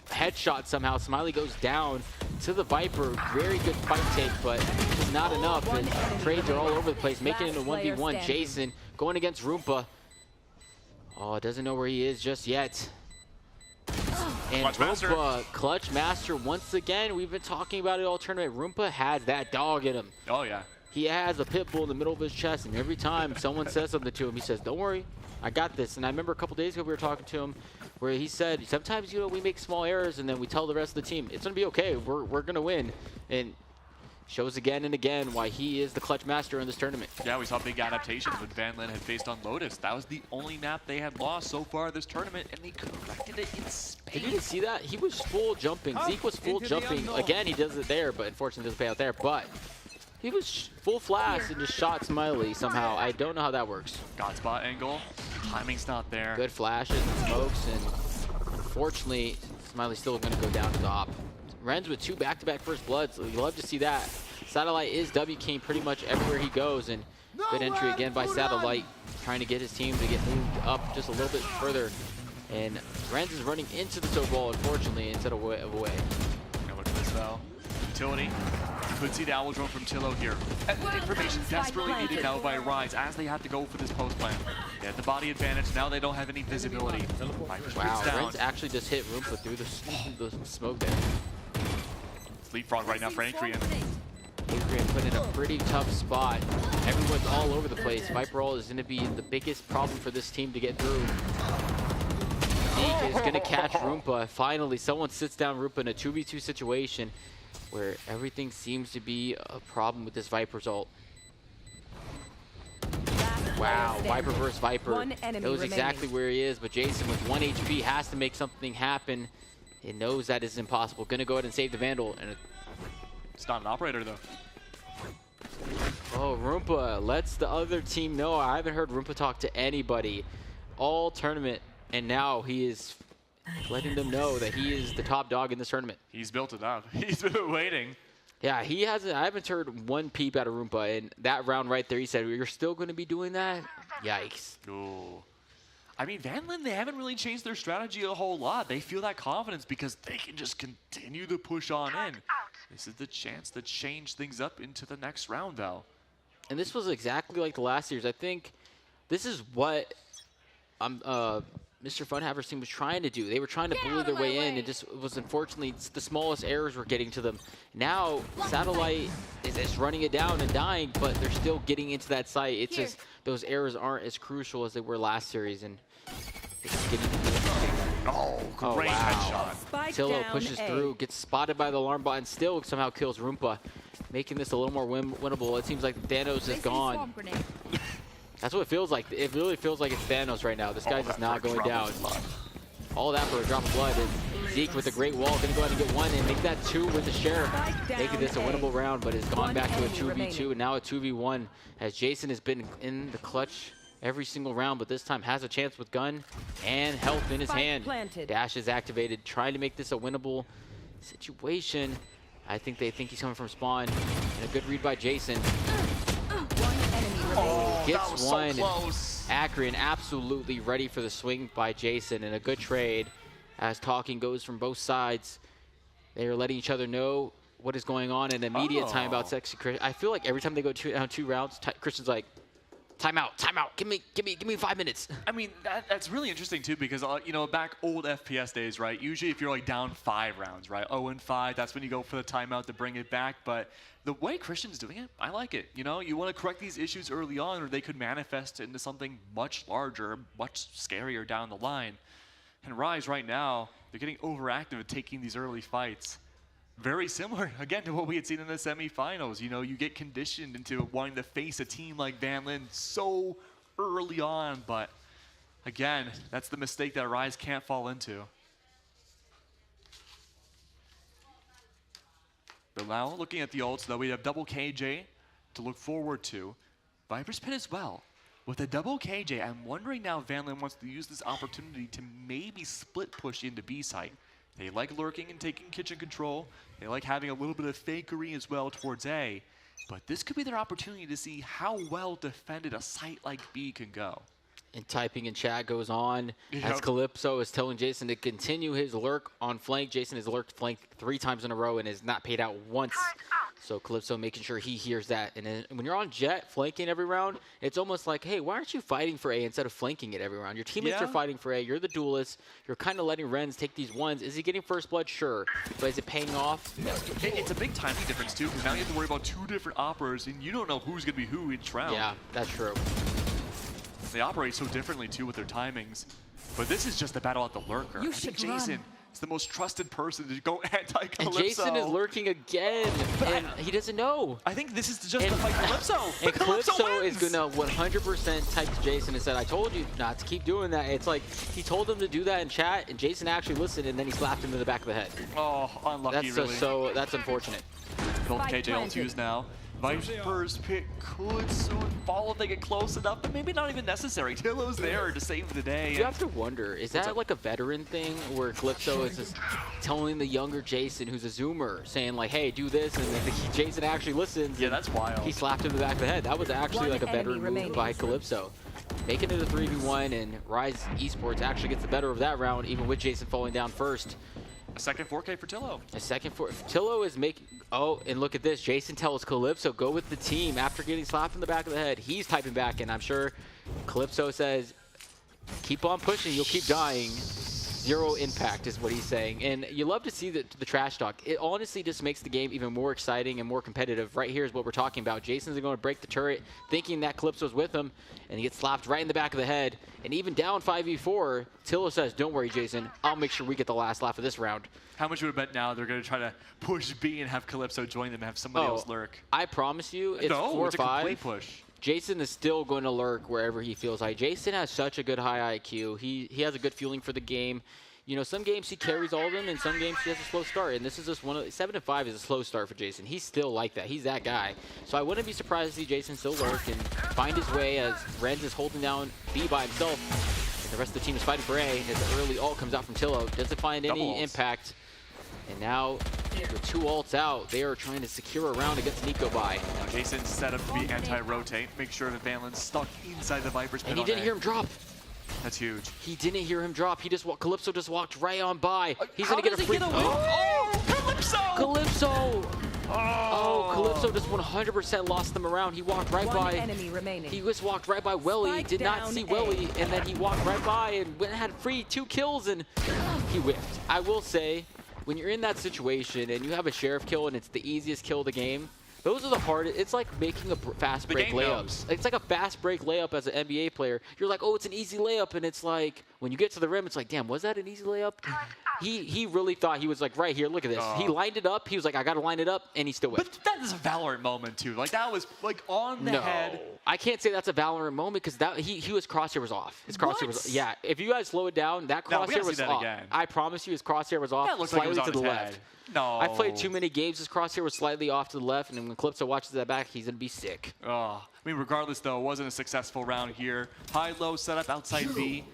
headshot somehow. Smiley goes down to the Viper. Very good fight take, but just not enough. And trades are all over the place, making it a 1v1. Jason going against Roompa. Oh, doesn't know where he is just yet. And Roompa, Clutch Master once again. We've been talking about it all tournament. Roompa has that dog in him. Oh, yeah. He has a pit bull in the middle of his chest, and every time someone says something to him, he says, "Don't worry, I got this." And I remember a couple days ago we were talking to him where he said, sometimes, you know, we make small errors and then we tell the rest of the team, it's going to be okay. We're going to win. And shows again and again why he is the clutch master in this tournament. Yeah, we saw big adaptations when Van Lin had faced on Lotus. That was the only map they had lost so far this tournament, and they corrected it in spades. Did you see that? He was full jumping. Zeke was full jumping. Again, he does it there, but unfortunately doesn't pay out there. But he was full flash and just shot Smiley somehow. I don't know how that works. Got spot angle. Timing's not there. Good flashes and smokes, and unfortunately, Smiley's still going to go down to the op. Renz with 2 back-to-back first bloods. So you love to see that. Satellite is W King pretty much everywhere he goes, and good entry again by Satellite, trying to get his team to get moved up just a little bit further. And Renz is running into the toe ball, unfortunately, instead of away. Look at this though. Utility. Could see the owl drone from Tillo here. Information desperately needed now by Rise as they have to go for this post plan. They had the body advantage, now they don't have any visibility. Wow, Renz actually just hit Roompa through the smoke there. Leapfrog right now for Ancrian. Ancrian put in a pretty tough spot. Everyone's all over the place. Viper All is going to be the biggest problem for this team to get through. Zeke is going to catch Roompa. Finally, someone sits down Roompa in a 2v2 situation where everything seems to be a problem with this Viper's ult. Wow, Viper versus Viper. Knows exactly where he is, but Jason with 1 HP has to make something happen. He knows that is impossible. Gonna go ahead and save the Vandal. And it's not an operator though. Oh, Roompa lets the other team know. I haven't heard Roompa talk to anybody all tournament, and now he is letting them know that he is the top dog in this tournament. He's built it up. He's been waiting. Yeah, he hasn't. I haven't heard one peep out of Roompa, and that round right there, he said, "You're still going to be doing that?" Yikes. Ooh. I mean, Van Lin, they haven't really changed their strategy a whole lot. They feel that confidence because they can just continue to push on in. This is the chance to change things up into the next round, though. And this was exactly like the last year's. I think this is what Mr. Funhaver's team was trying to do. They were trying to bully their way in. It just was, unfortunately, the smallest errors were getting to them. Now, Satellite is running it down and dying, but they're still getting into that site. It's just those errors aren't as crucial as they were last series. And it's getting great headshot. Tillo pushes through, gets spotted by the alarm bot, and still somehow kills Roompa, making this a little more winnable. It seems like Thanos is gone. That's what it feels like. It really feels like it's Thanos right now. This guy's just not going down. All that for a drop of blood. And Zeke with a great wall, going to go ahead and get one and make that 2 with the Sheriff. Making this a winnable round, but has gone back to a 2v2 and now a 2v1 as Jason has been in the clutch every single round, but this time has a chance with gun and health in his hand. Dash is activated, trying to make this a winnable situation. I think they think he's coming from spawn. And a good read by Jason. Gets one. So Akrian absolutely ready for the swing by Jason, and a good trade as talking goes from both sides. They are letting each other know what is going on in immediate timeout. Sexy Christian. I feel like every time they go two rounds, Christian's like, timeout. Give me 5 minutes. I mean, that's really interesting too, because you know, back old FPS days, right? Usually, if you're like down 5 rounds, right, 0-5, that's when you go for the timeout to bring it back. But the way Christian's doing it, I like it. You know, you want to correct these issues early on, or they could manifest into something much larger, much scarier down the line. And Rise right now, They're getting overactive at taking these early fights. Very similar, again, to what we had seen in the semifinals. You know, you get conditioned into wanting to face a team like Van Lin so early on, but again, that's the mistake that Rise can't fall into. But now, looking at the ults, though, we have double KJ to look forward to. Viper's Pit as well. With a double KJ, I'm wondering now if Van Lin wants to use this opportunity to maybe split push into B site. They like lurking and taking kitchen control. They like having a little bit of fakery as well towards A. But this could be their opportunity to see how well defended a site like B can go. And typing in chat goes on as Yep. Calypso is telling Jason to continue his lurk on flank. Jason has lurked flank 3 times in a row and is not paid out once. So Calypso making sure he hears that. And then when you're on Jet flanking every round, it's almost like, hey, why aren't you fighting for A instead of flanking it every round? Your teammates are fighting for A. You're the duelist. You're kind of letting Renz take these ones. Is he getting first blood? Sure. But is it paying off? It's a big timing difference, too, because now you have to worry about 2 different operas, and you don't know who's going to be who each round. Yeah, that's true. They operate so differently, too, with their timings. But this is just a battle at the lurker. I think Jason is the most trusted person to go anti-Calypso. And Jason is lurking again, and he doesn't know. I think this is just to fight Calypso. And Calypso wins. is going to 100% type to Jason and said, I told you not to keep doing that. It's like he told him to do that in chat, and Jason actually listened, and then he slapped him in the back of the head. Oh, unlucky, That's really. so that's unfortunate. Both KJ ult used now. Viper's Pit could soon fall if they get close enough, but maybe not even necessary. Tillo's there to save the day. You have to wonder, is that like a veteran thing where Calypso is just telling the younger Jason, who's a zoomer, saying like, hey, do this, and then Jason actually listens. Yeah, that's wild. He slapped him in the back of the head. That was actually like a veteran move by Calypso. Making it a 3v1, and Rise Esports actually gets the better of that round, even with Jason falling down first. A second 4K for Tillo. A second for Tillo is making. Oh, and look at this. Jason tells Calypso, go with the team. After getting slapped in the back of the head, he's typing back, and I'm sure Calypso says, keep on pushing, you'll keep dying. 0 impact is what he's saying. And you love to see the trash talk. It honestly just makes the game even more exciting and more competitive. Right here is what we're talking about. Jason's going to break the turret, thinking that Calypso's with him, and he gets slapped right in the back of the head. And even down 5v4, Tillo says, don't worry, Jason. I'll make sure we get the last laugh of this round. How much would I bet now they're going to try to push B and have Calypso join them and have somebody else lurk? I promise you, it's 4 or 5. It's a complete push. Jason is still going to lurk wherever he feels like. Jason has such a good high IQ. He has a good feeling for the game. You know, some games he carries all of them, and some games he has a slow start. And this is just 7-5 is a slow start for Jason. He's still like that. He's that guy. So I wouldn't be surprised to see Jason still lurk and find his way as Renz is holding down B by himself. And the rest of the team is fighting for A as the early ult comes out from Tillo. Doesn't find any impact. And now, with 2 ults out, they are trying to secure a round against Nico by. Now Jason's set up to be anti-rotate. Make sure that Van Lin's stuck inside the Viper's Pit. And he didn't hear him drop. That's huge. He didn't hear him drop. He just Calypso just walked right on by. He's gonna get a free. Oh, Calypso! Calypso! Oh, Calypso just 100% lost them around. He walked right by. Enemy remaining. He just walked right by Welly. Did not see Welly, and then he walked right by and went and had free 2 kills, and he whiffed. I will say, when you're in that situation and you have a sheriff kill and it's the easiest kill of the game, those are the hardest. It's like making a fast break layup. It's like a fast break layup as an NBA player. You're like, oh, it's an easy layup, and it's like when you get to the rim, it's like, damn, was that an easy layup? He really thought he was like, right here, look at this. He lined it up. He was like, I got to line it up, and he still went. But that is a Valorant moment too. Like that was like on the head. I can't say that's a Valorant moment because that his crosshair was off. His crosshair was yeah. If you guys slow it down, that crosshair was off. I promise you, his crosshair was off. That looks slightly like it was on to the his left. head. No. I've played too many games. His crosshair was slightly off to the left, and then when Calypso watches that back, he's gonna be sick. Oh, I mean, regardless though, it wasn't a successful round here. High-low setup outside B.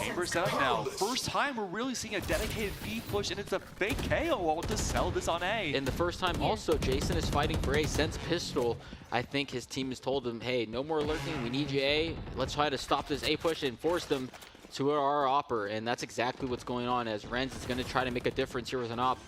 Chamber setup now. First time we're really seeing a dedicated B push, and it's a fake KO ult to sell this on A. And the first time also, Jason is fighting for A. Since Pistol, I think his team has told him, hey, no more lurking. We need you A. Let's try to stop this A push and force them to our opper. And that's exactly what's going on as Renz is going to try to make a difference here with an op.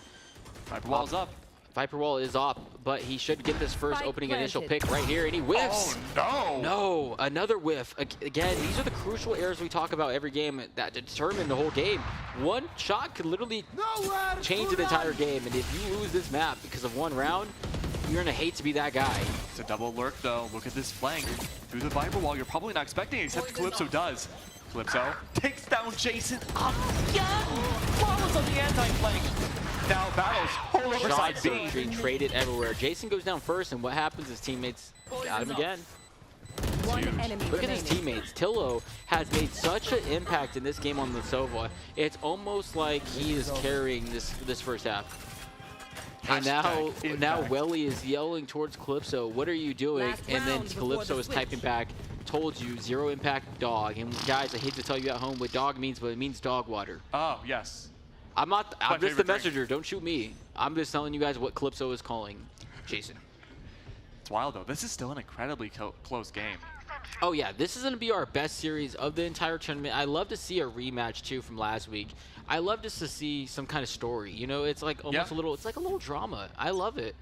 Viper Wall's up. Viper Wall is up, but he should get this first opening initial pick right here, and he whiffs. Oh, no. No, another whiff. Again, these are the crucial errors we talk about every game that determine the whole game. One shot could literally change an entire game, and if you lose this map because of one round, you're going to hate to be that guy. It's a double lurk, though. Look at this flank through the Viper Wall. You're probably not expecting it, except Calypso does. Calypso takes down Jason again! Flawless on the anti-flank. Now battles all over side Shot B. searching, traded everywhere. Jason goes down first, and what happens is teammates got him again. One enemy Look at his remaining. teammates. Tillo has made such an impact in this game on the Sova. It's almost like he is carrying this first half. And now Welly is yelling towards Calypso, what are you doing? Last And then round before Calypso the is switch. typing back, told you, 0 impact dog. And guys, I hate to tell you at home what dog means, but it means dog water. Oh, yes. I'm my just the favorite drink. messenger, don't shoot me. I'm just telling you guys what Calypso is calling Jason. It's wild, though. This is still an incredibly close game. Oh yeah, this is going to be our best series of the entire tournament. I love to see a rematch too from last week. I love just to see some kind of story. You know, it's like almost a little, it's like a little drama. I love it.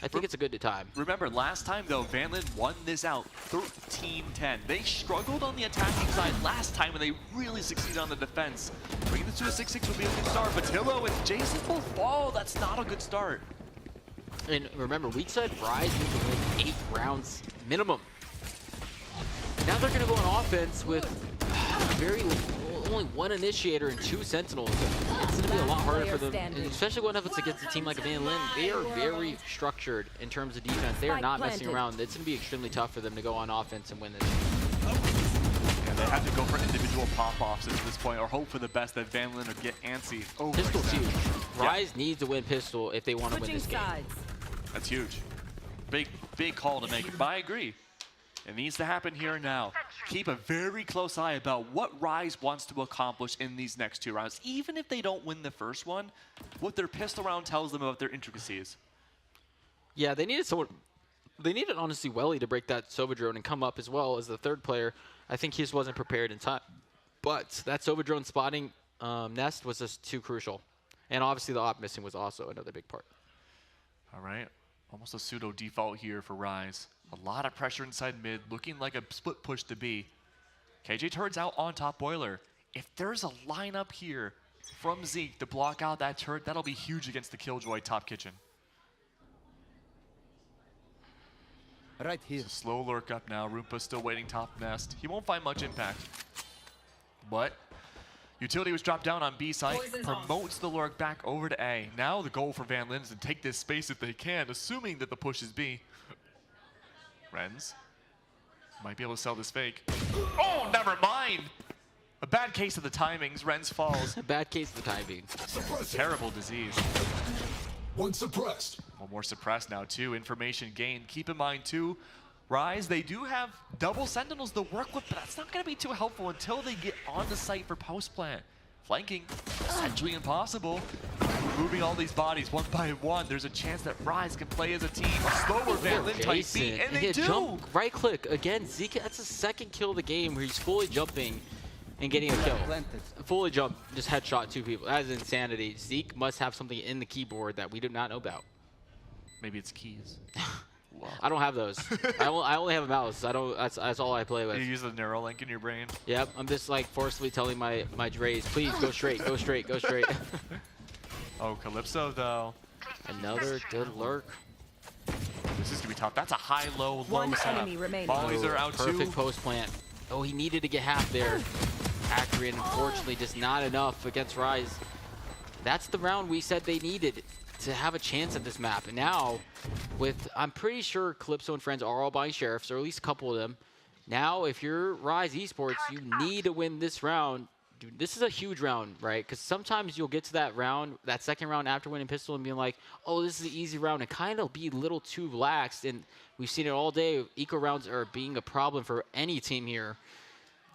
I think it's a good time. Remember, last time, though, Vanlin won this out 13-10. They struggled on the attacking side last time, and they really succeeded on the defense. Bringing this to a 6-6 would be a good start, but Tillo and Jason both fall. That's not a good start. And remember, we said Rise need to win 8 rounds minimum. Now they're going to go on offense with only 1 initiator and 2 sentinels. It's going to be a lot harder for them, and especially going up against a team like Van Lin. They are very structured in terms of defense. They are not messing around. It's going to be extremely tough for them to go on offense and win this. Yeah, they have to go for individual pop-offs at this point, or hope for the best that Van Lin would get antsy. Oh, Pistol's huge. Rise needs to win Pistol if they want to win this game. That's huge. Big call to make, but I agree. It needs to happen here and now. Keep a very close eye about what Rise wants to accomplish in these next 2 rounds. Even if they don't win the first one, what their pistol round tells them about their intricacies. Yeah, they needed someone. They needed, honestly, Welly to break that Sova drone and come up as well as the 3rd player. I think he just wasn't prepared in time. But that Sova drone spotting nest was just too crucial. And obviously the op missing was also another big part. All right, almost a pseudo default here for Rise. A lot of pressure inside mid, looking like a split push to B. KJ turrets out on top boiler. If there's a lineup here from Zeke to block out that turret, that'll be huge against the Killjoy top kitchen. Right here. It's a slow lurk up now. Roompa's still waiting top nest. He won't find much impact. But utility was dropped down on B side, promotes the lurk back over to A. Now the goal for Van Lin is to take this space if they can, assuming that the push is B. Renz might be able to sell this fake. Oh, never mind. A bad case of the timings. Renz falls. A bad case of the timing. It's a terrible disease. One suppressed. One more suppressed now, too. Information gained. Keep in mind, too, Rise, they do have double sentinels to work with, but that's not going to be too helpful until they get on the site for post plant. Flanking, essentially impossible. Moving all these bodies one by one, there's a chance that Rise can play as a team. A slower Van Lin type beat, and they do! Jump, right click, again, Zeke, that's the 2nd kill of the game where he's fully jumping and getting a kill. Fully jump, just headshot 2 people. That is insanity. Zeke must have something in the keyboard that we do not know about. Maybe it's keys. Wow. I don't have those. I only have a mouse. I don't. That's all I play with. You use the Neuralink in your brain? Yep, I'm just like forcefully telling my Dre's, please go straight, go straight, go straight. Oh, Calypso, though. Another good lurk. This is going to be tough. That's a high-low, low setup. Enemy remaining. Volleys are out, Perfect too. post plant. Oh, he needed to get half there. Accurate, unfortunately, just not enough against Rise. That's the round we said they needed to have a chance at this map. And now, I'm pretty sure Calypso and friends are all buying Sheriffs, or at least a couple of them. Now, if you're Rise Esports, you need to win this round. Dude, this is a huge round, right? Because sometimes you'll get to that round, that 2nd round after winning Pistol and being like, oh, this is an easy round, and kind of be a little too relaxed. And we've seen it all day. Eco rounds are being a problem for any team here.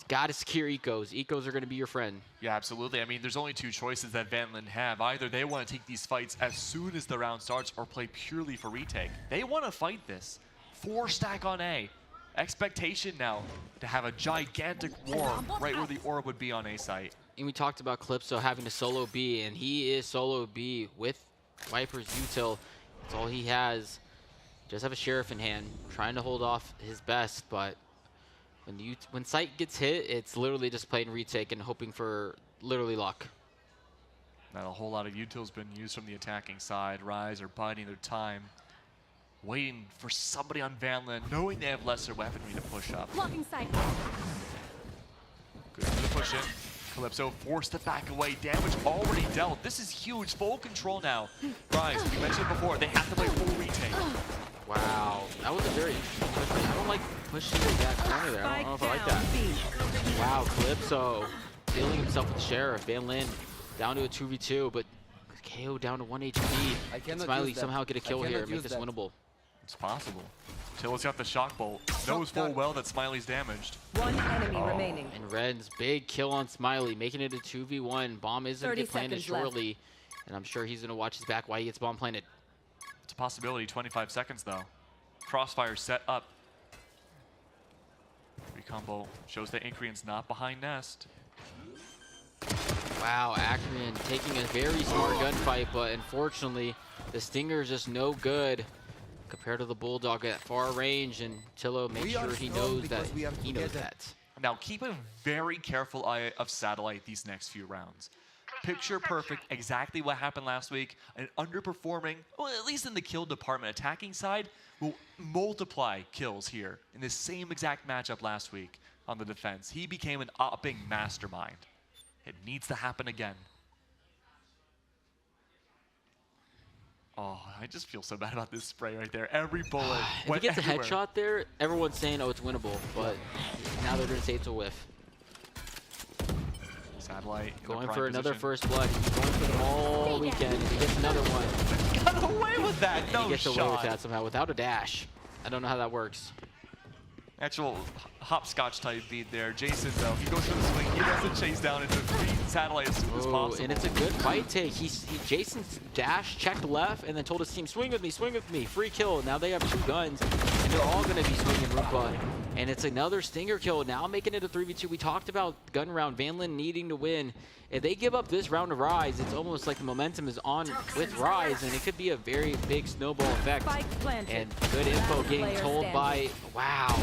Got to secure ecos. Ecos are going to be your friend. Yeah, absolutely. I mean, there's only 2 choices that Van Lin have. Either they want to take these fights as soon as the round starts or play purely for retake. They want to fight this. 4 stack on A. Expectation now to have a gigantic war right where the orb would be on A site. And we talked about Calypso having to solo B, and he is solo B with Viper's util. That's all he has. Just have a Sheriff in hand, trying to hold off his best, but when site gets hit, it's literally just playing retake and hoping for literally luck. Not a whole lot of utils been used from the attacking side. Rise are biding their time, waiting for somebody on Van Lin, knowing they have lesser weaponry to push up. Blocking sight. Good for the push in. Calypso forced to back away. Damage already dealt. This is huge. Full control now. Rise, we mentioned it before, they have to play full retake. Wow, that was a very interesting push. I don't like pushing in that corner there. I don't know if I like that. Wow, Calypso dealing himself with the Sheriff. Van Lin down to a 2v2, but KO down to 1 HP. Can Smiley somehow get a kill here and make this winnable? It's possible. Tillo's got the shock bolt. Knows full well that Smiley's damaged. One enemy remaining. And Ren's big kill on Smiley, making it a 2v1. Bomb is going to get planted shortly. And I'm sure he's going to watch his back while he gets bomb planted. It's a possibility. 25 seconds, though. Crossfire set up. Recombo shows that Increan's not behind Nest. Wow, Acreon taking a very smart gunfight, but unfortunately, the Stinger is just no good compared to the Bulldog at far range, and Tillo makes sure he knows that he knows that. Now, keep a very careful eye of Satellite these next few rounds. Picture perfect, exactly what happened last week. An underperforming, well, at least in the kill department, attacking side will multiply kills here in the same exact matchup last week on the defense. He became an opping mastermind. It needs to happen again. Oh, I just feel so bad about this spray right there. Every bullet If went he gets everywhere. a headshot there, everyone's saying, oh, it's winnable, but now they're going to say it's a whiff. Satellite going for another first blood. He's going for them all weekend. He gets another one. He got away with that. And No he gets shot. away with that somehow without a dash. I don't know how that works. Actual hopscotch type beat there. Jason, though, he goes for the swing. He doesn't chase down into free Satellite as soon as possible. And it's a good fight take. Jason's dash checked left and then told his team, swing with me, free kill. Now they have 2 guns, and they're all going to be swinging Roomba. And it's another Stinger kill, now making it a 3v2. We talked about gun round, Van Lin needing to win. If they give up this round to Rise, it's almost like the momentum is on with Rise, and it could be a very big snowball effect. And good info getting told by, wow.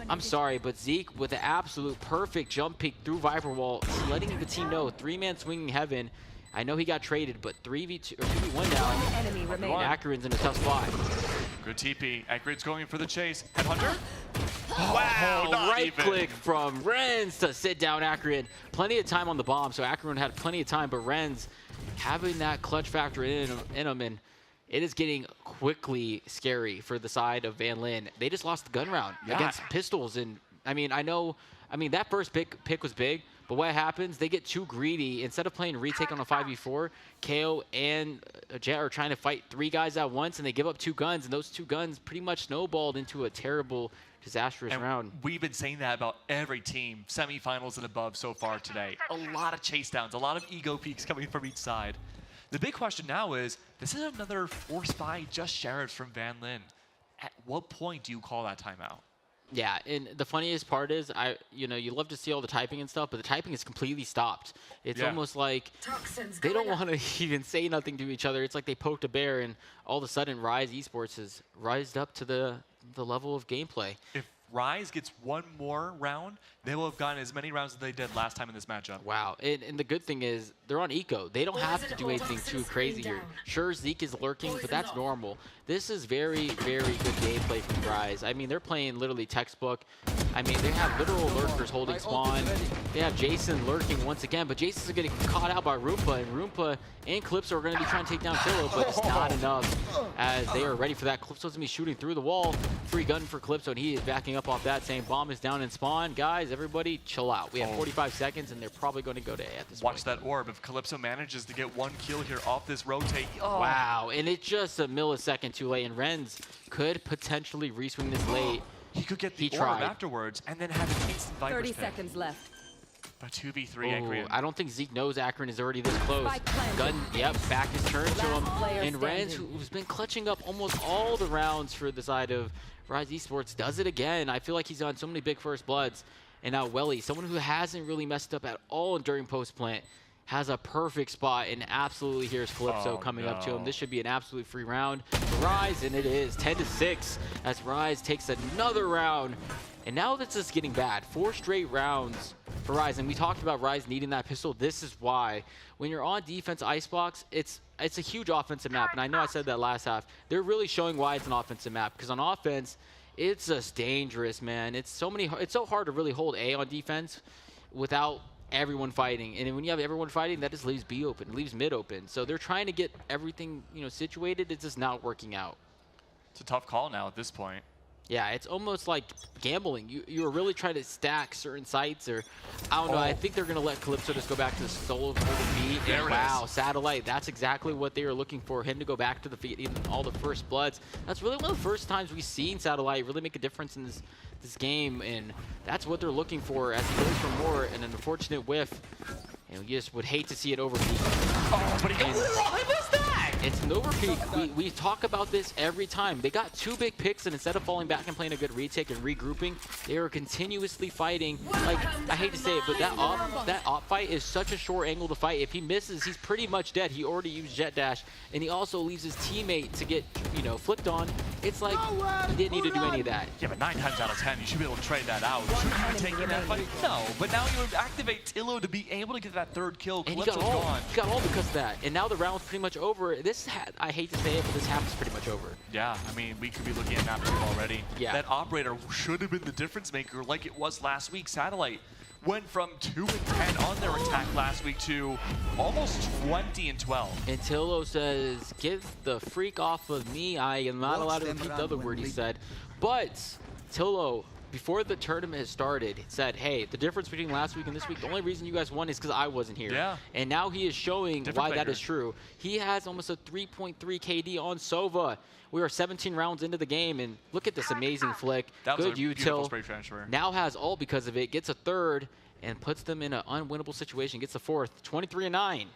I'm sorry, but Zeke with the absolute perfect jump peek through Viper Wall, letting the team know, 3-man swinging heaven. I know he got traded, but 3v2 or 2v1 now. Ackeron's in a tough spot. Good TP. Ackeron's going for the chase. Headhunter? Wow, not right even. click from Renz to sit down Ackeron. Plenty of time on the bomb, so Ackeron had plenty of time, but Renz having that clutch factor in him, and it is getting quickly scary for the side of Van Lin. They just lost the gun round against pistols, and I mean, that first pick was big, but what happens, they get too greedy. Instead of playing retake on a 5v4, KO and Jet are trying to fight 3 guys at once, and they give up 2 guns, and those 2 guns pretty much snowballed into a terrible, disastrous round. We've been saying that about every team, semifinals and above so far today. A lot of chase downs, a lot of ego peaks coming from each side. The big question now is, this is another forced by just Sheriffs from Van Lin. At what point do you call that timeout? Yeah, and the funniest part is, you love to see all the typing and stuff, but the typing is completely stopped. It's almost like they don't want to even say nothing to each other. It's like they poked a bear, and all of a sudden, Rise Esports has rised up to the level of gameplay. If Rise gets one more round, they will have gotten as many rounds as they did last time in this matchup. Wow, and the good thing is, they're on eco. They don't have to do anything too crazy here. Sure, Zeke is lurking, but that's normal. This is very, very good gameplay from Rise. I mean, they're playing literally textbook. I mean, they have literal lurkers holding spawn. They have Jason lurking once again, but Jason's getting caught out by Roompa, and Roompa and Calypso are going to be trying to take down Tillo, but it's not enough as they are ready for that. Calypso's going to be shooting through the wall. Free gun for Calypso, and he is backing up off that, saying bomb is down in spawn. Guys, everybody chill out. We have 45 seconds, and they're probably going to go to A at this point. Watch that orb. If Calypso manages to get 1 kill here off this rotate. Oh. Wow, and it's just a millisecond too late, and Renz could potentially reswing this late. He could get the orb afterwards and then have an instant Viper's 30 pick. seconds left. But 2v3 Acreon. I don't think Zeke knows Acreon is already this close. Gun, yep, back is turned to him. And Renz, who's been clutching up almost all the rounds for the side of Rise Esports, does it again. I feel like he's on so many big first bloods. And now Welly, someone who hasn't really messed up at all during post-plant, has a perfect spot and absolutely hears Calypso coming up to him. This should be an absolute free round for Rise, and it is 10-6 as Rise takes another round. And now this is getting bad. 4 straight rounds for Rise, and we talked about Rise needing that pistol. This is why. When you're on defense Icebox, it's a huge offensive map, and I know I said that last half. They're really showing why it's an offensive map, because on offense, it's just dangerous, man. It's so hard to really hold A on defense without everyone fighting. And when you have everyone fighting, that just leaves B open, leaves mid open. So they're trying to get everything, situated. It's just not working out. It's a tough call now at this point. Yeah, it's almost like gambling. You're really trying to stack certain sites, or I don't know. I think they're going to let Calypso just go back to the solo for the beat. There it wow, is. Satellite, that's exactly what they were looking for, him to go back to the feet, even all the first bloods. That's really one of the first times we've seen Satellite really make a difference in this game, and that's what they're looking for as he goes for more, and an unfortunate whiff. And we just would hate to see it overpeak. Oh, but he missed that! It's an overpeak. We talk about this every time. They got 2 big picks, and instead of falling back and playing a good retake and regrouping, they are continuously fighting. Like, I hate to say it, but that op fight is such a short angle to fight. If he misses, he's pretty much dead. He already used Jet Dash, and he also leaves his teammate to get, flicked on. It's like he didn't need to do any of that. Yeah, but 9 times out of 10, you should be able to trade that out. Should you be taking that fight? No, but now you activate Tillo to be able to get that 3rd kill. And he got all because of that. And now the round's pretty much over. I hate to say it, but this half is pretty much over. Yeah, I mean, we could be looking at map 2 already. Yeah. That operator should have been the difference maker like it was last week. Satellite went from 2 and 10 on their attack last week to almost 20 and 12. And Tillo says, "Get the freak off of me. I am not allowed to repeat the other word he said." But Tillo, before the tournament has started, said, "Hey, the difference between last week and this week, the only reason you guys won is because I wasn't here." Yeah. And now he is showing why that is true. He has almost a 3.3 KD on Sova. We are 17 rounds into the game, and look at this amazing flick. That was Good a beautiful util. spray transfer. Now has all because of it, gets a 3rd, and puts them in an unwinnable situation, gets the 4th. 23-9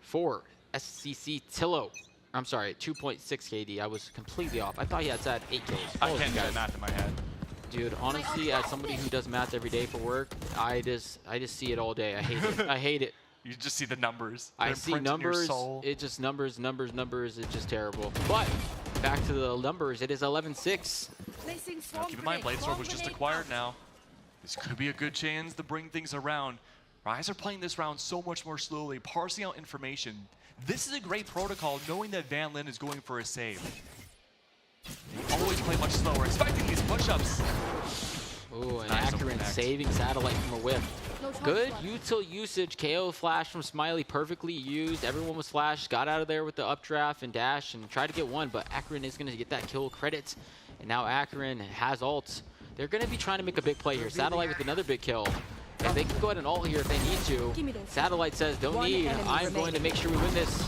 for SCC Tillo. I'm sorry, 2.6 KD. I was completely off. I thought he had said 8 kills. I can't do that math in my head. Dude, honestly, as somebody who does math every day for work, I just see it all day. I hate it. I hate it. You just see the numbers. I They're see imprinted in your numbers. soul. It's just numbers. It's just terrible. But back to the numbers. It is 11-6. Now, keep in mind, Bladestorm was just acquired now. This could be a good chance to bring things around. Rise are playing this round so much more slowly, parsing out information. This is a great protocol, knowing that Van Lin is going for a save. They always play much slower, expecting these push-ups. Ooh, and Nice Akron saving Satellite from a whiff. Good util usage. KO flash from Smiley, perfectly used. Everyone was flashed, got out of there with the updraft and dash and tried to get one, but Akron is going to get that kill credit. And now Akron has ults. They're going to be trying to make a big play here. Satellite with another big kill. And they can go ahead and ult here if they need to. Satellite says, don't need. I'm going to make sure we win this.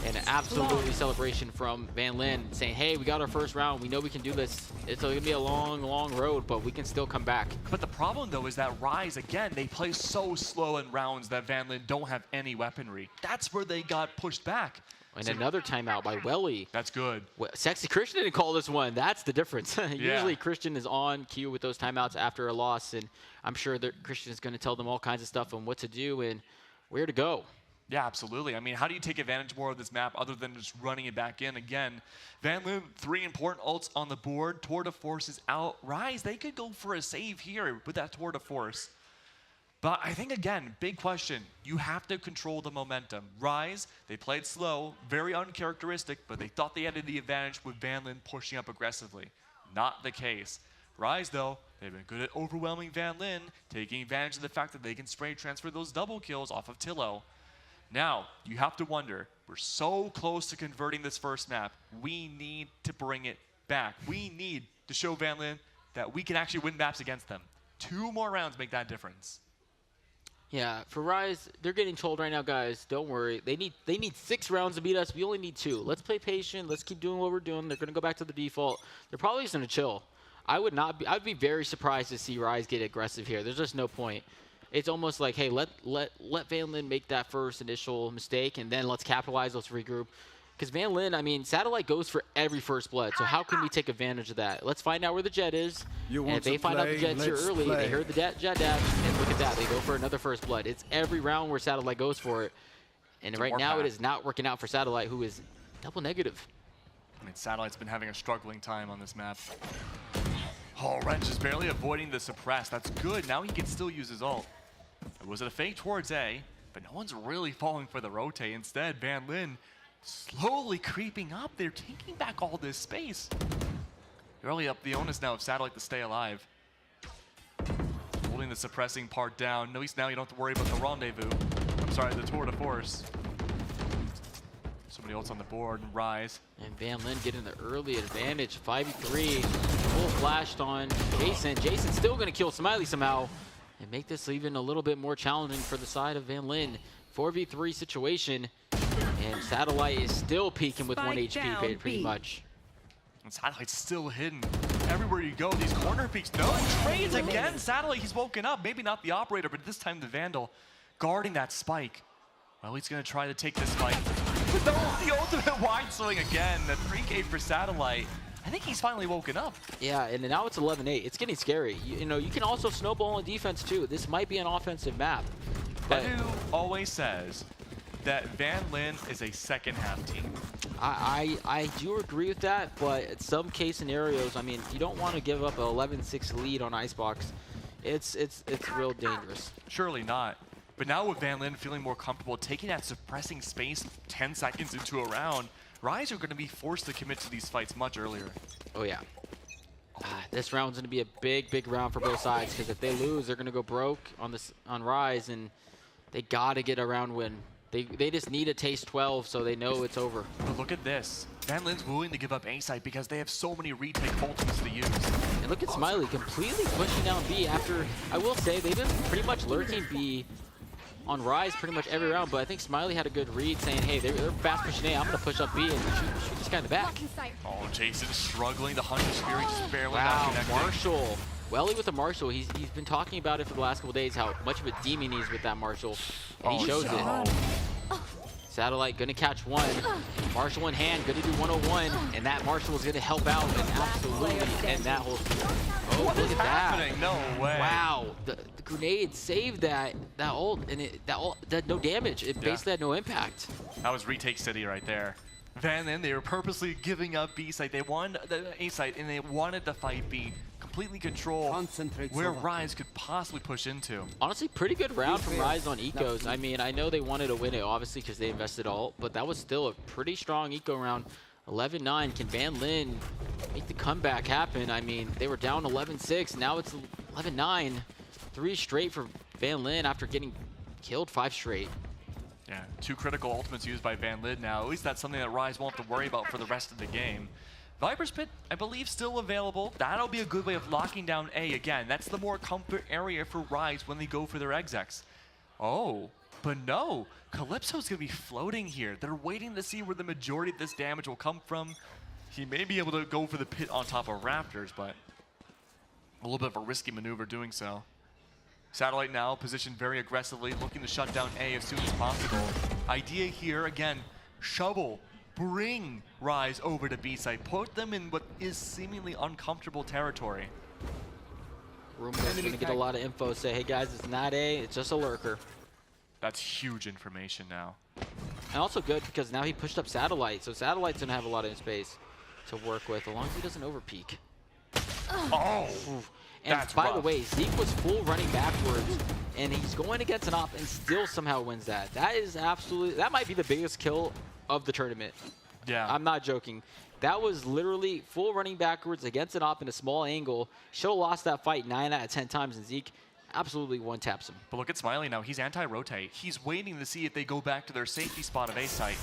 And an absolutely celebration from Van Lin saying, hey, we got our first round. We know we can do this. It's going to be a long, long road, but we can still come back. But the problem, though, is that Rise, again, they play so slow in rounds that Van Lin don't have any weaponry. That's where they got pushed back. And another timeout by Welly. That's good. Well, Sexy Christian didn't call this one. That's the difference. Usually Christian is on cue with those timeouts after a loss, and I'm sure that Christian is going to tell them all kinds of stuff on what to do and where to go. Yeah, absolutely. I mean, how do you take advantage more of this map other than just running it back in? Again, Van Lin, 3 important ults on the board. Tour de Force is out. Rise, they could go for a save here with that Tour de Force. But I think, again, big question. You have to control the momentum. Rise, they played slow, very uncharacteristic, but they thought they had the advantage with Van Lin pushing up aggressively. Not the case. Rise, though, they've been good at overwhelming Van Lin, taking advantage of the fact that they can spray transfer those double kills off of Tillo. Now, you have to wonder, we're so close to converting this first map. We need to bring it back. We need to show Van Lin that we can actually win maps against them. 2 more rounds make that difference. Yeah, for Rise, they're getting told right now, guys, don't worry. They need 6 rounds to beat us. We only need 2. Let's play patient. Let's keep doing what we're doing. They're going to go back to the default. They're probably just going to chill. I'd be very surprised to see Rise get aggressive here. There's just no point. It's almost like, hey, let Van Lin make that first initial mistake, and then let's capitalize, let's regroup. Because Van Lin, I mean, Satellite goes for every first blood, so how can we take advantage of that? Let's find out where the Jet is, and if they find out the Jet's here early, they heard the Jet dash, and look at that, they go for another first blood. It's every round where Satellite goes for it, and right now it is not working out for Satellite, who is double negative. I mean, Satellite's been having a struggling time on this map. Oh, Wrench is barely avoiding the suppress. That's good. Now he can still use his ult. Was it a fake towards A? But no one's really falling for the rotate. Instead, Van Lin slowly creeping up. They're taking back all this space. Really up the onus now of Satellite to stay alive. holding the suppressing part down. At least now you don't have to worry about the rendezvous. I'm sorry, the tour de force. Somebody else on the board, and Rise. And Van Lin getting the early advantage. 5v3, full flashed on Jason. Jason's still going to kill Smiley somehow and make this even a little bit more challenging for the side of Van Lin. 4v3 situation, and Satellite is still peaking with 1 HP pretty much. And Satellite's still hidden. Everywhere you go, these corner peeks. No, trades again. Satellite, he's woken up. Maybe not the operator, but this time the Vandal guarding that spike. Well, he's going to try to take this spike. But no, the ultimate wide swing again. The 3K for Satellite. I think he's finally woken up. Yeah, and now it's 11-8. It's getting scary. You know, you can also snowball on defense too. This might be an offensive map. But Edu always says that Van Lin is a second half team. I do agree with that, but in some case scenarios, I mean, you don't want to give up an 11-6 lead on Icebox. It's real dangerous. Surely not. But now with Van Lin feeling more comfortable taking that suppressing space 10 seconds into a round, Rise are going to be forced to commit to these fights much earlier. Oh yeah. This round's going to be a big round for both sides, because if they lose, they're going to go broke on Rise, and they got to get a round win. They just need a taste 12 so they know it's over. But look at this. Van Lin's willing to give up A site because they have so many retake ultimates to use. And look at Smiley completely pushing down B after, I will say, they've been pretty much lurking B on Rise pretty much every round, but I think Smiley had a good read saying, hey, they're fast pushing A, I'm going to push up B and shoot this guy in the back. Oh, Jason struggling. The Hunter Spirit just barely wow, not connecting. Marshall. Welly with the Marshall. He's been talking about it for the last couple days, how much of a demon he is with that Marshall. And he shows it. Satellite gonna catch one. Marshall in hand, gonna do 101. And that Marshall is gonna help out and absolutely end that whole thing. Oh, what look is at that. happening? No way. Wow. The grenade saved that ult, and that ult did no damage. It basically had no impact. That was retake city right there. Van Lin, they were purposely giving up B site. They wanted the A site, and they wanted to fight B. Completely control where Rise could possibly push into. Honestly, pretty good round from Rise on ecos. I mean, I know they wanted to win it, obviously, because they invested all, but that was still a pretty strong eco round. 11-9. Can Van Lin make the comeback happen? I mean, they were down 11-6. Now it's 11-9. 3 straight for Van Lin after getting killed 5 straight. Yeah, 2 critical ultimates used by Van Lin now. At least that's something that Rise won't have to worry about for the rest of the game. Viper's Pit, I believe, still available. That'll be a good way of locking down A again. That's the more comfort area for Rise when they go for their execs. Oh, but no. Calypso's going to be floating here. They're waiting to see where the majority of this damage will come from. He may be able to go for the pit on top of Raptors, but a little bit of a risky maneuver doing so. Satellite now positioned very aggressively, looking to shut down A as soon as possible. Idea here, again, shovel. Bring Rise over to B site. Put them in what is seemingly uncomfortable territory. Roomba's gonna get a lot of info. Say, hey guys, it's not A, it's just a lurker. That's huge information now. And also good because now he pushed up Satellite, so Satellite's gonna have a lot of space to work with, as long as he doesn't overpeak. Oh! And that's by rough. the way, Zeke was full running backwards, and he's going against an op and still somehow wins that. That is absolutely, that might be the biggest kill of the tournament. Yeah. I'm not joking. That was literally full running backwards against an op in a small angle. Should have lost that fight 9 out of 10 times, and Zeke absolutely one-taps him. But look at Smiley now. He's anti-rotate. He's waiting to see if they go back to their safety spot of A site.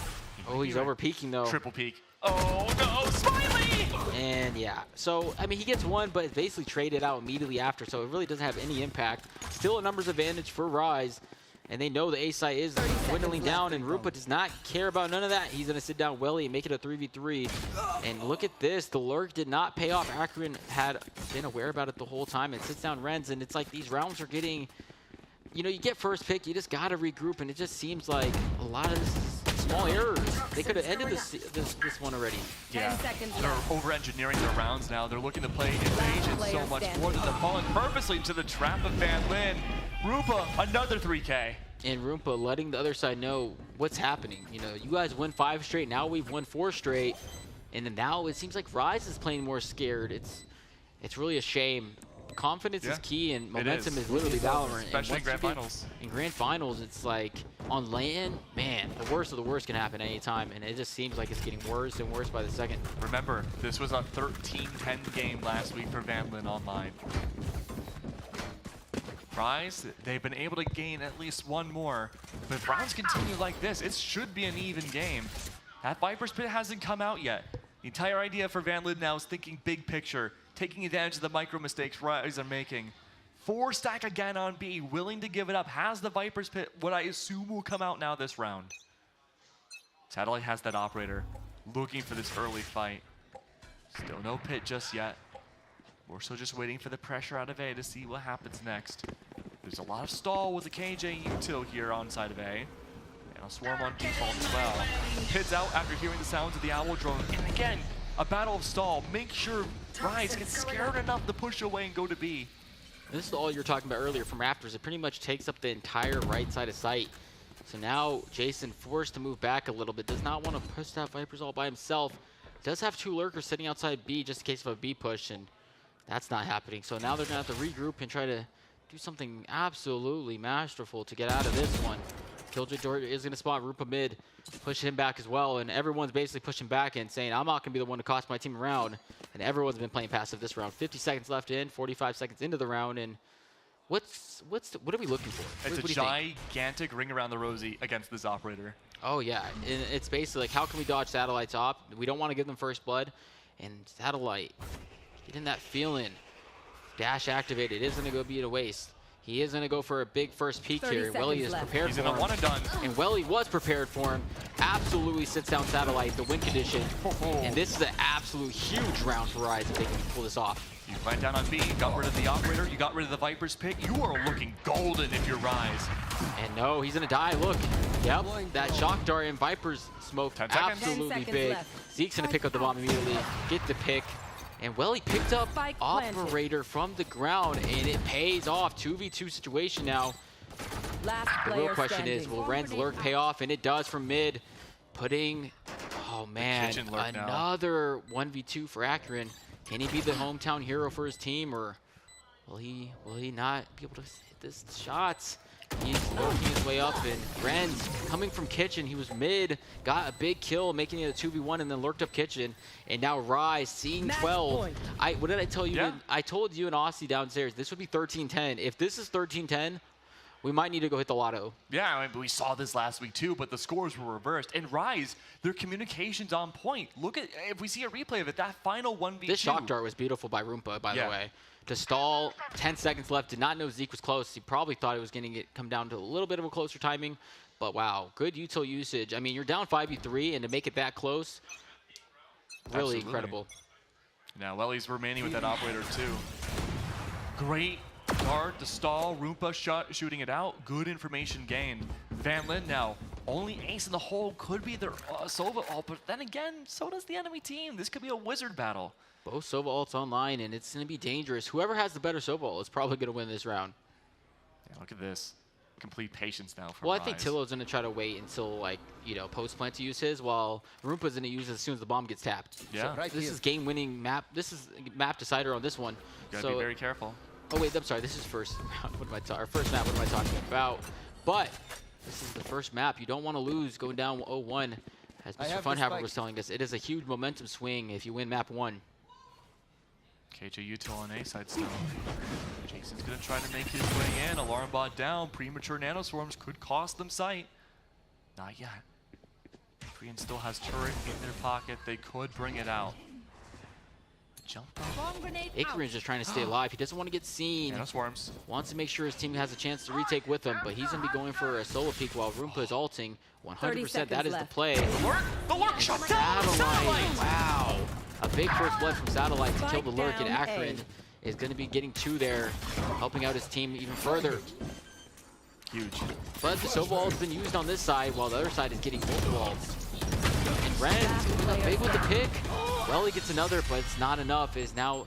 Oh, he's over peeking though. Triple peek. Oh no, Smiley! And yeah, so I mean he gets one, but it's basically traded out immediately after, so it really doesn't have any impact. Still a numbers advantage for Rise, and they know the A site is dwindling down, and Rupa does not care about none of that. He's gonna sit down Welly and make it a 3v3. And look at this, the lurk did not pay off. Akron had been aware about it the whole time, and sits down Renz, and it's like these rounds are getting, you know, you get first pick, you just gotta regroup, and it just seems like a lot of this is small errors. They could have ended this one already. Yeah, they're over-engineering their rounds now. They're looking to play invasion so much more than they're falling purposely into the trap of Van Lin. Rupa, another 3K. And Roompa letting the other side know what's happening. You know, you guys win 5 straight, now we've won 4 straight, and then now it seems like Rise is playing more scared. It's really a shame. Confidence is key, and momentum is literally Valorant. Especially in Grand Finals. In Grand Finals, it's like, on LAN, man, the worst of the worst can happen anytime, and it just seems like it's getting worse and worse by the second. Remember, this was a 13-10 game last week for Van Lin online. Rise, they've been able to gain at least one more. But if rounds continue like this, it should be an even game. That Viper's Pit hasn't come out yet. The entire idea for Van Lid now is thinking big picture, taking advantage of the micro mistakes Rise are making. 4 stack again on B, willing to give it up. Has the Viper's Pit, what I assume will come out now this round. Satellite has that operator, looking for this early fight. Still no pit just yet. We're still just waiting for the pressure out of A to see what happens next. There's a lot of stall with the KJ util here on side of A. And a swarm on default as well. Heads out after hearing the sounds of the owl drone. And again, a battle of stall. Make sure Rise gets scared enough to push away and go to B. This is all you were talking about earlier from Raptors. It pretty much takes up the entire right side of site. So now Jason forced to move back a little bit. Does not want to push that Vipers all by himself. Does have 2 lurkers sitting outside B just in case of a B push, and that's not happening. So now they're going to have to regroup and try to do something absolutely masterful to get out of this one. Killjoy George is going to spot Rupa mid, push him back as well, and everyone's basically pushing back and saying, I'm not going to be the one to cost my team a round. And everyone's been playing passive this round. 50 seconds left in, 45 seconds into the round, and what are we looking for? It's a gigantic ring around the rosy against this operator. Oh yeah, and it's basically like, how can we dodge Satellite's op? We don't want to give them first blood, and Satellite, getting that feeling. Dash activated, it isn't going to be a waste. He is going to go for a big first peek here. Welly is prepared for him. He's in a one and done. And Welly was prepared for him. Absolutely sits down Satellite, the win condition. And this is an absolute huge round for Rise if they can pull this off. You went down on B, you got rid of the operator, you got rid of the Viper's Pit. You are looking golden if you're Rise. And no, he's going to die. Look. Yep, that shock dart and Viper's smoke absolutely big. Left. Zeke's going to pick up the bomb immediately, get the pick. And Welly picked up operator from the ground, and it pays off. 2v2 situation now. The real question is, will Ren's lurk pay off? And it does from mid. Putting, oh man, another 1v2 for Akron. Can he be the hometown hero for his team, or will he not be able to hit this shots? He's working his way up, and Ren's coming from Kitchen. He was mid, got a big kill, making it a 2v1, and then lurked up Kitchen. And now Rise, seeing 12. What did I tell you? I told you and Aussie downstairs, this would be 13-10. If this is 13-10, we might need to go hit the lotto. Yeah, I mean, we saw this last week too, but the scores were reversed. And Rise, their communication's on point. Look at, if we see a replay of it, that final 1v2. This shock dart was beautiful by Roompa, by the way. To stall, 10 seconds left, did not know Zeke was close. He probably thought it was going to come down to a little bit of a closer timing. But wow, good util usage. I mean, you're down 5v3, and to make it that close, really incredible. Now, Welly's remaining with that operator too. Great guard to stall, Roompa shooting it out. Good information gained. Van Lin now, only ace in the hole could be their Sova ult, but then again, so does the enemy team. This could be a wizard battle. Both Sova ults online, and it's going to be dangerous. Whoever has the better Sova ult is probably going to win this round. Yeah, look at this. Complete patience now from Well, Rise. I think Tillo's going to try to wait until, like, you know, post-plant to use his, while Roompa's going to use it as soon as the bomb gets tapped. Yeah. So this is game-winning map. This is map decider on this one. You gotta be very careful. Oh, wait, I'm sorry. This is first round. First map. What am I talking about? But this is the first map. You don't want to lose going down 0-1. As Mr. Funhaver was telling us, it is a huge momentum swing if you win map 1. KJ util on A side still. Jason's gonna try to make his way in. Alarm bot down. Premature nanoswarms could cost them sight. Not yet. Korean still has turret in their pocket. They could bring it out. Jump up. Ikrin's just trying to stay alive. He doesn't want to get seen. Nanoswarms. Wants to make sure his team has a chance to retake with him, but he's going to be going for a solo peek while Roompa is ulting. 100% that is the play. The lurk shot down. Satellite. Wow. A big first blood from Satellite to kill the lurk, and Akron is going to be getting 2 there, helping out his team even further. Huge. But the Sova ult has been used on this side, while the other side is getting multiple ults. And Ren, big with the pick. Welly gets another, but it's not enough. It is now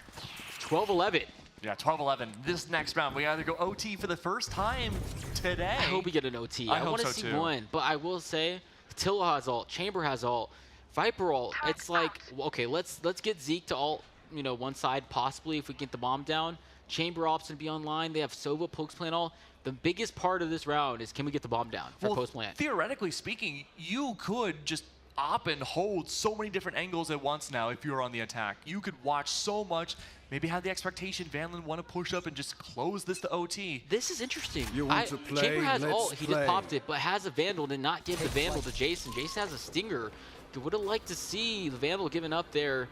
12-11. Yeah, 12-11. This next round, we either go OT for the first time today. I hope we get an OT. I want to see one, but I will say, Tilla has ult, Chamber has ult, Viper ult. It's like, okay, let's get Zeke to ult, you know, one side possibly if we get the bomb down. Chamber opts to be online. They have Sova, Pokesplant ult. The biggest part of this round is, can we get the bomb down for post plant? Theoretically speaking, you could just up and hold so many different angles at once now if you're on the attack. You could watch so much, maybe have the expectation Vanlin want to push up and just close this to OT. This is interesting. You want to play? Chamber has Let's ult, he play. just popped it, but has a Vandal, did not give the Vandal to Jason. Jason has a Stinger. Would have liked to see the Vandal given up there,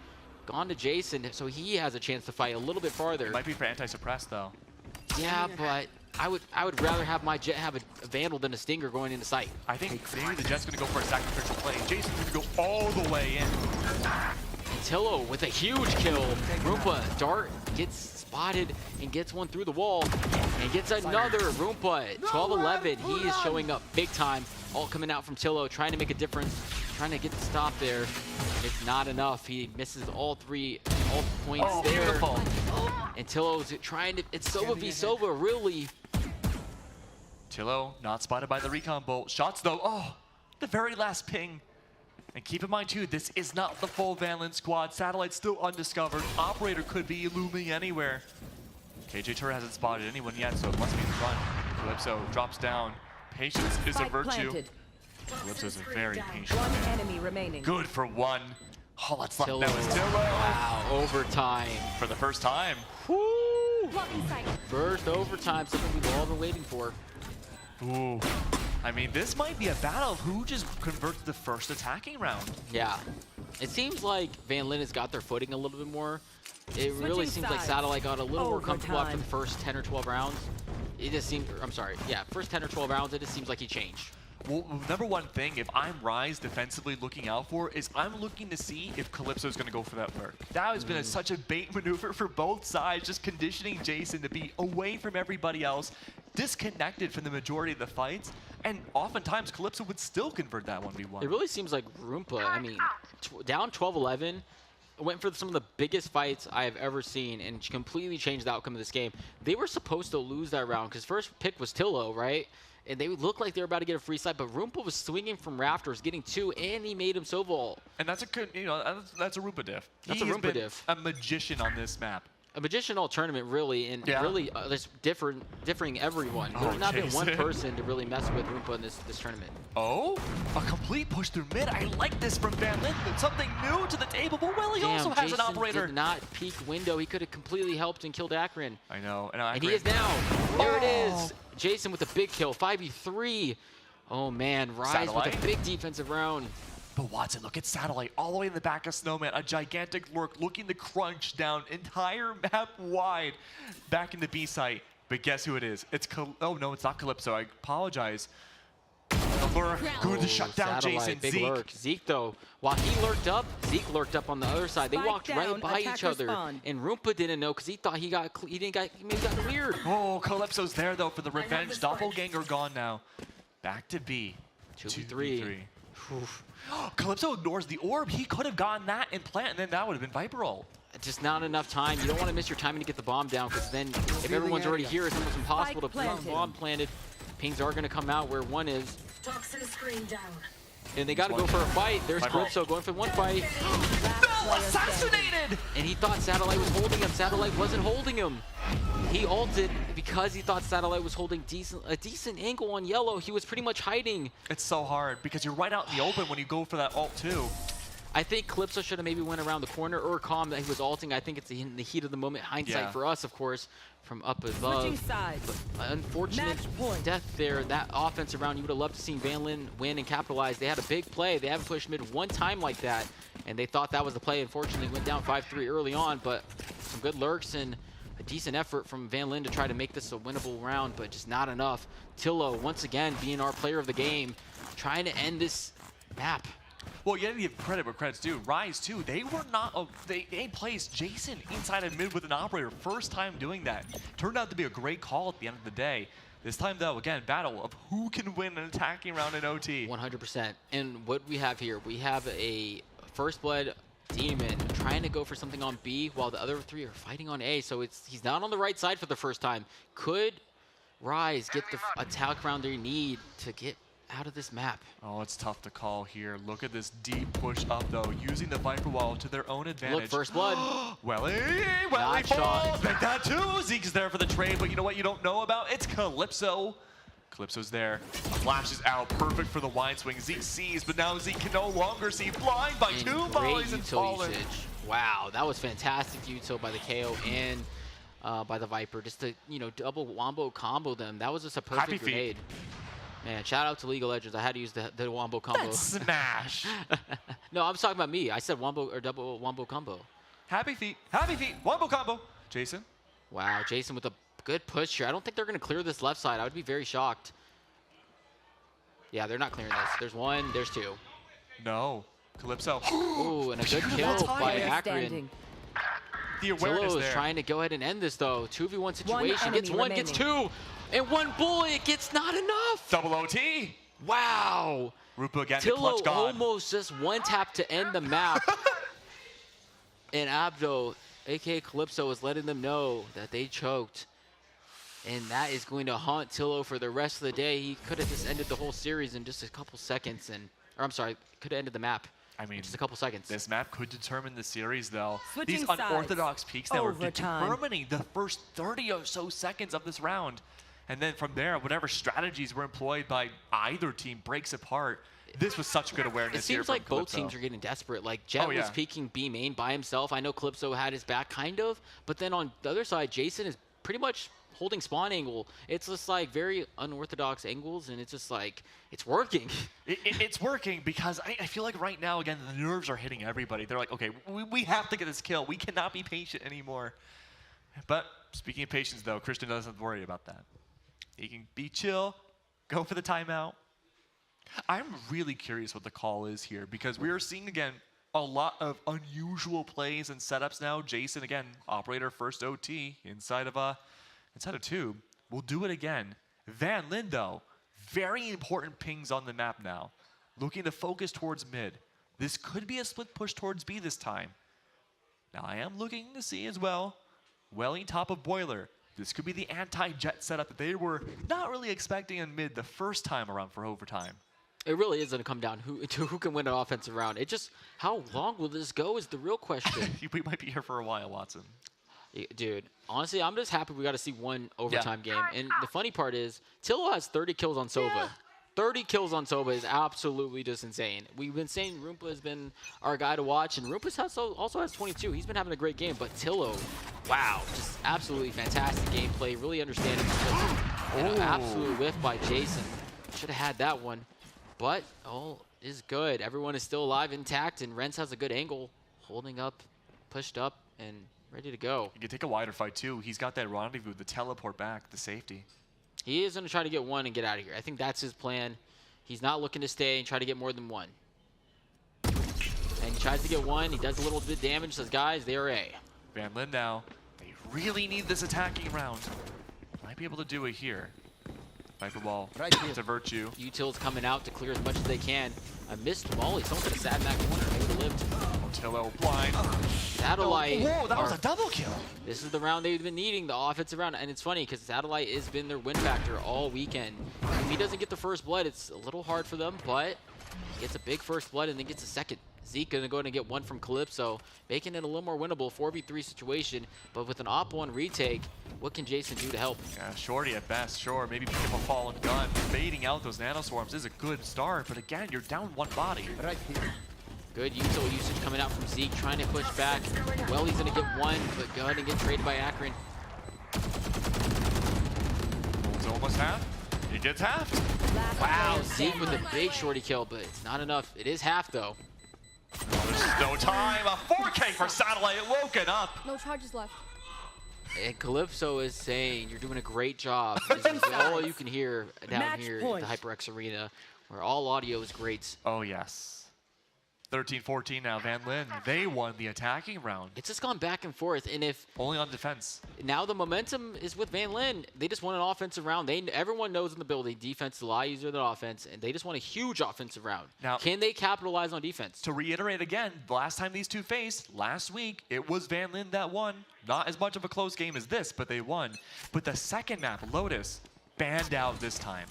gone to Jason, so he has a chance to fight a little bit farther. It might be for anti-suppress though. Yeah, but I would rather have my Jet have a Vandal than a Stinger going into sight. I think maybe the Jet's gonna go for a sacrificial play. Jason's gonna go all the way in. Tillo with a huge kill. Roompa Dart gets spotted and gets one through the wall and gets another. Roompa 12-11. He is showing up big time. All coming out from Tillo, trying to make a difference, trying to get the stop there. It's not enough. He misses all points there. Beautiful. And Tillo's trying to. It's Sova v Sova, really. Tillo not spotted by the recon bolt. Shots though. Oh, the very last ping. And keep in mind too, this is not the full Vanlin squad. Satellite's still undiscovered. Operator could be looming anywhere. KJ Tur hasn't spotted anyone yet, so it must be in front. Calypso drops down. Patience is a virtue. Planted. Calypso's a very patient One man. enemy remaining. Good for one. Oh, that's luck. Tillo. That was Tillo. Wow, overtime. For the first time. Woo! First overtime, something we've all been waiting for. Ooh. I mean, this might be a battle of who just converts the first attacking round. Yeah. It seems like Van Lin has got their footing a little bit more. It really seems like Satellite got a little more comfortable after the first 10 or 12 rounds. It just seemed, I'm sorry, yeah, first 10 or 12 rounds, it just seems like he changed. Well, number one thing, if I'm Rise defensively looking out for, is I'm looking to see if Calypso's going to go for that lurk. That has been such a bait maneuver for both sides, just conditioning Jason to be away from everybody else, disconnected from the majority of the fights, and oftentimes Calypso would still convert that 1v1. It really seems like Roompa, I mean, down 12-11, went for some of the biggest fights I have ever seen and completely changed the outcome of this game. They were supposed to lose that round because first pick was Tillo, right? And they looked like they were about to get a free side, but Roompa was swinging from rafters, getting two, and he made him Sovol. And that's a good, you know, that's a Roompa diff. That's a Roompa diff. A magician on this map. A magician all tournament, really, and really there's differing everyone. There's not been one person to really mess with Roompa in this tournament. Oh, a complete push through mid. I like this from Van Lin. Something new to the table, but Willie also has Jason an operator. Did not peek window. He could have completely helped and killed Akron. I know. And he is now. There it is. Jason with a big kill, 5v3. Oh man, Rise Satellite. with a big defensive round. But Watson, look at Satellite all the way in the back of Snowman. A gigantic lurk looking to crunch down entire map wide back into B site. But guess who it is? It's oh no, it's not Calypso. I apologize. The lurk going to shut down Satellite, Jason. big Zeke. lurk. Zeke though, while he lurked up, Zeke lurked up on the other side. They Spike walked down, right by each attacker other, spawn. and Roompa didn't know because he thought he maybe got cleared. Oh, Calypso's there though for the revenge. Doppelganger gone now. Back to B. 2v3. Calypso ignores the orb. He could have gotten that and plant, and then that would have been Viper ult. Just not enough time. You don't want to miss your timing to get the bomb down because then if everyone's already here, it's almost impossible to put the bomb planted. Pings are going to come out where one is. Toxin screen down. And they got to go for a fight. There's Calypso going for one fight. No, assassinated! And he thought Satellite was holding him. Satellite wasn't holding him. He ulted because he thought Satellite was holding a decent angle on yellow. He was pretty much hiding. It's so hard because you're right out in the open when you go for that ult too. I think Calypso should have maybe went around the corner or calm that he was ulting. I think it's in the heat of the moment. Hindsight for us, of course, from up above. But unfortunate death there. That offensive round, you would have loved to see Van Lin win and capitalize. They had a big play. They haven't pushed mid one time like that, and they thought that was the play. Unfortunately, went down 5-3 early on, but some good lurks and a decent effort from Van Lin to try to make this a winnable round, but just not enough. Tillo, once again, being our player of the game, trying to end this map. Well, you have to give credit where credit's due. Rise, too, they were not, they placed Jason inside of mid with an operator. First time doing that. Turned out to be a great call at the end of the day. This time, though, again, battle of who can win an attacking round in OT. 100%. And what we have here, we have a First Blood Demon trying to go for something on B while the other three are fighting on A. So he's not on the right side for the first time. Could Rise get the attack round they need to get out of this map? Oh, it's tough to call here. Look at this deep push up, though, using the Viper Wall to their own advantage. Look, First Blood. Welly Not falls. shot. Make that too. Zeke's there for the trade, but you know what you don't know about? It's Calypso. Calypso's there. Flashes out, perfect for the wide swing. Zeke sees, but now Zeke can no longer see. Blind by And 2 great volleys and util fallen. usage. Wow, that was fantastic util by the KO and by the Viper. Just to, you know, double wombo combo them. That was just a perfect Happy feet. grenade. Man, shout out to League of Legends. I had to use the wombo combo. That's smash. No, I'm talking about me. I said wombo or double wombo combo. Happy feet, wombo combo. Jason? Wow, Jason with a good push here. I don't think they're going to clear this left side. I would be very shocked. Yeah, they're not clearing this. There's one, there's two. No. Calypso. Ooh, and a good kill by Akron. The awareness Tillo is there. trying to go ahead and end this, though. 2v1 situation. enemy Gets one, gets two. And one bullet gets not enough. Double OT. Wow. Rupa again, Tillo clutch gone. almost just one tap to end the map. And Abdo, aka Calypso, is letting them know that they choked. And that is going to haunt Tillo for the rest of the day. He could have just ended the whole series in just a couple seconds. Or I'm sorry, could have ended the map. I mean, in just a couple seconds. This map could determine the series, though. Switching These sides. unorthodox peaks that were Overtime. determining the first 30 or so seconds of this round. And then from there, whatever strategies were employed by either team breaks apart. This was such good awareness. It seems here like from both Calypso. teams are getting desperate. Like Jet was peeking B main by himself. I know Calypso had his back kind of, but then on the other side, Jason is pretty much holding spawn angle. It's just like very unorthodox angles, and it's just like, it's working. It's working because I feel like right now, again, the nerves are hitting everybody. They're like, okay, we have to get this kill. We cannot be patient anymore. But speaking of patience, though, Christian doesn't have to worry about that. He can be chill, go for the timeout. I'm really curious what the call is here because we are seeing, again, a lot of unusual plays and setups now. Jason, again, operator first OT inside of Tube. We'll do it again. Van Lindo, very important pings on the map now. Looking to focus towards mid. This could be a split push towards B this time. Now I am looking to see as well, Welling top of Boiler. This could be the anti-jet setup that they were not really expecting in mid the first time around for overtime. It really is going to come down to who can win an offensive round. It just, how long will this go is the real question. We might be here for a while, Watson. Dude, honestly, I'm just happy we got to see one overtime game. And the funny part is, Tillo has 30 kills on Sova. Yeah. 30 kills on Sova is absolutely just insane. We've been saying Rumpa has been our guy to watch, and Rumpa also has 22. He's been having a great game, but Tillo, wow, just absolutely fantastic gameplay, really understanding. An absolute whiff by Jason. Should have had that one. But all is good. Everyone is still alive, intact, and Renz has a good angle, holding up, pushed up, and ready to go. He can take a wider fight, too. He's got that rendezvous, the teleport back, the safety. He is going to try to get one and get out of here. I think that's his plan. He's not looking to stay and try to get more than one. And he tries to get one. He does a little bit of damage. Says, guys, they are A. Van Lin now. They really need this attacking round. Might be able to do it here. Viper ball to Virtue. Util's coming out to clear as much as they can. I missed Molly. Someone could have sat in that corner. They would have lived. Otillo blind. Satellite. Whoa, that was a double kill. This is the round they've been needing, the offensive round. And it's funny because Satellite has been their win factor all weekend. If he doesn't get the first blood, it's a little hard for them, but he gets a big first blood and then gets a second. Zeke gonna go ahead and get one from Calypso, making it a little more winnable, 4v3 situation. But with an op1 retake, what can Jason do to help? Yeah, Shorty at best, sure. Maybe pick up a fallen gun. Baiting out those nanoswarms is a good start, but again, you're down one body. Right here. Good util usage coming out from Zeke, trying to push back. Well, he's gonna get one, but go ahead and get traded by Akron. It's almost half. He gets half. Wow, Zeke with a big shorty kill, but it's not enough. It is half though. There's no time. A 4K for Satellite woken up. No charges left. And Calypso is saying, you're doing a great job. This is all you can hear down here at the HyperX Arena, where all audio is great. Oh, yes. 13-14 now, Van Lin. They won the attacking round. It's just gone back and forth, and if only on defense. Now the momentum is with Van Lin. They just won an offensive round. Everyone knows in the building defense is a lot easier than offense, and they just won a huge offensive round. Now, can they capitalize on defense? To reiterate again, the last time these two faced, last week, it was Van Lin that won. Not as much of a close game as this, but they won. But the second map, Lotus, banned out this time.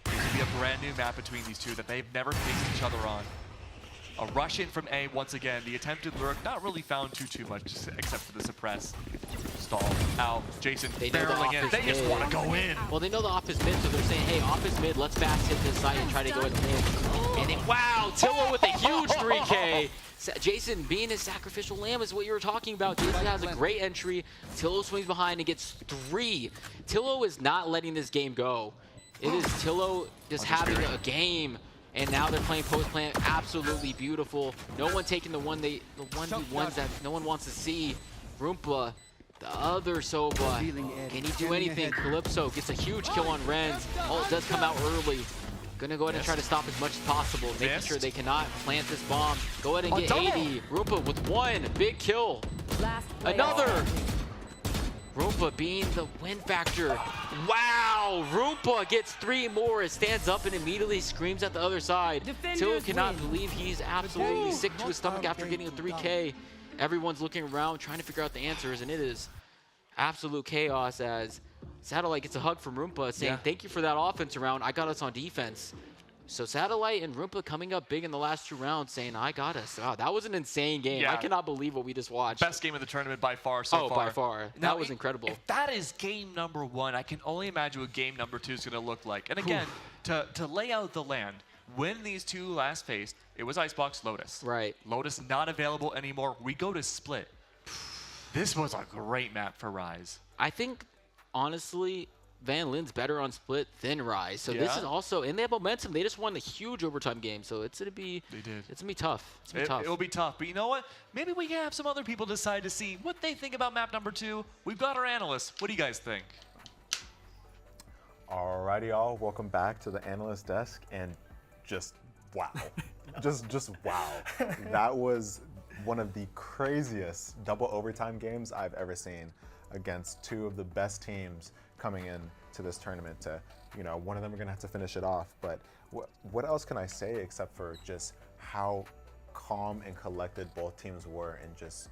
This will be a brand new map between these two that they've never faced each other on. A rush in from A once again. The attempted lurk, not really found too much, except for the suppress. stall out. Jason They know the barreling in. office They just mid. want to go in. Well, they know the office mid, so they're saying, hey, office mid, let's fast hit this site and try to go in mid. And then, wow, Tillo with a huge 3K. Jason being his sacrificial lamb is what you were talking about. Jason has a great entry. Tillo swings behind and gets 3. Tillo is not letting this game go. It is Tillo just having a game. And now they're playing post plant, absolutely beautiful. No one taking the 1v1s that no one wants to see. Roompa, the other Sova. Can he do anything? Calypso gets a huge kill on Renz. Ult does come out early. Gonna go ahead and try to stop as much as possible, making sure they cannot plant this bomb. Go ahead and get 80. Roompa with 1 big kill. Another. Roompa being the win factor. Wow, Roompa gets 3 more. It stands up and immediately screams at the other side. Tillo cannot believe he's absolutely sick to his stomach after getting a 3K. Everyone's looking around trying to figure out the answers, and it is absolute chaos as Satellite gets a hug from Roompa saying, thank you for that offense round. I got us on defense. So Satellite and Roompa coming up big in the last 2 rounds saying, I got us. Wow, that was an insane game. Yeah. I cannot believe what we just watched. Best game of the tournament by far so far. By far. Now, that was incredible. If that is game number 1, I can only imagine what game number 2 is going to look like. And again, to lay out the land, when these 2 last faced, it was Icebox Lotus. Right. Lotus not available anymore. We go to Split. This was a great map for Rise. I think, honestly, Van Lin's better on Split than Rise. So this is also, and they have momentum. They just won the huge overtime game. So it's going to be, it's going to be tough. It's going to be tough. It'll be tough. But you know what? Maybe we can have some other people decide to see what they think about map number 2. We've got our analysts. What do you guys think? Alrighty, y'all. Welcome back to the analyst desk. And just wow. just wow. That was one of the craziest double overtime games I've ever seen against 2 of the best teams coming in to this tournament. To, you know, one of them are gonna have to finish it off, but what else can I say except for just how calm and collected both teams were and just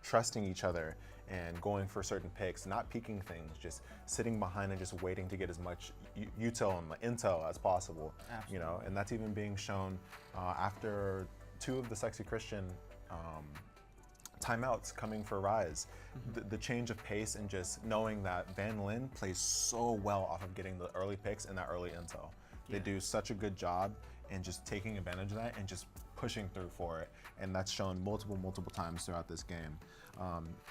trusting each other and going for certain picks, not peeking things, just sitting behind and just waiting to get as much util and intel as possible. Absolutely. You know, and that's even being shown after 2 of the Sexy Christian timeouts coming for Rise. The change of pace and just knowing that Van Lin plays so well off of getting the early picks and that early intel. They do such a good job in just taking advantage of that and just pushing through for it. And that's shown multiple times throughout this game.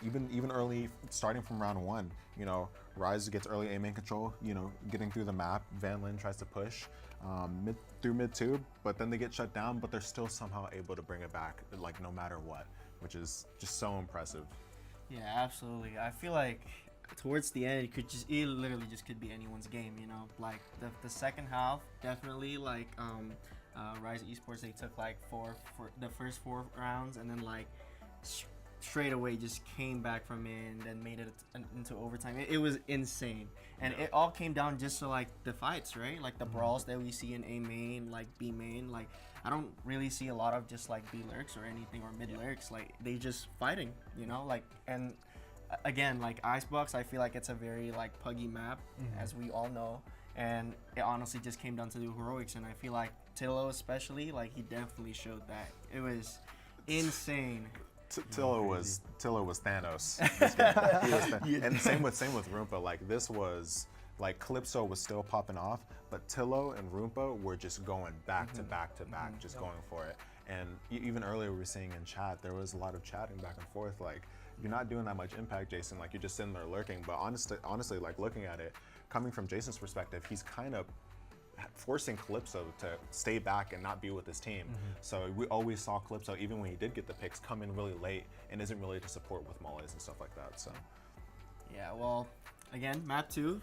Even early, starting from round 1, you know, Rise gets early A main control, you know, getting through the map. Van Lin tries to push through mid tube, but then they get shut down, but they're still somehow able to bring it back, like no matter what, which is just so impressive. Yeah, absolutely. I feel like towards the end, it literally just could be anyone's game, you know? Like the second half, definitely like Rise Esports, they took like 4 for the first 4 rounds, and then like straight away just came back from it and then made it into overtime. It was insane, and it all came down just to like the fights, right? Like the brawls that we see in A main, like B main. Like I don't really see a lot of just like B lurks or anything or mid lurks. Like they just fighting, you know. Like, and again, like Icebox, I feel like it's a very like puggy map, as we all know, and it honestly just came down to the heroics. And I feel like Tillo especially, like he definitely showed that. It was insane. Tillo was Thanos. This game. And same with Roompa. Like this was like Calypso was still popping off, but Tillo and Roompa were just going back to back to back, just going for it. And even earlier we were seeing in chat, there was a lot of chatting back and forth. Like you're not doing that much impact, Jason. Like you're just sitting there lurking. But honestly, like looking at it, coming from Jason's perspective, he's kind of forcing Calypso to stay back and not be with his team. So we always saw Calypso, even when he did get the picks, come in really late and isn't really to support with mollies and stuff like that. So yeah, well, again, map 2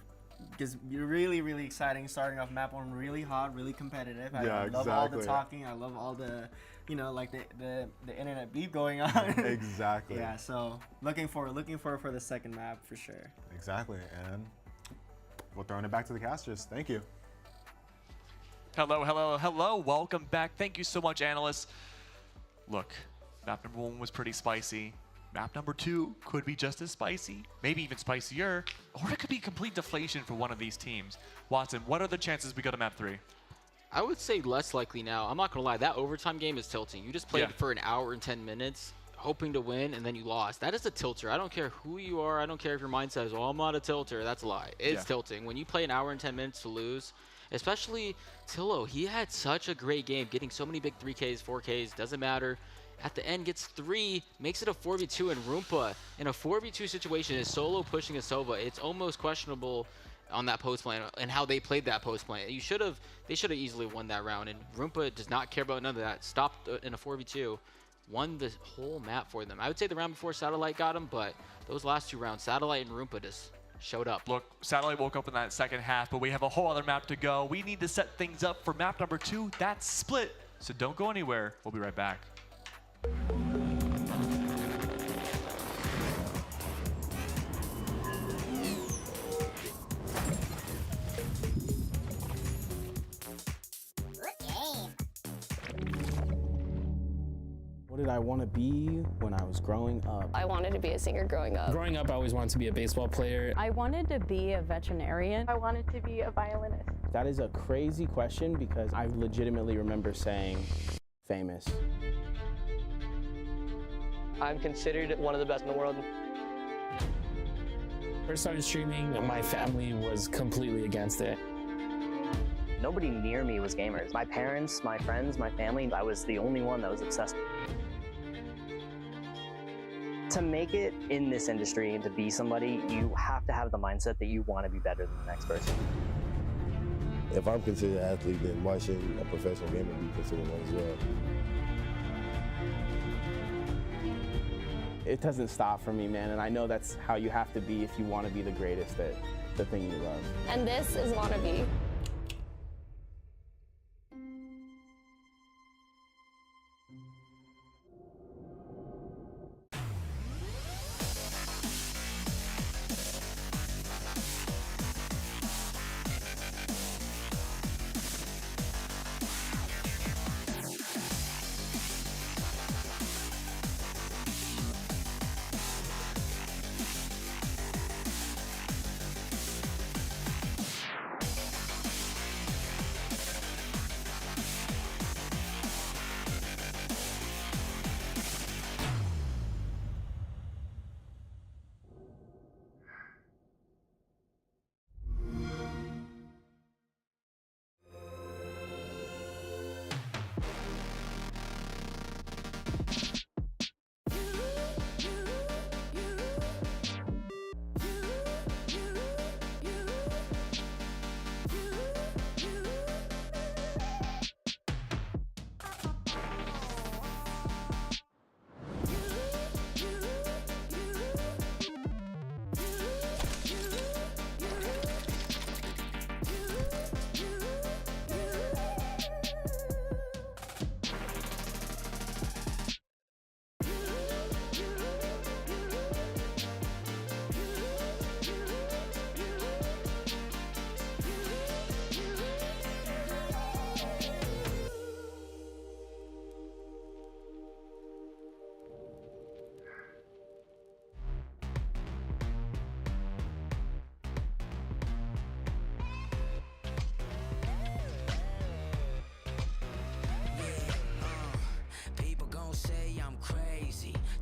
is really exciting. Starting off map 1 really hot, really competitive. I love all the talking. I love all the, you know, like the internet beep going on. Exactly. Yeah, so looking forward for the second map for sure. Exactly, and we're throwing it back to the casters. Thank you. Hello. Welcome back. Thank you so much, analysts. Look, map number 1 was pretty spicy. Map number 2 could be just as spicy, maybe even spicier, or it could be complete deflation for one of these teams. Watson, what are the chances we go to map 3? I would say less likely now. I'm not going to lie. That overtime game is tilting. You just played for an hour and 10 minutes. hoping to win, and then you lost. That is a tilter. I don't care who you are. I don't care if your mindset is, well, I'm not a tilter. That's a lie. It's tilting. When you play an hour and 10 minutes to lose, especially Tillo, he had such a great game, getting so many big 3Ks, 4Ks, doesn't matter. At the end, gets 3, makes it a 4v2, and Roompa, in a 4v2 situation, is solo pushing a Sova. It's almost questionable on that post plan and how they played that post plan. They should have easily won that round, and Roompa does not care about none of that. Stopped in a 4v2, won the whole map for them. I would say the round before Satellite got him, but those last 2 rounds, Satellite and Roompa just showed up. Look, Satellite woke up in that second half, but we have a whole other map to go. We need to set things up for map number 2. That's Split. So don't go anywhere. We'll be right back. What did I want to be when I was growing up? I wanted to be a singer growing up. Growing up, I always wanted to be a baseball player. I wanted to be a veterinarian. I wanted to be a violinist. That is a crazy question because I legitimately remember saying famous. I'm considered one of the best in the world. First started streaming, my family was completely against it. Nobody near me was gamers. My parents, my friends, my family, I was the only one that was obsessed. To make it in this industry and to be somebody, you have to have the mindset that you want to be better than the next person. If I'm considered an athlete, then why shouldn't a professional gamer be considered one as well? It doesn't stop for me, man, and I know that's how you have to be if you want to be the greatest at the thing you love. And this is Wannabe.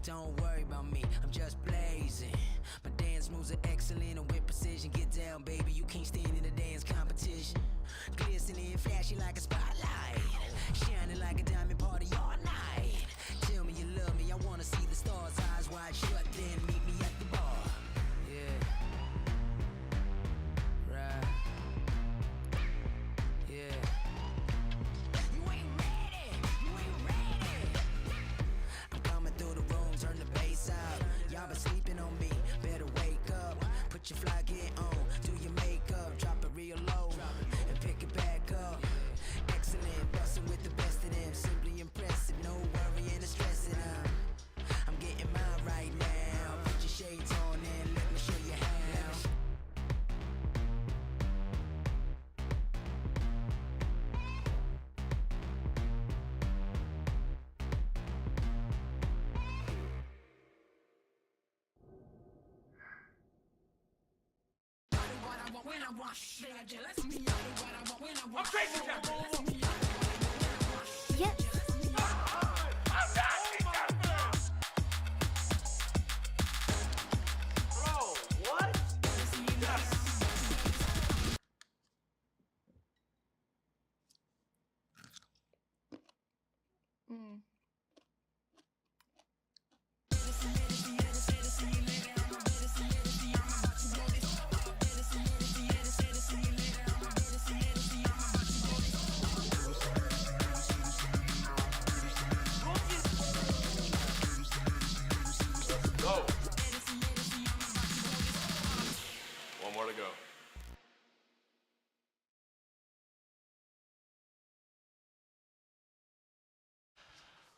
Don't worry about me, I'm just blazing. My dance moves are excellent and with precision. Get down, baby, you can't stand in a dance competition. Glistening, flashy like a spotlight, shining like a diamond, party all night. Tell me you love me, I wanna see the stars, eyes wide shut, then meet me at the bar. Yeah, right, yeah. You ain't ready, you ain't ready. I'm coming through the room, turn the bass out. Y'all been sleeping on me, better wake up. Put your fly gear on, do your makeup, drop it real low, and pick it back up. Excellent, bustin' with the best of them, simply impressive, no worrying or stressing out. I'm getting mine right now, put your shades on and let me show you how. Go. One more to go.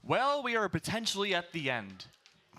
Well, we are potentially at the end.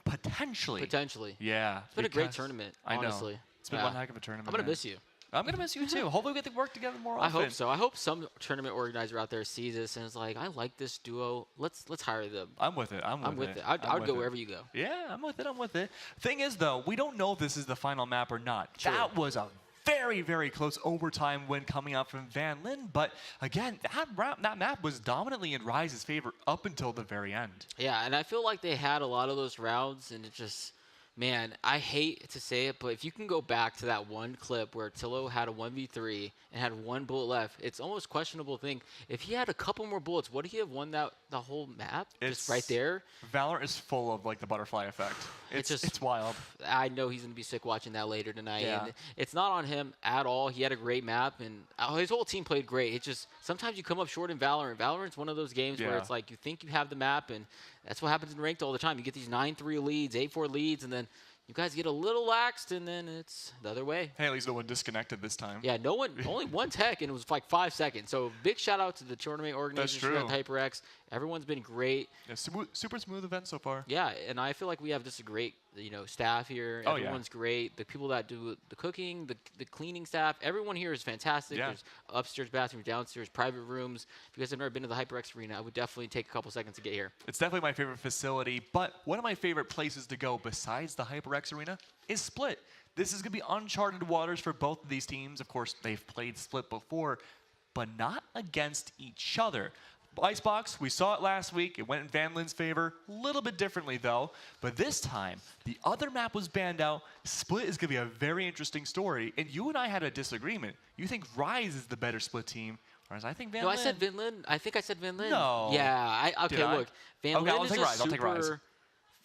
Potentially. Potentially. Yeah. It's been a great tournament, honestly. I know. It's been one heck of a tournament. I'm going to man. miss you. I'm going to miss you too. Hopefully we get to work together more often. I hope so. I hope some tournament organizer out there sees this and is like, I like this duo. Let's hire them. I'm with it. I'm with it. I'd go wherever you go. Yeah, I'm with it. I'm with it. Thing is, though, we don't know if this is the final map or not. True. That was a very, very close overtime win coming out from Van Lin. But again, that map was dominantly in Rise's favor up until the very end. Yeah, and I feel like they had a lot of those rounds, and it just, man, I hate to say it, but if you can go back to that one clip where Tillo had a 1v3 and had one bullet left, it's almost questionable to think, if he had a couple more bullets, would he have won the whole map? Just right there? Valorant is full of, like, the butterfly effect. It's wild. I know he's going to be sick watching that later tonight. Yeah. And it's not on him at all. He had a great map, and his whole team played great. It's just sometimes you come up short in Valorant. Valorant's one of those games where it's like you think you have the map, and that's what happens in ranked all the time. You get these 9-3 leads, 8-4 leads, and then you guys get a little laxed, and then it's the other way. Hey, at least no one disconnected this time. Yeah, no one, only one tech, and it was like 5 seconds. So big shout out to the tournament organizers at HyperX. Everyone's been great. Yeah, super smooth event so far. Yeah, and I feel like we have just a great, staff here. Everyone's great. The people that do the cooking, the cleaning staff, everyone here is fantastic. Yeah. There's upstairs bathrooms, downstairs, private rooms. If you guys have never been to the HyperX Arena, I would definitely take a couple seconds to get here. It's definitely my favorite facility, but one of my favorite places to go besides the HyperX Arena is Split. This is going to be uncharted waters for both of these teams. Of course, they've played Split before, but not against each other. Icebox, we saw it last week. It went in Van Lin's favor. A little bit differently, though. But this time, the other map was banned out. Split is going to be a very interesting story. And you and I had a disagreement. You think Rise is the better Split team, whereas I think Van Lin. No, I said Van Lin. I think I said Van Lin. No. Yeah. Okay, look. Van Lin is I'll take Rise.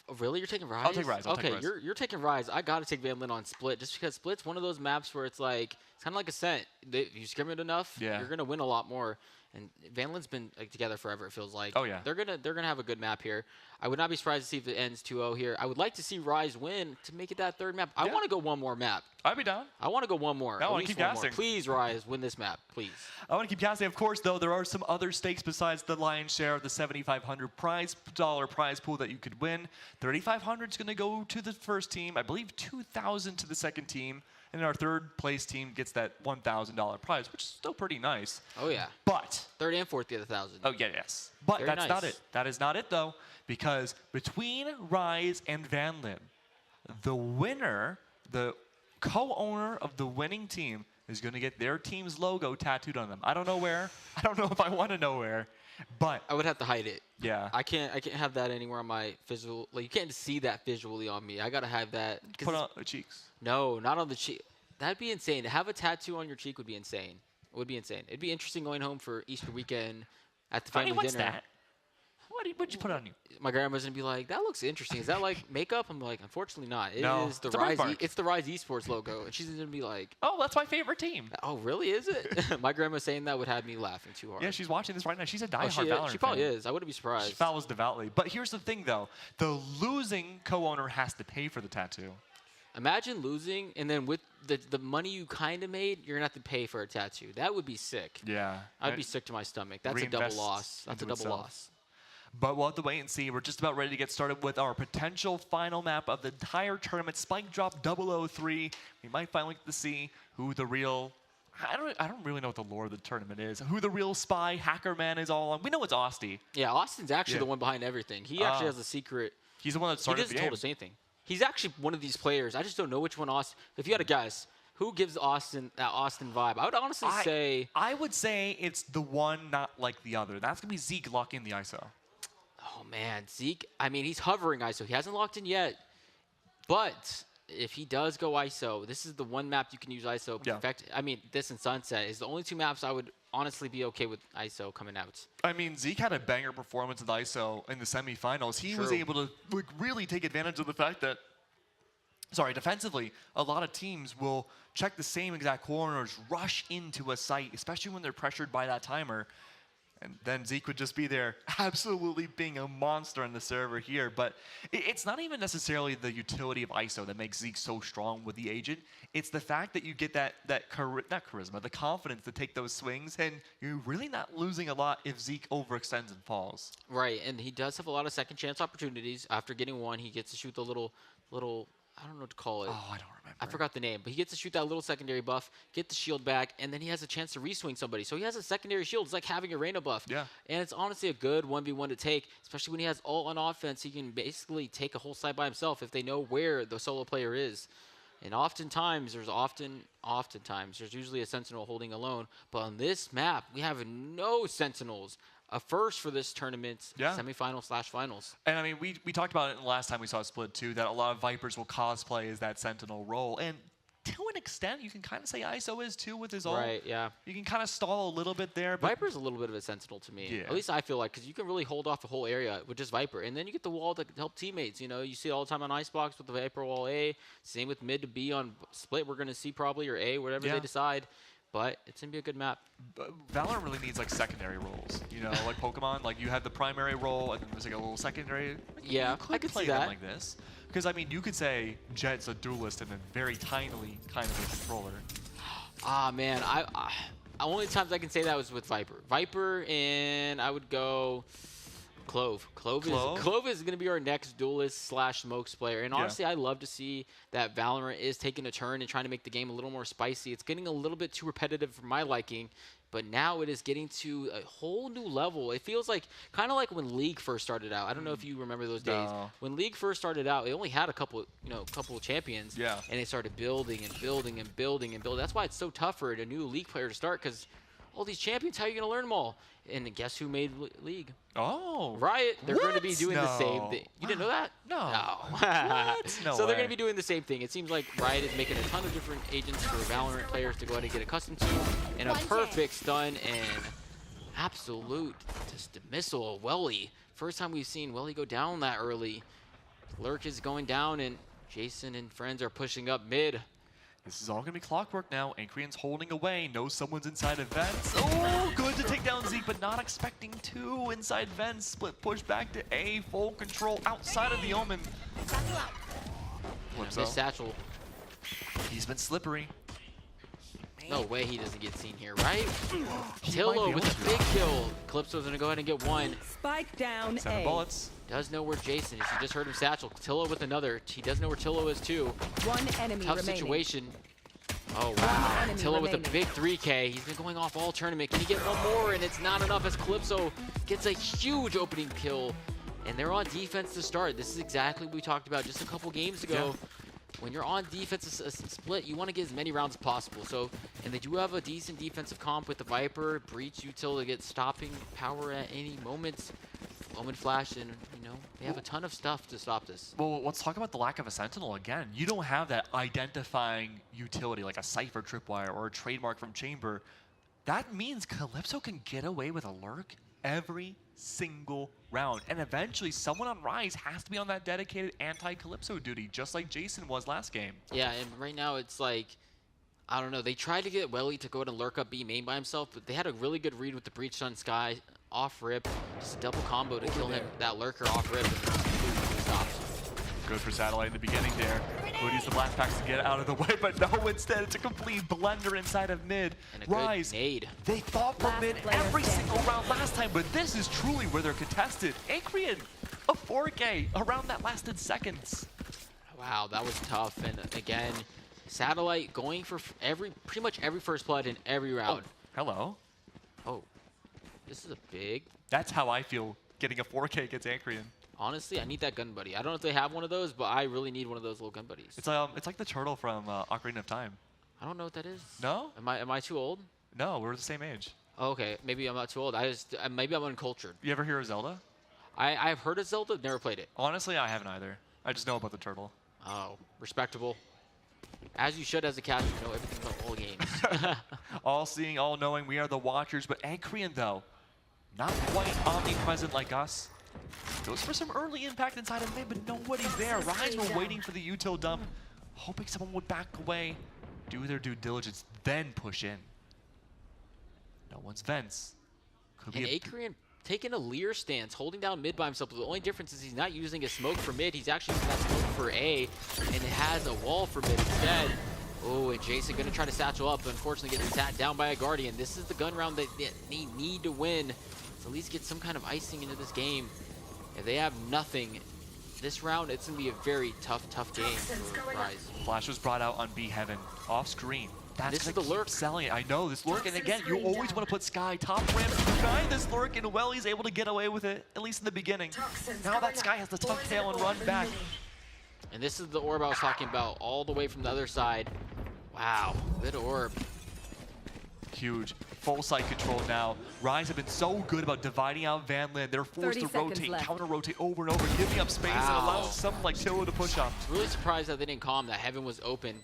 Oh, really? You're taking Rise? I'll take Rise. Okay, you're taking Rise. I got to take Van Lin on Split just because Split's one of those maps where it's like, it's kind of like Ascent. If you scrim it enough, you're going to win a lot more. And Van Lin's been together forever, it feels like. Oh, yeah. They're gonna have a good map here. I would not be surprised to see if it ends 2-0 here. I would like to see Rise win to make it that third map. I want to go one more map. I'd be down. I want to go one more. I want to keep gassing. Please, Rise, win this map, please. I want to keep gassing. Of course, though, there are some other stakes besides the lion's share of the $7,500 prize pool that you could win. $3,500 is going to go to the first team. I believe $2,000 to the second team. And our third place team gets that $1,000 prize, which is still pretty nice. Oh, yeah. But third and fourth get 1,000. Oh, yeah, yes. But Very that's nice. not it. That is not it, though, because between Rise and Van Lin, the winner, the co-owner of the winning team, is going to get their team's logo tattooed on them. I don't know where. I don't know if I want to know where, but I would have to hide it. Yeah. I can't have that anywhere on my visual. Like, you can't see that visually on me. I gotta have that. Put on the cheeks. No, not on the cheek. That'd be insane. To have a tattoo on your cheek would be insane. It would be insane. It'd be interesting going home for Easter weekend at the family what's dinner. that? What'd you put on you? My grandma's gonna be like, "That looks interesting. Is that like makeup?" I'm like, "Unfortunately, not. It No, is the it's a Rise. birthmark. It's the Rise Esports logo." And she's gonna be like, "Oh, that's my favorite team." Oh, really? Is it? My grandma saying that would have me laughing too hard. Yeah, she's watching this right now. She's a Oh, diehard Valorant she probably fan. is. I wouldn't be surprised. She follows devoutly. But here's the thing, though. The losing co-owner has to pay for the tattoo. Imagine losing, and then with the money you kind of made, you're going to have to pay for a tattoo. That would be sick. Yeah. I'd be sick to my stomach. That's a double Reinvest loss. That's a into double itself. loss. But we'll have to wait and see. We're just about ready to get started with our potential final map of the entire tournament, Spike Drop 003. We might finally get to see who the real... I don't really know what the lore of the tournament is. Who the real spy hacker man is all on. We know it's Austin. Yeah, Austin's actually the one behind everything. He actually has a secret. He's the one that started the game. He hasn't told us anything. He's actually one of these players. I just don't know which one Austin. If you had to guess, who gives Austin that Austin vibe? I would honestly say. I would say it's the one not like the other. That's going to be Zeke locking the ISO. Oh, man. Zeke, I mean, he's hovering ISO. He hasn't locked in yet. But if he does go ISO, this is the one map you can use ISO perfect. I mean, this and Sunset is the only two maps I would honestly be okay with ISO coming out. I mean, Zeke had a banger performance in the ISO in the semifinals. He was able to like, really take advantage of the fact that, defensively, a lot of teams will check the same exact corners, rush into a site, especially when they're pressured by that timer. And then Zeke would just be there, absolutely being a monster on the server here. But it's not even necessarily the utility of ISO that makes Zeke so strong with the agent. It's the fact that you get not charisma, the confidence to take those swings, and you're really not losing a lot if Zeke overextends and falls. Right, and he does have a lot of second chance opportunities. After getting one, he gets to shoot the little, I don't know what to call it. Oh, I don't remember. I forgot the name, but he gets to shoot that little secondary buff, get the shield back, and then he has a chance to reswing somebody. So he has a secondary shield. It's like having a Reyna buff. Yeah. And it's honestly a good 1v1 to take, especially when he has ult on offense. He can basically take a whole side by himself if they know where the solo player is. And oftentimes, there's usually a Sentinel holding alone. But on this map, we have no Sentinels. A first for this tournament, semifinal/finals. And I mean, we talked about it last time we saw Split too, that a lot of Vipers will cosplay as that Sentinel role. And to an extent, you can kind of say ISO is too with his ult. Right, yeah. You can kind of stall a little bit there. But Viper's a little bit of a Sentinel to me. Yeah. At least I feel like, because you can really hold off a whole area with just Viper. And then you get the wall to help teammates. You know, you see it all the time on Icebox with the Viper wall A. Same with mid to B on Split, we're going to see probably, or A, whatever they decide. But it's going to be a good map. Valorant really needs like secondary roles, you know, like Pokemon. Like you have the primary role, and then there's like a little secondary. Yeah, I could see play them that. like this. Because I mean, you could say Jet's a duelist and then very tinily kind of a controller. Ah man, I only times I can say that was with Viper. Viper, and I would go Clove. Clove is going to be our next duelist/smokes player. And honestly, I love to see that Valorant is taking a turn and trying to make the game a little more spicy. It's getting a little bit too repetitive for my liking, but now it is getting to a whole new level. It feels like kind of like when League first started out. I don't know if you remember those days. When League first started out, it only had a couple of champions. Yeah. And they started building and building and building and building. That's why it's so tough for a new League player to start, because all these champions, how are you going to learn them all? And guess who made League? Oh. Riot. They're going to be doing the same thing. You didn't know that? No. What? No so they're way. going to be doing the same thing. It seems like Riot is making a ton of different agents for Valorant players to go ahead and get accustomed to. And a perfect stun and absolute dismissal of Welly. First time we've seen Welly go down that early. Lurk is going down, and Jason and friends are pushing up mid. This is all going to be clockwork now. Ankrian's holding away. Knows someone's inside of Vents. Oh, good to take down Zeke, but not expecting two inside Vents. Split push back to A. Full control outside of the Omen. Miss Satchel. He's been slippery. No way he doesn't get seen here, right? Tillo with a big kill. Calypso's going to go ahead and get one. Spike down 7 A. bullets. Does know where Jason is. You just heard him Satchel. Tillo with another. He does know where Tillo is too. One enemy Tough remaining. situation. Oh, wow. enemy Tillo with a remaining. big 3K. He's been going off all tournament. Can he get one more? And it's not enough as Calypso gets a huge opening kill. And they're on defense to start. This is exactly what we talked about just a couple games ago. Yeah. When you're on defense split, you want to get as many rounds as possible. So, and they do have a decent defensive comp with the Viper, Breach Util to get stopping power at any moment. Omen Flash, and they have a ton of stuff to stop this. Well, let's talk about the lack of a Sentinel again. You don't have that identifying utility like a Cypher Tripwire or a trademark from Chamber. That means Calypso can get away with a Lurk every single round. And eventually, someone on Rise has to be on that dedicated anti-Calypso duty, just like Jason was last game. Yeah, and right now it's like, I don't know, they tried to get Welly to go ahead and lurk up B main by himself, but they had a really good read with the Breach on Sky off rip. Just a double combo to kill him, that lurker off rip, and completely stopped. Good for Satellite in the beginning there. Could use the blast packs to get out of the way, but no, instead it's a complete blender inside of mid. And a Rise, good nade. they fought for mid every single round last time, but this is truly where they're contested. Ankrian, a 4K, around that lasted seconds. Wow, that was tough. And again, Satellite going for pretty much every first blood in every round. Oh, hello. Oh, this is a big. That's how I feel getting a 4K against Ankrian. Honestly, I need that gun buddy. I don't know if they have one of those, but I really need one of those little gun buddies. It's like the turtle from Ocarina of Time. I don't know what that is. No? Am I too old? No, we're the same age. Oh, okay, maybe I'm not too old. Maybe I'm uncultured. You ever hear of Zelda? I've heard of Zelda, never played it. Honestly, I haven't either. I just know about the turtle. Oh, respectable. As you should as a caster, know everything about all games. All seeing, all knowing, we are the watchers. But Ankrian, though, not quite omnipresent like us. Goes for some early impact inside of mid, but nobody's there. Rise were waiting for the util dump, hoping someone would back away, do their due diligence, then push in. No one's vents. Could And be Ankrian taking a Lear stance, holding down mid by himself. The only difference is he's not using a smoke for mid. He's actually using that smoke for A, and it has a wall for mid instead. Oh, and Jason gonna try to satchel up, but unfortunately getting sat down by a Guardian. This is the gun round that they need to win to at least get some kind of icing into this game. If they have nothing this round, it's gonna be a very tough game for Rise. Flash was brought out on B Heaven, off screen. That's This is gonna the keep lurk. selling it. I know, this lurk, and again, you always want to put Sky top ramp behind this lurk, and Welly's able to get away with it, at least in the beginning. Now that Sky has to tuck tail and run back. And this is the orb I was talking about, all the way from the other side. Wow, good orb. Huge. Full site control now. Rise have been so good about dividing out Vanland. They're forced to rotate, counter-rotate over and over, giving up space and allowing someone like Tillo to push up. Really surprised that they didn't call him, that Heaven was open.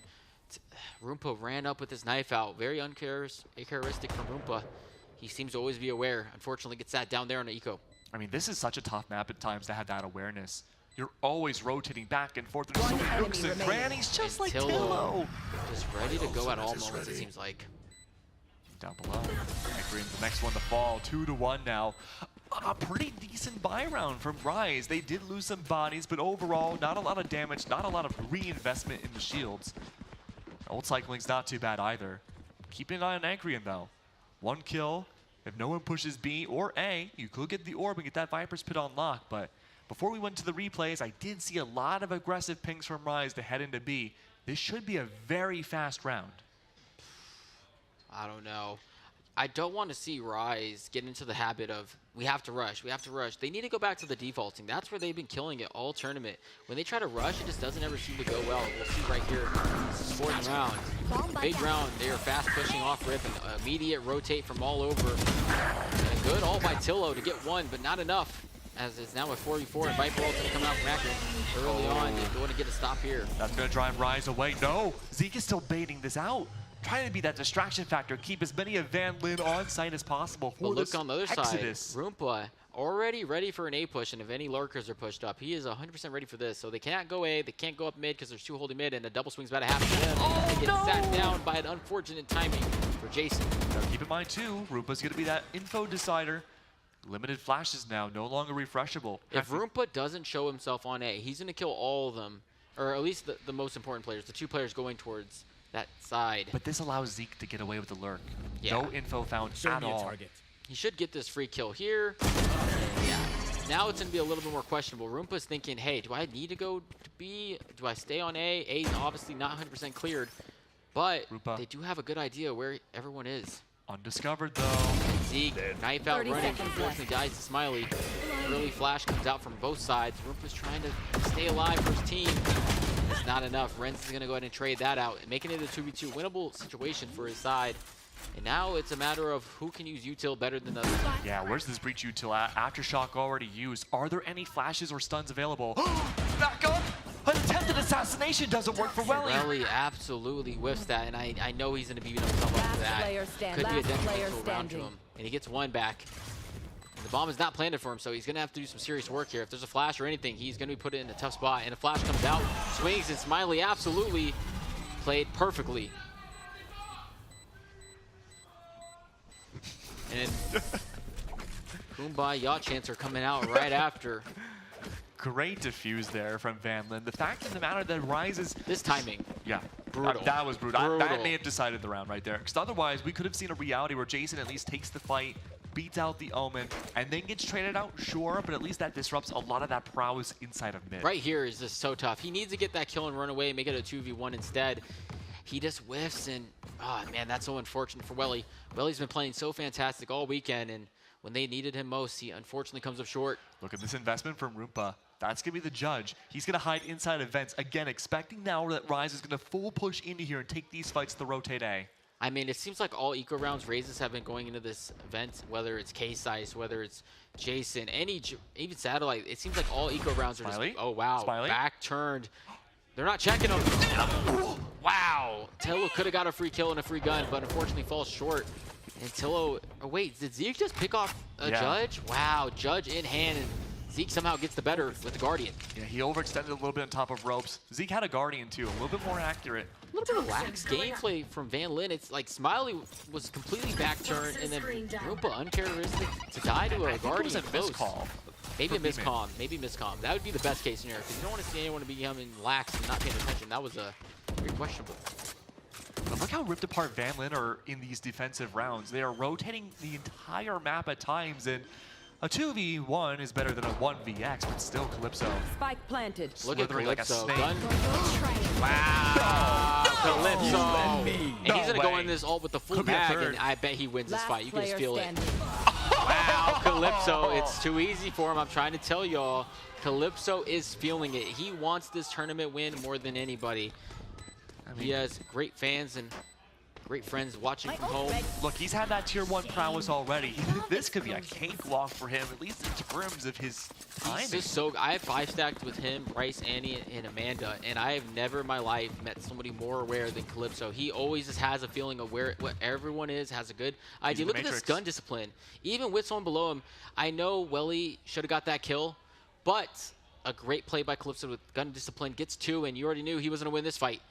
Roompa ran up with his knife out. Very uncharacteristic from Roompa. He seems to always be aware. Unfortunately, gets sat down there on the eco. I mean, this is such a tough map at times to have that awareness. You're always rotating back and forth. There's so many nooks and crannies, just like Tillo. Just ready to go at all moments, it seems like. Down below. Ankrian's the next one to fall. 2-1 now. A pretty decent buy round from Rise. They did lose some bodies, but overall, not a lot of damage, not a lot of reinvestment in the shields. Old cycling's not too bad either. Keeping an eye on Ankrian though. One kill. If no one pushes B or A, you could get the orb and get that Viper's Pit on lock. But before we went to the replays, I did see a lot of aggressive pings from Rise to head into B. This should be a very fast round. I don't know. I don't want to see Rise get into the habit of, we have to rush, we have to rush. They need to go back to the defaulting. That's where they've been killing it all tournament. When they try to rush, it just doesn't ever seem to go well. We'll see right here. This is fourth round. Big round. They are fast pushing off rip and immediate rotate from all over. And a good all by Tillo to get one, but not enough. As it's now a 4v4 and Viper ultimate coming out from Ankrian early on. They want to get a stop here. That's going to drive Rise away. No, Zeke is still baiting this out. Trying to be that distraction factor, keep as many of Van Lin on site as possible for But look on the other exodus. side, Roompa already ready for an A push, and if any lurkers are pushed up, he is 100% ready for this. So they can't go A, they can't go up mid because there's two holding mid, and a double swing's about to happen to them. They get sat down by an unfortunate timing for Jason. Now keep in mind too, Roompa's going to be that info decider. Limited flashes now, no longer refreshable. If Roompa doesn't show himself on A, he's going to kill all of them, or at least the most important players, the two players going towards that side. But this allows Zeke to get away with the lurk. Yeah. No info found at all. He should get this free kill here. Yeah. Now it's going to be a little bit more questionable. Roompa's thinking, hey, do I need to go to B? Do I stay on A? A is obviously not 100% cleared. But Roompa. they do have a good idea where everyone is. Undiscovered though. Zeke, knife out running, unfortunately dies to Smiley. Early flash comes out from both sides. Roompa's trying to stay alive for his team. It's not enough. Renz is going to go ahead and trade that out, making it a 2v2 winnable situation for his side. And now it's a matter of who can use util better than others. Yeah, where's this breach util at? Aftershock already used. Are there any flashes or stuns available? Back up! An attempted assassination doesn't work for Welly. Welly absolutely whiffs that, and I know he's going to be able to come up for that. Could be a detrimental round to him. And he gets one back. And the bomb is not planted for him, so he's going to have to do some serious work here. If there's a flash or anything, he's going to be put in a tough spot. And a flash comes out, swings, and Smiley absolutely played perfectly. And Kumbaya Yacht Chance are coming out right after. Great diffuse there from Van Lin. The fact of the matter that Rises... This timing. Yeah. Brutal. That was brutal. That may have decided the round right there. Because otherwise, we could have seen a reality where Jason at least takes the fight, beats out the Omen, and then gets traded out, sure, but at least that disrupts a lot of that prowess inside of mid. Right here is just so tough. He needs to get that kill and run away, make it a 2v1 instead. He just whiffs, and oh man, that's so unfortunate for Welly. Welly's been playing so fantastic all weekend, and when they needed him most, he unfortunately comes up short. Look at this investment from Roompa. That's going to be the judge. He's going to hide inside events. Again, expecting now that Rise is going to full push into here and take these fights to rotate A. I mean, it seems like all eco rounds Raises have been going into this event, whether it's K-Size, whether it's Jason, even Satellite. It seems like all eco rounds are Smiley? just, oh wow, Smiley? back turned. They're not checking him. Wow. Tillo could have got a free kill and a free gun, but unfortunately falls short. And Tillo, oh wait, did Zeke just pick off a Judge? Wow, Judge in hand, and Zeke somehow gets the better with the Guardian. Yeah, he overextended a little bit on top of ropes. Zeke had a Guardian too, a little bit more accurate. A little bit of lax gameplay from Van Lin. It's like Smiley was completely back turned, and then Roompa uncharacteristic to die to a Guardian. It was a miscall. Maybe a miscomm. Maybe miscomm. That would be the best case scenario, because you don't want to see anyone becoming lax and not paying attention. That was very questionable. But look how ripped apart Van Lin are in these defensive rounds. They are rotating the entire map at times, and a 2v1 is better than a 1vx, but still Calypso. Spike planted. Look at Calypso. Like a snake. Wow. Calypso. And he's going to go in this ult with the full mag, and I bet he wins this fight. You can just feel it. Wow, Calypso. It's too easy for him. I'm trying to tell y'all. Calypso is feeling it. He wants this tournament win more than anybody. He has great fans and great friends watching from home. Look, he's had that tier 1 prowess already. This could be a cakewalk for him, at least in terms of his timing. He's just so, I have 5-stacked with him, Bryce, Annie, and Amanda, and I have never in my life met somebody more aware than Calypso. He always just has a feeling of where what everyone is, has a good idea. Look at this gun discipline. Even with someone below him, I know Welly should have got that kill, but a great play by Calypso with gun discipline, gets 2, and you already knew he was going to win this fight.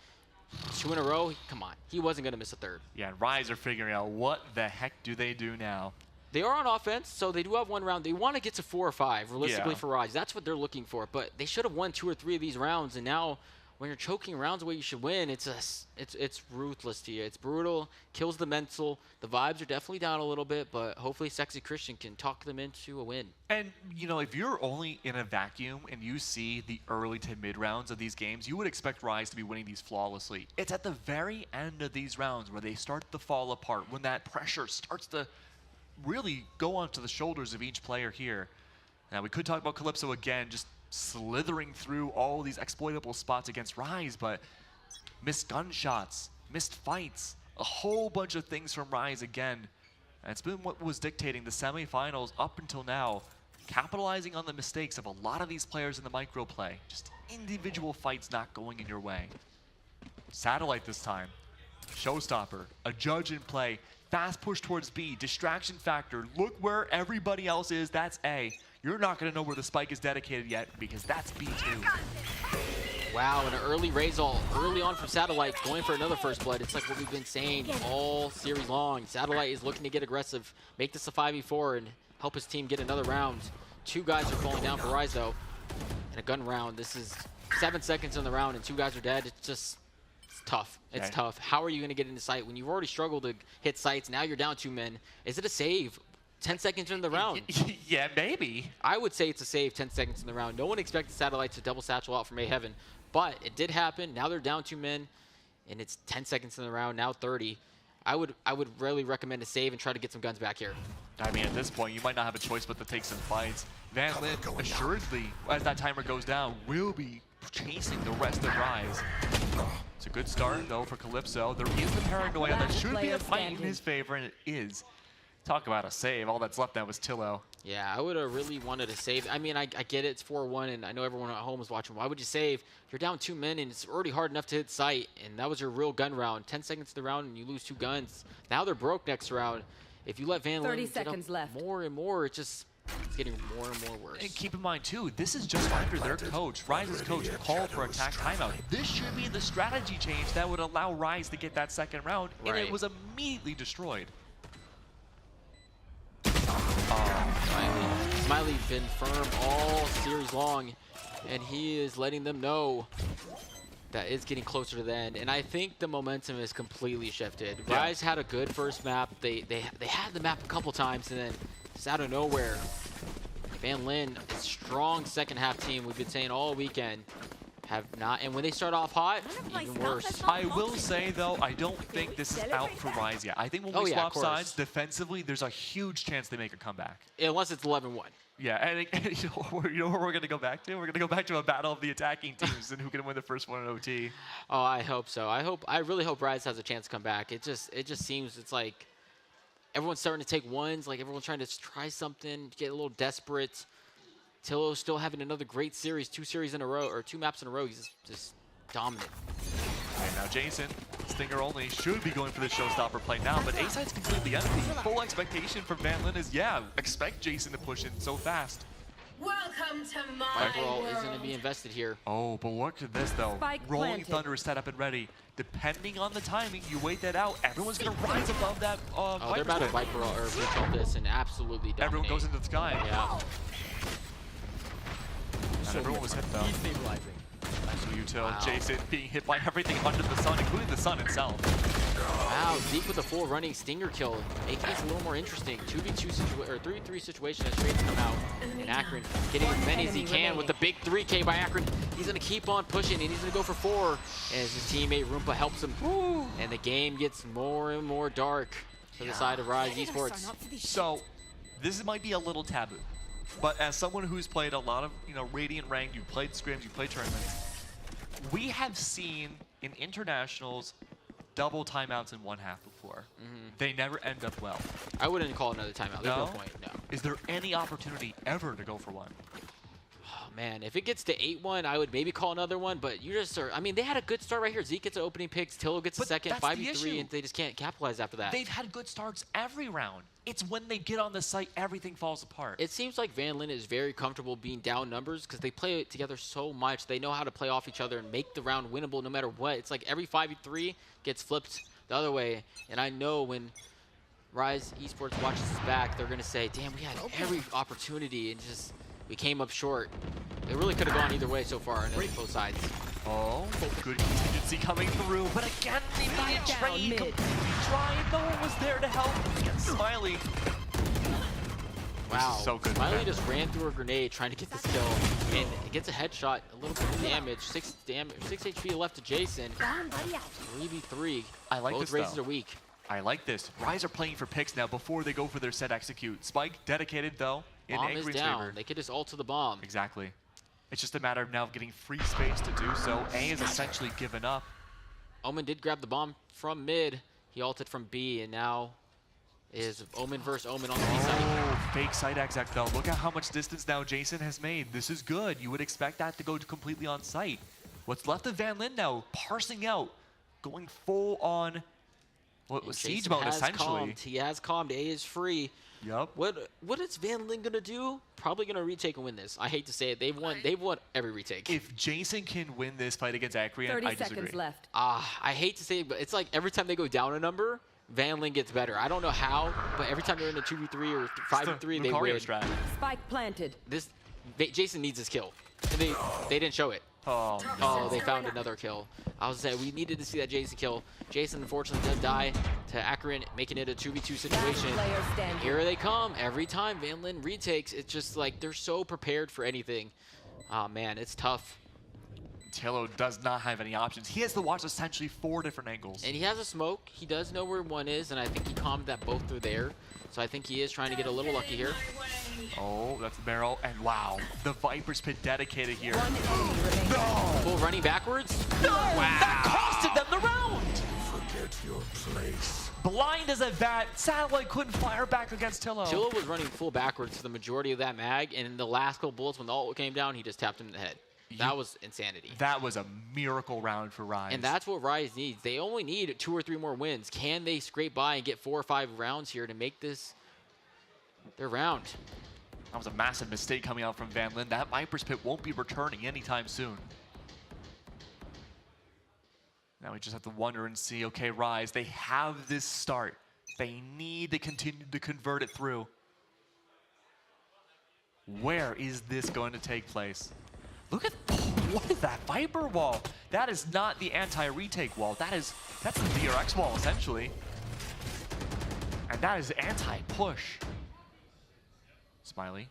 2 in a row, come on. He wasn't going to miss a 3rd. Yeah, and Rise are figuring out what the heck do they do now. They are on offense, so they do have 1 round. They want to get to 4 or 5, realistically, for Rise. That's what they're looking for. But they should have won 2 or 3 of these rounds, and now when you're choking rounds away, you should win. It's ruthless to you. It's brutal, kills the mental. The vibes are definitely down a little bit, but hopefully Sexy Christian can talk them into a win. And, you know, if you're only in a vacuum and you see the early to mid rounds of these games, you would expect Rise to be winning these flawlessly. It's at the very end of these rounds where they start to fall apart, when that pressure starts to really go onto the shoulders of each player here. Now, we could talk about Calypso again, just slithering through all these exploitable spots against Rise, but missed gunshots, missed fights, a whole bunch of things from Rise again. And it's been what was dictating the semifinals up until now, capitalizing on the mistakes of a lot of these players in the micro play. Just individual fights not going in your way. Satellite this time. Showstopper, a Judge in play, fast push towards B, distraction factor. Look where everybody else is, that's A. You're not going to know where the spike is dedicated yet because that's B2. Wow, and an early raise all early on from Satellite, going for another first blood. It's like what we've been saying all series long. Satellite is looking to get aggressive, make this a 5v4, and help his team get another round. 2 guys are falling down for Rise, though, in a gun round. This is 7 seconds in the round, and 2 guys are dead. It's tough. It's tough. How are you going to get into sight when you've already struggled to hit sights? Now you're down 2 men. Is it a save? 10 seconds in the round. Yeah, maybe. I would say it's a save 10 seconds in the round. No one expected Satellite to double satchel out from A Heaven, but it did happen. Now they're down 2 men, and it's 10 seconds in the round, now 30. I would really recommend a save and try to get some guns back here. I mean, at this point, you might not have a choice but to take some fights. Van Lin, assuredly, as that timer goes down, will be chasing the rest of Rise. It's a good start, though, for Calypso. There is the paranoia that should be a fight in his favor, and it is. Talk about a save. All that's left now was Tillo. Yeah, I would have really wanted to save. I mean, I get it. It's 4-1, and I know everyone at home is watching. Why would you save? You're down 2 men, and it's already hard enough to hit sight, and that was your real gun round. 10 seconds to the round, and you lose 2 guns. Now they're broke next round. If you let Van Lin get up more and more, it's getting more and more worse. And keep in mind, too, this is just after their coach, Rise's coach, called for attack timeout. This should be the strategy change that would allow Rise to get that second round, and it was immediately destroyed. Smiley been firm all series long, and he is letting them know that it's getting closer to the end. And I think the momentum is completely shifted. Rise had a good first map. They had the map a couple times, and then just out of nowhere, Van Lin, a strong second half team we've been saying all weekend, have not, and when they start off hot, even worse. I will say, though, I don't think this is out for Rise yet. I think when we swap sides defensively, there's a huge chance they make a comeback. Unless it's 11-1. Yeah, and you know where we're going to go back to? We're going to go back to a battle of the attacking teams and who can win the first one in OT. Oh, I hope so. I really hope Rise has a chance to come back. It just seems it's like everyone's starting to take ones, like everyone's trying to try something, get a little desperate. Tillo's still having another great series, 2 series in a row, or 2 maps in a row. He's just dominant. And now Jason, Stinger only, should be going for the showstopper play now, but A-side's completely empty. Full expectation from Van Lin is, yeah, expect Jason to push in so fast. Welcome to my Viper ult world. is going to be invested here. Oh, but look at this though. Spike Rolling planted. Thunder is set up and ready. Depending on the timing, you wait that out. Everyone's going to rise above that Oh, they're about to Viper ult or breach ult this and absolutely dominate. Everyone goes into the sky. Yeah. And everyone was hit though. Destabilizing. Nice for util. Wow. Jason being hit by everything under the sun, including the sun itself. Wow, Zeke with a full running Stinger kill, making this a little more interesting. 2v2 situation or 3v3 situation as trades come out. And Akron getting as many as he can with the big 3K by Akron. He's gonna keep on pushing and he's gonna go for 4 as his teammate Roompa helps him. And the game gets more and more dark to the side of Rise Esports. So, this might be a little taboo, but as someone who's played a lot of, Radiant ranked, you played scrims, you played tournaments, we have seen in internationals double timeouts in one half before. They never end up well. I wouldn't call another timeout. There's no point. No. Is there any opportunity ever to go for one? Oh, man, if it gets to 8-1, I would maybe call another one, but you just are, I mean, they had a good start right here. Zeke gets an opening pick, Tillo gets a second, 5v3, and they just can't capitalize after that. They've had good starts every round. It's when they get on the site, everything falls apart. It seems like Van Lin is very comfortable being down numbers because they play together so much. They know how to play off each other and make the round winnable no matter what. It's like every 5v3 gets flipped the other way, and I know when Rise Esports watches this back, they're going to say, damn, we had every opportunity and just we came up short. It really could have gone either way so far on both sides. Oh, good contingency coming through, but again, they made a trade, complete try, and no one was there to help. Again, Smiley. Wow, so good. Smiley just ran through a grenade trying to get this kill, and it gets a headshot, a little bit of damage, 6 HP left to Jason. 3v3. I like Both this races though. are weak. I like this. Rise are playing for picks now before they go for their set execute. Spike dedicated though. Bomb is down. Favor. They could just ult to the bomb. Exactly. It's just a matter of now getting free space to do so. A is essentially given up. Omen did grab the bomb from mid. He ulted from B, and now is Omen versus Omen on the B side. Oh, fake side exec though. Look at how much distance now Jason has made. This is good. You would expect that to go completely on site. What's left of Van Lin now? Parsing out. Going full on what was siege mode essentially. Calmed. He has calmed. A is free. Yup. What is Van Lin gonna do? Probably gonna retake and win this. I hate to say it. They've won every retake. If Jason can win this fight against Acreon, 30 I disagree. seconds left. I hate to say it, but it's like every time they go down a number, Van Lin gets better. I don't know how, but every time they're in a 2v3 or 5v3, they win. Spike planted. Jason needs his kill. And they didn't show it. Oh, they found another kill. I was saying we needed to see that Jason kill. Jason unfortunately does die to Akron, making it a 2v2 situation. Here they come. Every time Van Lin retakes, it's just like they're so prepared for anything. Oh man, it's tough. Tillo does not have any options. He has to watch essentially 4 different angles. And he has a smoke. He does know where one is, and I think he calmed that both through there. So I think he is trying to get a little lucky here. Oh, that's the barrel. And wow, the Viper's Pit dedicated here. No! Full running backwards? No! Wow. That costed them the round! Forget your place. Blind as a bat, Satellite couldn't fire back against Tillo. Tillo was running full backwards for the majority of that mag, and in the last couple bullets when the ult came down, he just tapped him in the head. That was insanity. That was a miracle round for Rise. And that's what Rise needs. They only need 2 or 3 more wins. Can they scrape by and get 4 or 5 rounds here to make this their round? That was a massive mistake coming out from Van Lin. That Viper's Pit won't be returning anytime soon. Now we just have to wonder and see, okay, Rise, they have this start. They need to continue to convert it through. Where is this going to take place? Look at, what is that Viper wall? That is not the anti-retake wall. That's the VRX wall, essentially. And that is anti-push. Smiley.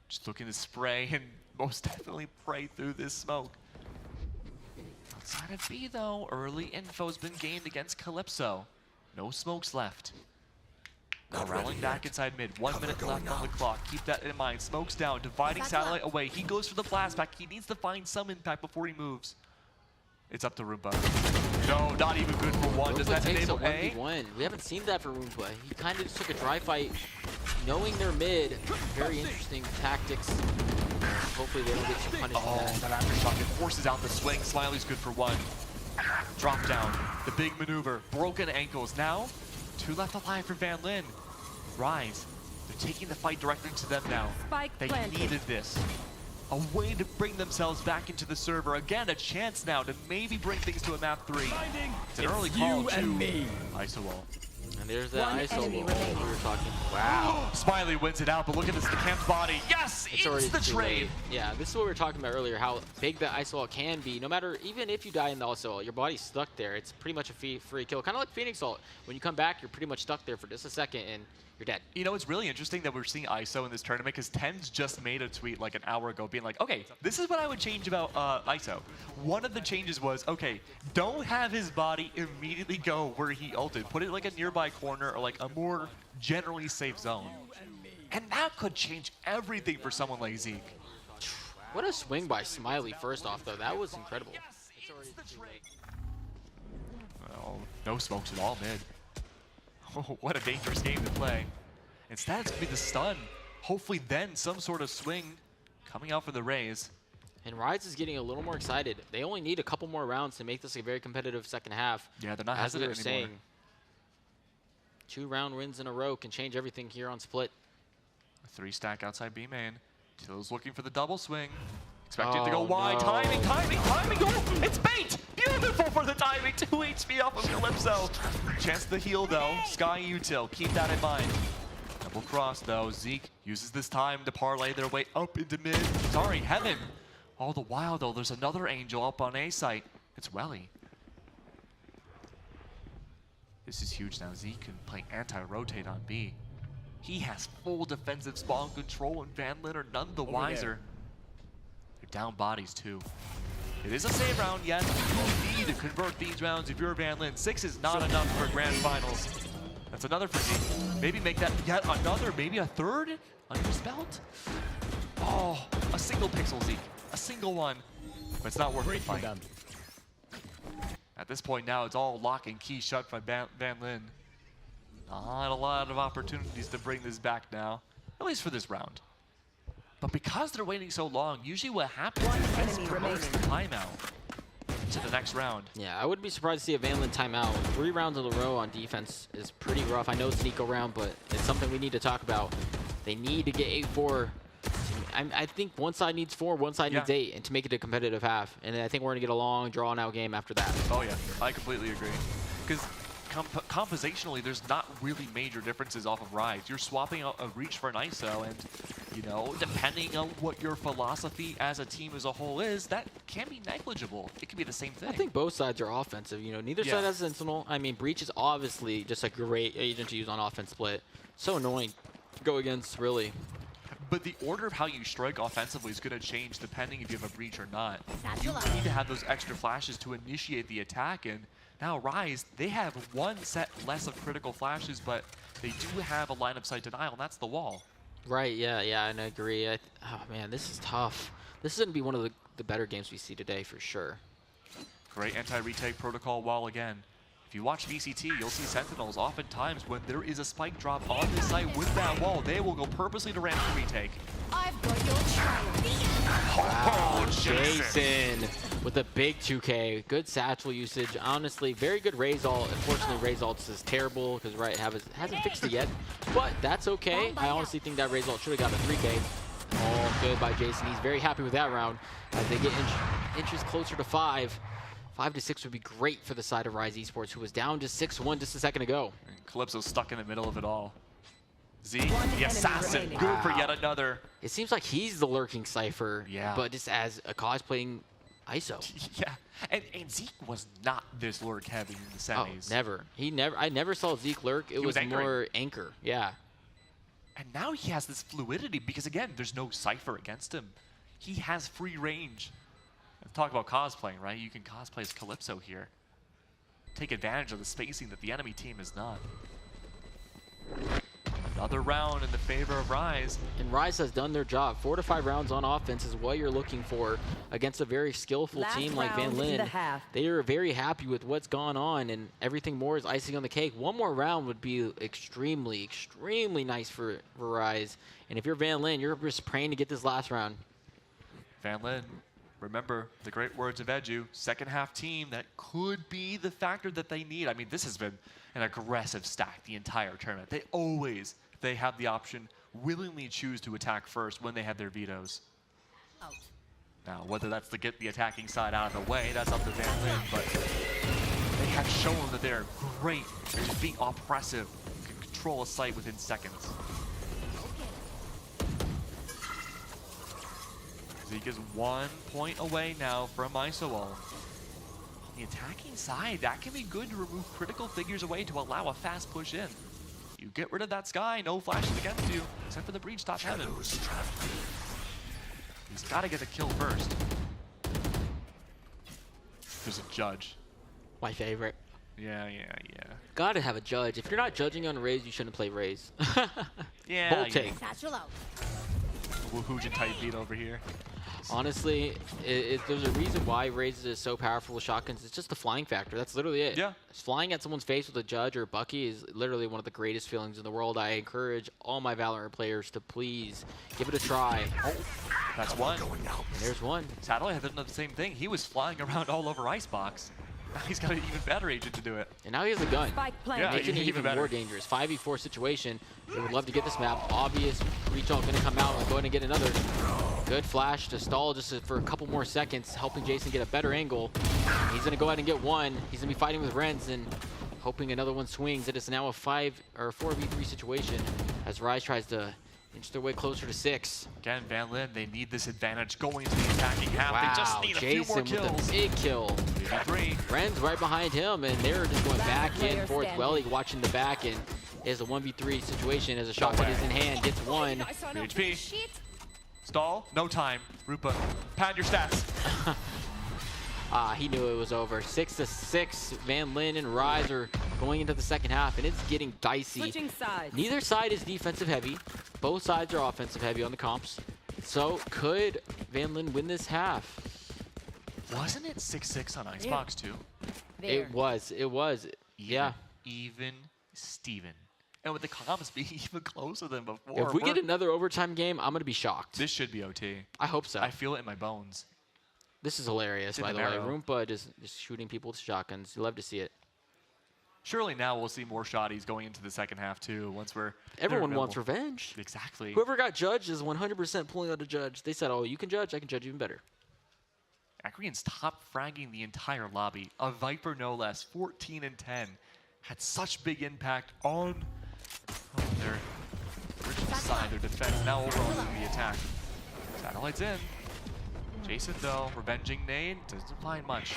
Just looking to spray and most definitely pray through this smoke. Outside of B though, early info's been gained against Calypso. No smokes left. Corralling back inside mid. 1 minute left on the clock. Keep that in mind. Smokes down, dividing Satellite away. He goes for the blast back. He needs to find some impact before he moves. It's up to Roomba. No, not even good for one. Does that enable A? 1v1. We haven't seen that for Roomba. He kind of just took a dry fight, knowing they're mid. Very interesting tactics. hopefully they don't get too punished. Oh, that aftershock, it forces out the swing. Smiley's good for one. Drop down, the big maneuver, broken ankles. Now, 2 left alive for Van Lin. Rise, they're taking the fight directly to them now. They needed this. A way to bring themselves back into the server. Again, a chance now to maybe bring things to a map 3. It's an early call to ISO wall. And there's that ISO wall we were talking. Wow. Smiley wins it out, but look at this, the camp's body. Yes, it's the trade. Yeah, this is what we were talking about earlier, how big the ISO wall can be. No matter, even if you die in the ISO wall, your body's stuck there. It's pretty much a free kill. Kind of like Phoenix Ult. When you come back, you're pretty much stuck there for just a second and you're dead. You know, it's really interesting that we're seeing ISO in this tournament because Tens just made a tweet like an hour ago being like, okay, this is what I would change about ISO. One of the changes was, okay, don't have his body immediately go where he ulted. Put it like a nearby corner or like a more generally safe zone. And that could change everything for someone like Zeke. What a swing by Smiley first off, though. That was incredible. Well, no smokes at all mid. Oh, what a dangerous game to play. Instead, it's going to be the stun. Hopefully then some sort of swing coming out for the Rays. And Rise is getting a little more excited. They only need a couple more rounds to make this a very competitive second half. Yeah, they're not hesitant anymore. 2 round wins in a row can change everything here on Split. A 3-stack outside B main. Till's looking for the double swing. Expecting to go wide. No. Timing. Oh, it's bait! Beautiful for the timing. 2 HP off of Calypso. Chance to heal, though. Sky Util. Keep that in mind. Double cross, though. Zeke uses this time to parlay their way up into mid. Sorry, Heaven. All the while, though, there's another Angel up on A site. It's Welly. This is huge now. Zeke can play anti-rotate on B. He has full defensive spawn control, and Van Lin are none the wiser. They're down bodies, too. It is a save round, yes. You need to convert these rounds if you're Van Lin. 6 is not enough for grand finals. That's another for Zeke. Maybe make that yet another, maybe a third under his belt. Oh, a single pixel, Zeke. A single one. But it's not worth the fight. At this point now, it's all lock and key shut by Van Lin. Not a lot of opportunities to bring this back now, at least for this round. But because they're waiting so long, usually what happens is this promotes the timeout to the next round. Yeah, I wouldn't be surprised to see a Van Lin timeout. 3 rounds in a row on defense is pretty rough. I know it's an eco round, but it's something we need to talk about. They need to get 8-4. I think one side needs 4, one side needs 8, and to make it a competitive half. And I think we're going to get a long, drawn-out game after that. Oh, yeah. I completely agree. Because compositionally, there's not really major differences off of Rise. You're swapping out a reach for an ISO, and, you know, depending on what your philosophy as a team as a whole is, that can be negligible. It can be the same thing. I think both sides are offensive. You know, neither side has Sentinel. I mean, Breach is obviously just a great agent to use on offense Split. So annoying to go against, really. But the order of how you strike offensively is going to change depending if you have a breach or not. You need to have those extra flashes to initiate the attack, and now Rise, they have 1 set less of critical flashes, but they do have a line of sight denial, and that's the wall. Right, yeah, and I agree. Oh man, this is tough. This is going to be one of the better games we see today for sure. Great anti-retake protocol wall again. If you watch VCT, you'll see Sentinels oftentimes when there is a spike drop on this site with that wall, they will go purposely to random retake. I've got your child. Wow, Jason with a big 2K. Good satchel usage. Honestly, very good Raze ult. Unfortunately, Raze ult is terrible because Riot hasn't fixed it yet. But that's okay. I honestly think that Raze ult should have got a 3K. All good by Jason. He's very happy with that round. As they get inches closer to 5. 5 to 6 would be great for the side of Rise Esports, who was down to 6-1 just a second ago. And Calypso's stuck in the middle of it all. Z, the assassin, good for yet another. It seems like he's the lurking Cypher, but just as a cosplaying ISO. Yeah, and Zeke was not this lurk heavy in the semis. Oh, never. I never saw Zeke lurk. It was more anchor, yeah. And now he has this fluidity because, again, there's no Cypher against him. He has free range. Talk about cosplaying, right? You can cosplay as Calypso here. Take advantage of the spacing that the enemy team is not. Another round in the favor of Rise. And Rise has done their job. 4 to 5 rounds on offense is what you're looking for against a very skillful team like Van Lin. They are very happy with what's gone on, and everything more is icing on the cake. One more round would be extremely, extremely nice for Rise. And if you're Van Lin, you're just praying to get this last round. Van Lin, remember the great words of Edu, second half team that could be the factor that they need. I mean, this has been an aggressive stack the entire tournament. They have the option, willingly choose to attack first when they have their vetoes. Now, whether that's to get the attacking side out of the way, that's up to Van Lin, but they have shown that they're great at being oppressive, can control a site within seconds. Zeke is 1 point away now from ISO. On the attacking side, that can be good to remove critical figures away to allow a fast push in. You get rid of that Sky, no flashes against you, except for the breach top heaven. He's got to get the kill first. There's a judge. My favorite. Yeah. Gotta have a judge. If you're not judging on Raze, you shouldn't play Raze. Yeah. Bold take. Woohooja type beat over here. Honestly, there's a reason why Raze is so powerful with shotguns. It's just the flying factor. That's literally it. Yeah. Flying at someone's face with a judge or a Bucky is literally one of the greatest feelings in the world. I encourage all my Valorant players to please give it a try. Oh, that's one. And there's one. Satellite had done the same thing. He was flying around all over Icebox. Now he's got an even better agent to do it. And now he has a gun. Yeah, making it even more dangerous. 5v4 situation. They would love to get this map. Obvious breach ult gonna come out and go ahead and get another. Good flash to stall just for a couple more seconds, helping Jason get a better angle. He's gonna go ahead and get one. He's gonna be fighting with Renz and hoping another one swings. It is now a 4v3 situation as Rise tries to inch their way closer to 6. Again, Van Lin, they need this advantage going into the attacking half. Wow, They just need a few more Jason kills. with a big kill. 3v3. Renz right behind him, and they're just going back and forth. Welly watching the back, and is a 1v3 situation as a shotgun is in hand, gets one. HP. Stall, no time. Rupa, pad your stats. He knew it was over. 6-6. Van Lin and Rise are going into the second half, and it's getting dicey. Neither side is defensive heavy. Both sides are offensive heavy on the comps. So could Van Lin win this half? Wasn't it 6-6 on Icebox too? It was. Yeah. Even Steven. And with the comps being even closer than before. If we get another overtime game, I'm going to be shocked. This should be OT. I hope so. I feel it in my bones. This is hilarious, by the way. Roompa just shooting people with shotguns. You love to see it. Surely now we'll see more shotties going into the second half too. Once we're everyone wants revenge. Exactly. Whoever got judged is 100% pulling out a judge. They said, "Oh, you can judge. I can judge even better." Akrian's top fragging the entire lobby. A Viper no less. 14 and 10. Had such big impact on their original side, their defense. Now over onto the attack. Satellite's in. Jason, though, revenging nade, doesn't find much.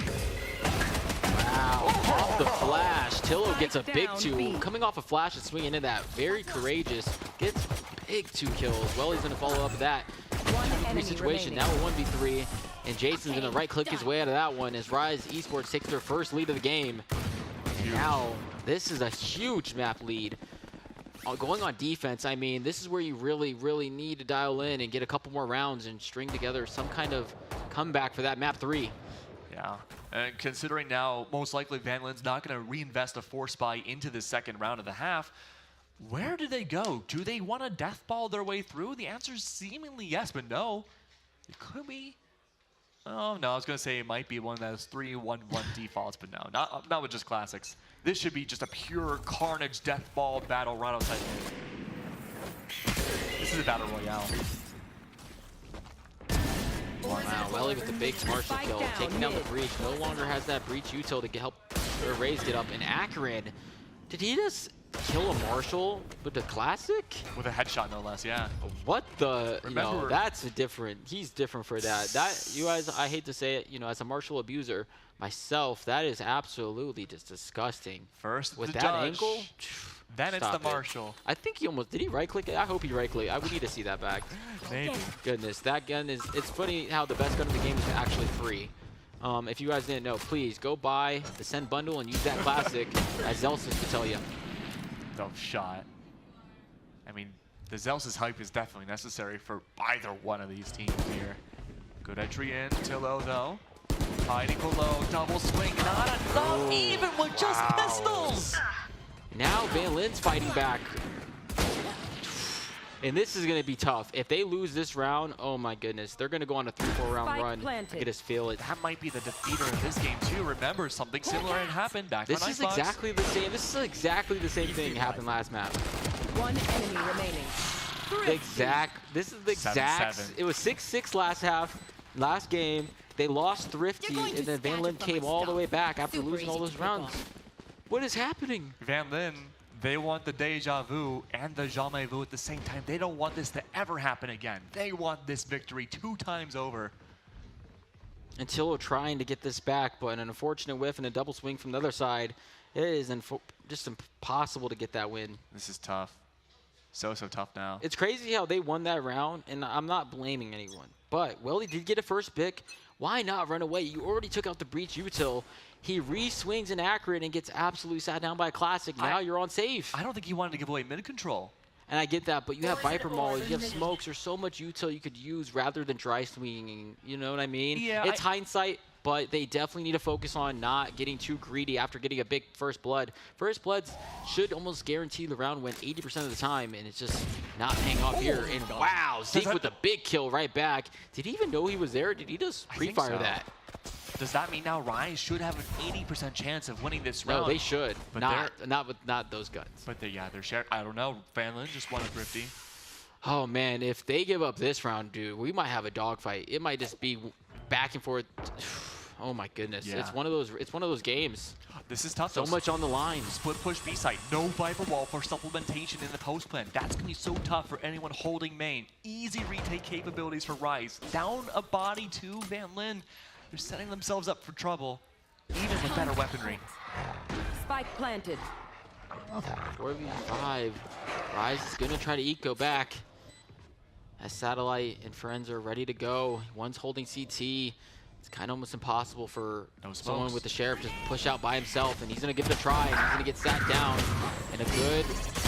Wow, off the flash. Tillo gets a big 2. Coming off a flash and swinging into that. Very courageous. Gets big 2 kills. Well, he's going to follow up with that. 2v3 situation. Now a 1v3. And Jason's going to right-click his way out of that one as Rise Esports takes their first lead of the game. And now, this is a huge map lead. Going on defense, I mean, this is where you really, really need to dial in and get a couple more rounds and string together some kind of comeback for that map 3. Yeah, and considering now most likely Van Lin's not going to reinvest a force buy into the second round of the half, where do they go? Do they want to death ball their way through? The answer is seemingly yes, but no. It could be. Oh, no, I was going to say it might be one of those 3-1-1 defaults, but no, not with just classics. This should be just a pure carnage death ball battle right outside. This is a battle royale. Wow, Welly with the big Marshall kill, taking down the breach. No longer has that breach util to help Raze get up. And Akron, did he just kill a Marshall with the classic? With a headshot, no less, yeah. What the? No, that's different. He's different for that. That, you guys, I hate to say it, you know, as a Marshall abuser myself, that is absolutely just disgusting. First, with the that judge. angle. Then it's the Marshall. I think he almost, did he right click it? I hope he right clicked. We need to see that back. Maybe. Goodness, that gun is, it's funny how the best gun in the game is actually free. If you guys didn't know, please go buy the Send bundle and use that classic, as Zelsis could tell you. No shot. I mean, the Zelsis hype is definitely necessary for either one of these teams here. Good entry in, Tillo though. Hiding below, double swing, not enough, even with just pistols! Now Van Lin's fighting back. And this is going to be tough. If they lose this round, oh my goodness, they're going to go on a 3-4 round run. I can just feel it. That might be the defeater of this game too. Remember, something similar had happened back on This is Icebox. exactly the same. This is exactly the same thing happened last map. One enemy remaining. This is the exact. 7-7. It was 6-6 last game. They lost Thrifty, and then Van Lin came all the way back after losing all those rounds. What is happening? Van Lin, they want the deja vu and the jamais vu at the same time. They don't want this to ever happen again. They want this victory 2 times over. And Tillo trying to get this back, but an unfortunate whiff and a double swing from the other side. It is just impossible to get that win. This is tough. So tough now. It's crazy how they won that round, and I'm not blaming anyone. But, well, he did get a first pick. Why not run away? You already took out the breach util. He re-swings an accurate and gets absolutely sat down by a classic. Now you're on safe. I don't think he wanted to give away mid control. And I get that, but you have Viper Mauls, you have smokes, there's so much util you could use rather than dry swinging. You know what I mean? Yeah. It's hindsight, but they definitely need to focus on not getting too greedy after getting a big first blood. First bloods should almost guarantee the round win 80% of the time, and it's just not paying off here. And wow, Zeke with a big kill right back. Did he even know he was there? Did he just pre-fire that? Does that mean now Rise should have an 80% chance of winning this round? No, they should. But not those guns. But they're shared. I don't know. Van Lin just won a Thrifty. Oh man, if they give up this round, dude, we might have a dogfight. It might just be back and forth. Oh my goodness, Yeah. It's one of those games. This is tough. So much on the line. Split push B side. No Viper wall for supplementation in the post plan. That's gonna be so tough for anyone holding main. Easy retake capabilities for Rise. Down a body to Van Lin. They're setting themselves up for trouble, even with better weaponry. Spike planted. 4v5. Rise is gonna try to eco back. As Satellite and friends are ready to go. One's holding CT. It's kind of almost impossible for someone with the Sheriff to push out by himself, and he's gonna give it a try, and he's gonna get sat down. And a good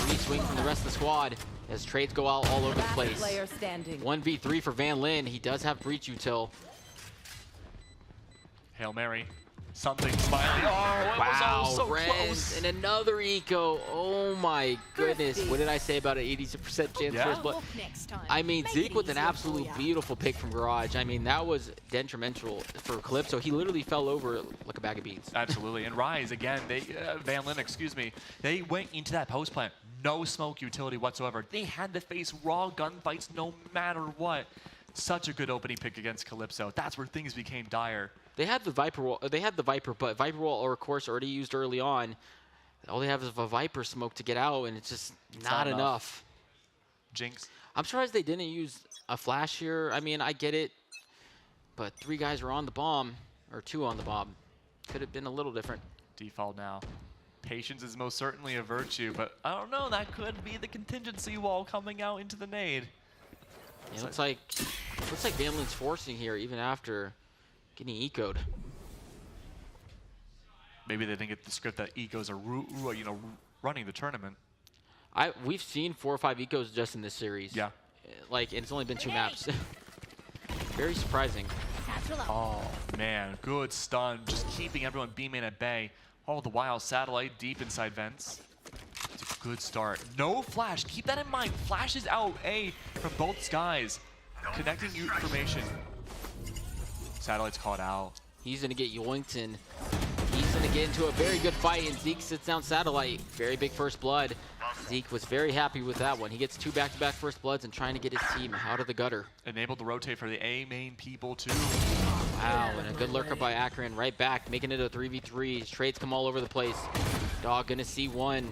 re-swing from the rest of the squad as trades go out all over the place. 1v3 for Van Lin. He does have breach util. Hail Mary. Something Smiley. Oh, it wow, was so Ren, close. and another eco. Oh my goodness. What did I say about an 80% chance first blood? I mean, Zeke with an absolute beautiful pick from Garage. I mean, that was detrimental for Calypso. He literally fell over like a bag of beans. Absolutely. And Rise, again, Van Lin, excuse me, they went into that post plant. No smoke utility whatsoever. They had to face raw gunfights no matter what. Such a good opening pick against Calypso. That's where things became dire. They had the Viper wall. They had the Viper, but Viper wall, or of course, already used early on. All they have is a Viper smoke to get out, and it's just not enough. Jinx. I'm surprised they didn't use a flash here. I mean, I get it, but 3 guys were on the bomb, or 2 on the bomb. Could have been a little different. Default now. Patience is most certainly a virtue, but I don't know. That could be the contingency wall coming out into the nade. It looks like Van Lin's forcing here, even after getting ecoed. Maybe they didn't get the script that ecos are, running the tournament. We've seen 4 or 5 ecos just in this series. Yeah. Like, and it's only been 2 maps. Very surprising. Oh man, good stun, just keeping everyone beaming at bay. All the while, Satellite deep inside vents. It's a good start. No flash. Keep that in mind. Flash is out A from both skies. Connecting information. Satellite's caught out. He's going to get yoinked, and he's going to get into a very good fight, and Zeke sits down Satellite. Very big first blood. Zeke was very happy with that one. He gets 2 back-to-back first bloods and trying to get his team out of the gutter. Enabled to rotate for the A main people too. Wow, and a good lurker by Akron right back, making it a 3v3. Trades come all over the place. Dog gonna see 1.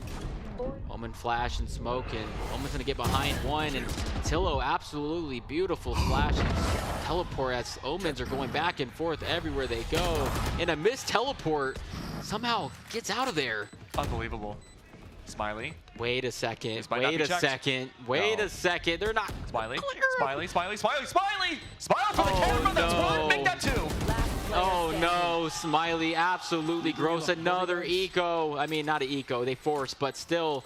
Omen flash and smoke, and Omen's gonna get behind 1, and Tillo absolutely beautiful flash and teleport as Omens are going back and forth everywhere they go. And a missed teleport somehow gets out of there. Unbelievable. Smiley. Wait a second. Wait a second. Wait a second. They're not. Smiley. Smiley. Smiley. Smiley. Smiley. Smile for the camera. That's 1. Make that 2. Oh no, Smiley absolutely gross. Another eco. I mean, not an eco. They forced, but still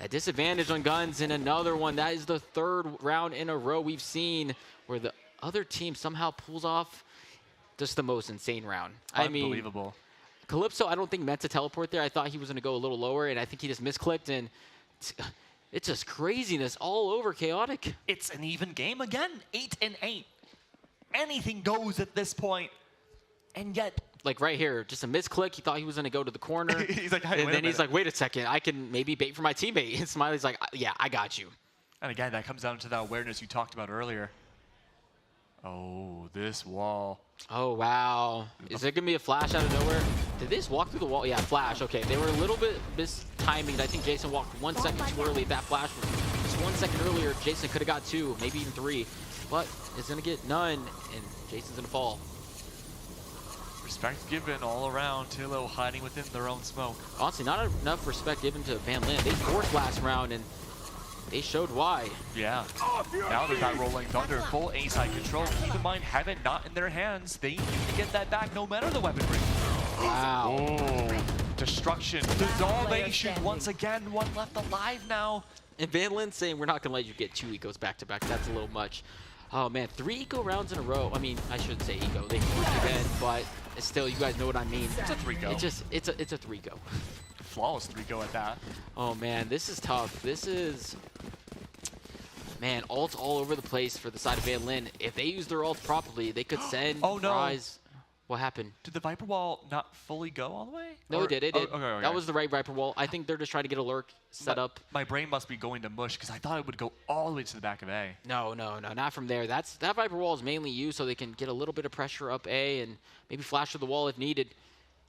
a disadvantage on guns. And another one. That is the 3rd round in a row we've seen where the other team somehow pulls off just the most insane round. Unbelievable. I mean, Calypso, I don't think meant to teleport there. I thought he was going to go a little lower, and I think he just misclicked. And It's just craziness all over Chaotic. It's an even game again, 8-8. Anything goes at this point, and yet... Like right here, just a misclick. He thought he was going to go to the corner. He's like, hey, and then he's like, wait a second, I can maybe bait for my teammate. And Smiley's like, yeah, I got you. And again, that comes down to that awareness you talked about earlier. Oh, this wall. Oh, wow. Is there going to be a flash out of nowhere? Did they just walk through the wall? Yeah, flash. Okay, they were a little bit mistiming. I think Jason walked 1 second too early. That flash was just 1 second earlier. Jason could have got 2, maybe even 3. But it's going to get none, and Jason's going to fall. Respect given all around. Tillo hiding within their own smoke. Honestly, not enough respect given to Van Lin. They forced last round, and they showed why. Yeah. Now they've got Rolling Thunder, full A-side control. Keep in mind, Heaven not in their hands. They need to get that back no matter the weaponry. Wow. Oh. Destruction. Dissolvation once again. One left alive now. And Van Lin saying, we're not going to let you get 2 ecos back-to-back. That's a little much. Oh, man. 3 eco rounds in a row. I mean, I shouldn't say eco. They forced again, but still, you guys know what I mean. It's a 3-go. It's a 3-go. Flawless 3-go at that. Oh, man. This is tough. This is... Man, ults all over the place for the side of Van Lin. If they use their ults properly, they could send Rise. What happened? Did the Viper Wall not fully go all the way? No, it did. It did. Okay. That was the right Viper Wall. I think they're just trying to get a lurk set up. My brain must be going to mush because I thought it would go all the way to the back of A. No, not from there. That Viper Wall is mainly used so they can get a little bit of pressure up A and maybe flash through the wall if needed.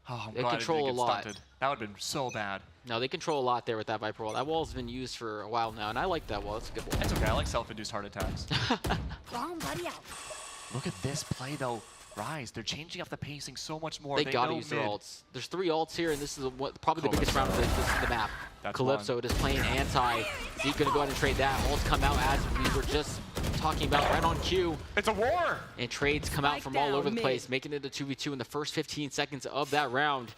Oh, they control a lot. Stunted. That would have been so bad. No, they control a lot there with that Viper Wall. That wall's been used for a while now, and I like that wall. It's a good wall. It's okay. I like self-induced heart attacks. Look at this play, though. Rise, they're changing up the pacing so much more. They gotta use their ults. There's 3 ults here, and this is probably the biggest round of the map. That's Calypso just playing anti. Zeke gonna go ahead and trade that. Ults come out as we were just talking about right on cue. It's a war! And trades come out from all over the place, making it a 2v2 in the first 15 seconds of that round.